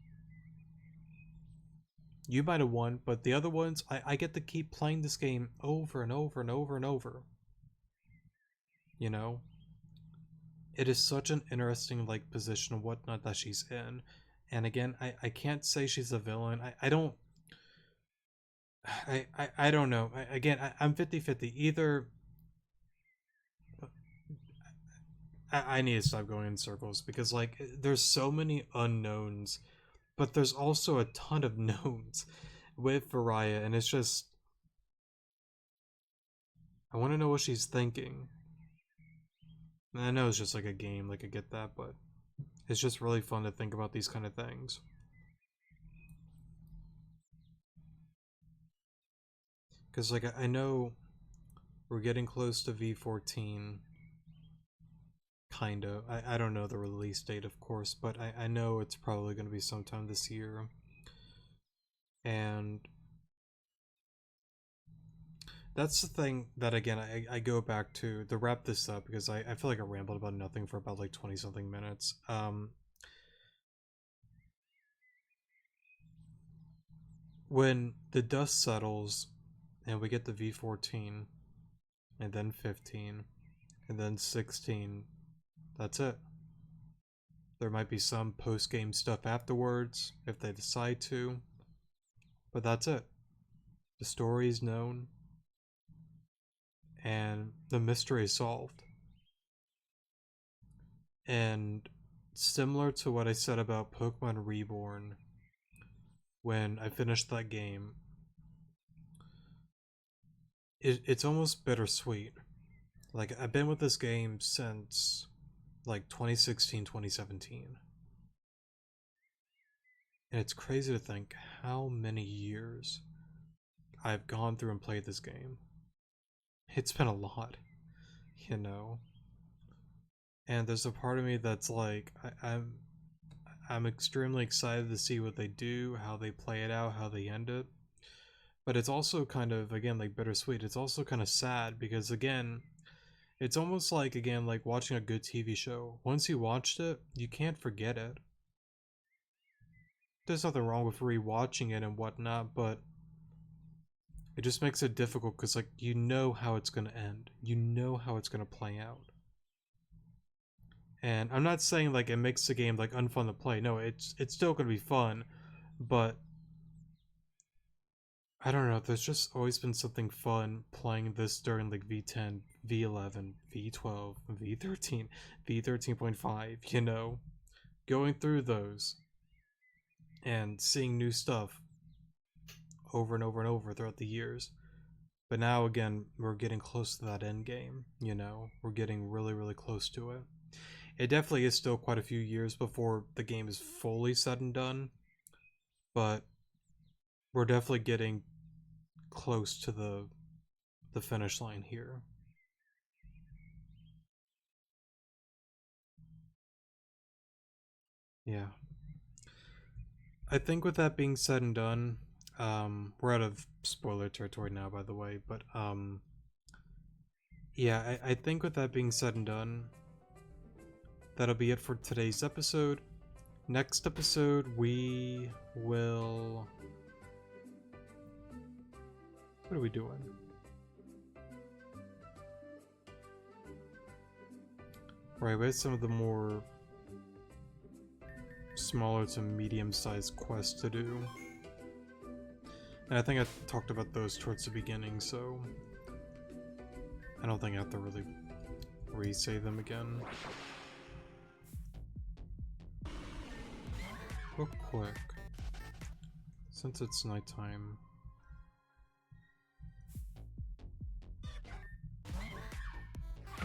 A: You might have won, but the other ones, I get to keep playing this game over and over and over and over. You know? It is such an interesting like position and whatnot that she's in. And again, I can't say she's a villain. I don't I don't know. I'm 50-50. Either I need to stop going in circles because like there's so many unknowns, but there's also a ton of knowns with Varaya, and it's just I want to know what she's thinking. And I know it's just like a game, like I get that, but it's just really fun to think about these kind of things. Because like I know we're getting close to V14, kind of. I don't know the release date, of course, but I know it's probably going to be sometime this year. And that's the thing that, again, I go back to wrap this up because I feel like I rambled about nothing for about like 20 something minutes. When the dust settles and we get the V14 and then 15 and then 16, that's it. There might be some post-game stuff afterwards if they decide to, but that's it. The story is known and the mystery is solved. And similar to what I said about Pokemon Reborn when I finished that game, it's almost bittersweet. Like, I've been with this game since like 2016, 2017. And it's crazy to think how many years I've gone through and played this game. It's been a lot, you know. And there's a part of me that's like, I'm extremely excited to see what they do, how they play it out, how they end it. But it's also kind of, again, like bittersweet. It's also kind of sad because, again, it's almost like, again, like watching a good TV show. Once you watched it, you can't forget it. There's nothing wrong with rewatching it and whatnot, but it just makes it difficult because, like, you know how it's going to end. You know how it's going to play out. And I'm not saying like it makes the game like unfun to play. No, it's still gonna be fun, but I don't know. There's just always been something fun playing this during like V10, V11, V12, V13, V13.5. You know, going through those and seeing new stuff over and over and over throughout the years. But now again, we're getting close to that end game. You know, we're getting really, really close to it. It definitely is still quite a few years before the game is fully said and done, but we're definitely getting close to the finish line here. Yeah. I think with that being said and done, we're out of spoiler territory now, by the way, but yeah, I think with that being said and done, that'll be it for today's episode. Next episode, we will... What are we doing? Right, we have some of the more smaller to medium-sized quests to do. And I think I talked about those towards the beginning, so I don't think I have to really re-say them again. Real quick, since it's nighttime, I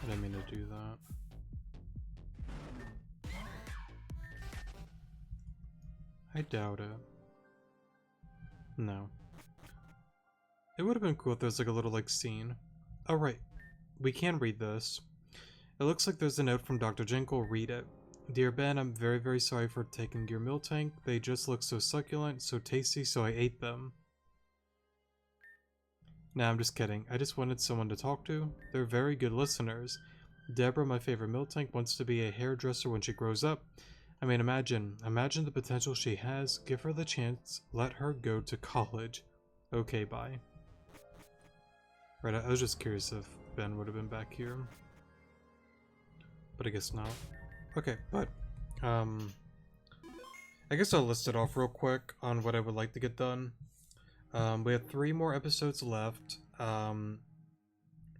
A: didn't mean to do that. I doubt it. No. It would have been cool if there's like a little like scene. Oh right, we can read this. It looks like there's a note from Dr. Jinkle. Read it. Dear Ben, I'm very, very sorry for taking your meal tank. They just look so succulent, so tasty, so I ate them. Nah, I'm just kidding. I just wanted someone to talk to. They're very good listeners. Deborah, my favorite meal tank, wants to be a hairdresser when she grows up. I mean, imagine the potential she has. Give her the chance. Let her go to college. Okay, bye. Right, I was just curious if Ben would have been back here. But I guess not. Okay, but, I guess I'll list it off real quick on what I would like to get done. We have 3 more episodes left, if I'm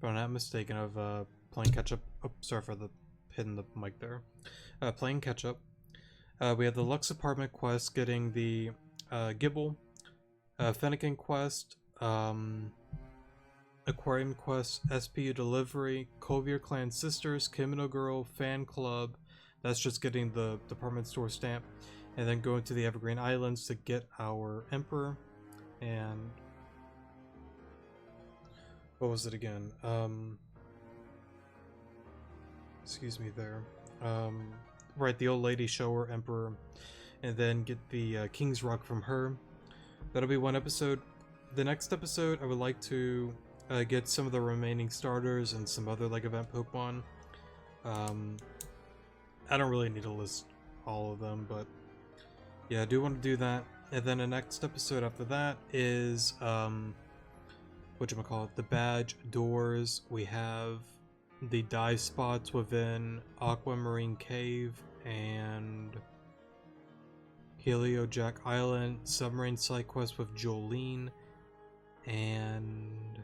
A: not mistaken, of, playing catch-up. Oh, sorry for hitting the mic there. Playing catch-up. We have the Lux Apartment quest, getting the, Gibble, Fennekin quest, Aquarium quest, SPU delivery, Colbier Clan Sisters, Kimono Girl, Fan Club. That's just getting the department store stamp. And then going to the Evergreen Islands to get our Emperor. And what was it again? Excuse me there. Right, the old lady, show her Emperor, and then get the King's Rock from her. That'll be one episode. The next episode, I would like to get some of the remaining starters and some other like event Pokemon. I don't really need to list all of them, but yeah, I do want to do that. And then the next episode after that is whatchamacallit, the badge doors. We have the dive spots within Aquamarine Cave and Heliojack Island, submarine side quest with Jolene, and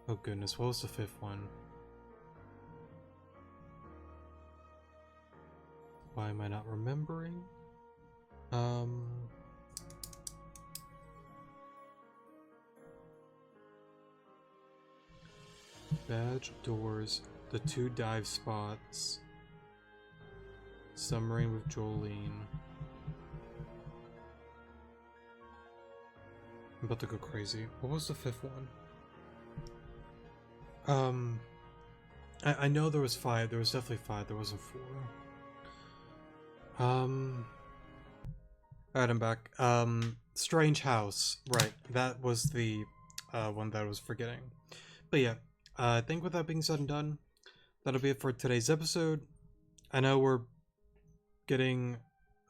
A: oh goodness, what was the 5th one? Why am I not remembering? Badge doors, the 2 dive spots, submarine with Jolene. I'm about to go crazy. What was the 5th one? I know there was 5. There was definitely 5. There wasn't 4. Alright, I'm back. Strange House. Right, that was the one that I was forgetting. But yeah, I think with that being said and done, that'll be it for today's episode. I know we're getting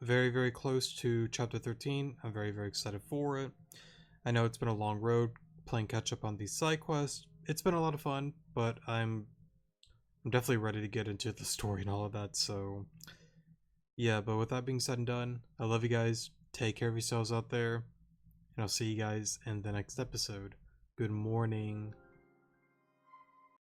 A: very, very close to Chapter 13. I'm very, very excited for it. I know it's been a long road playing catch up on these side quests. It's been a lot of fun, but I'm definitely ready to get into the story and all of that, so yeah, but with that being said and done, I love you guys. Take care of yourselves out there, and I'll see you guys in the next episode. Good morning.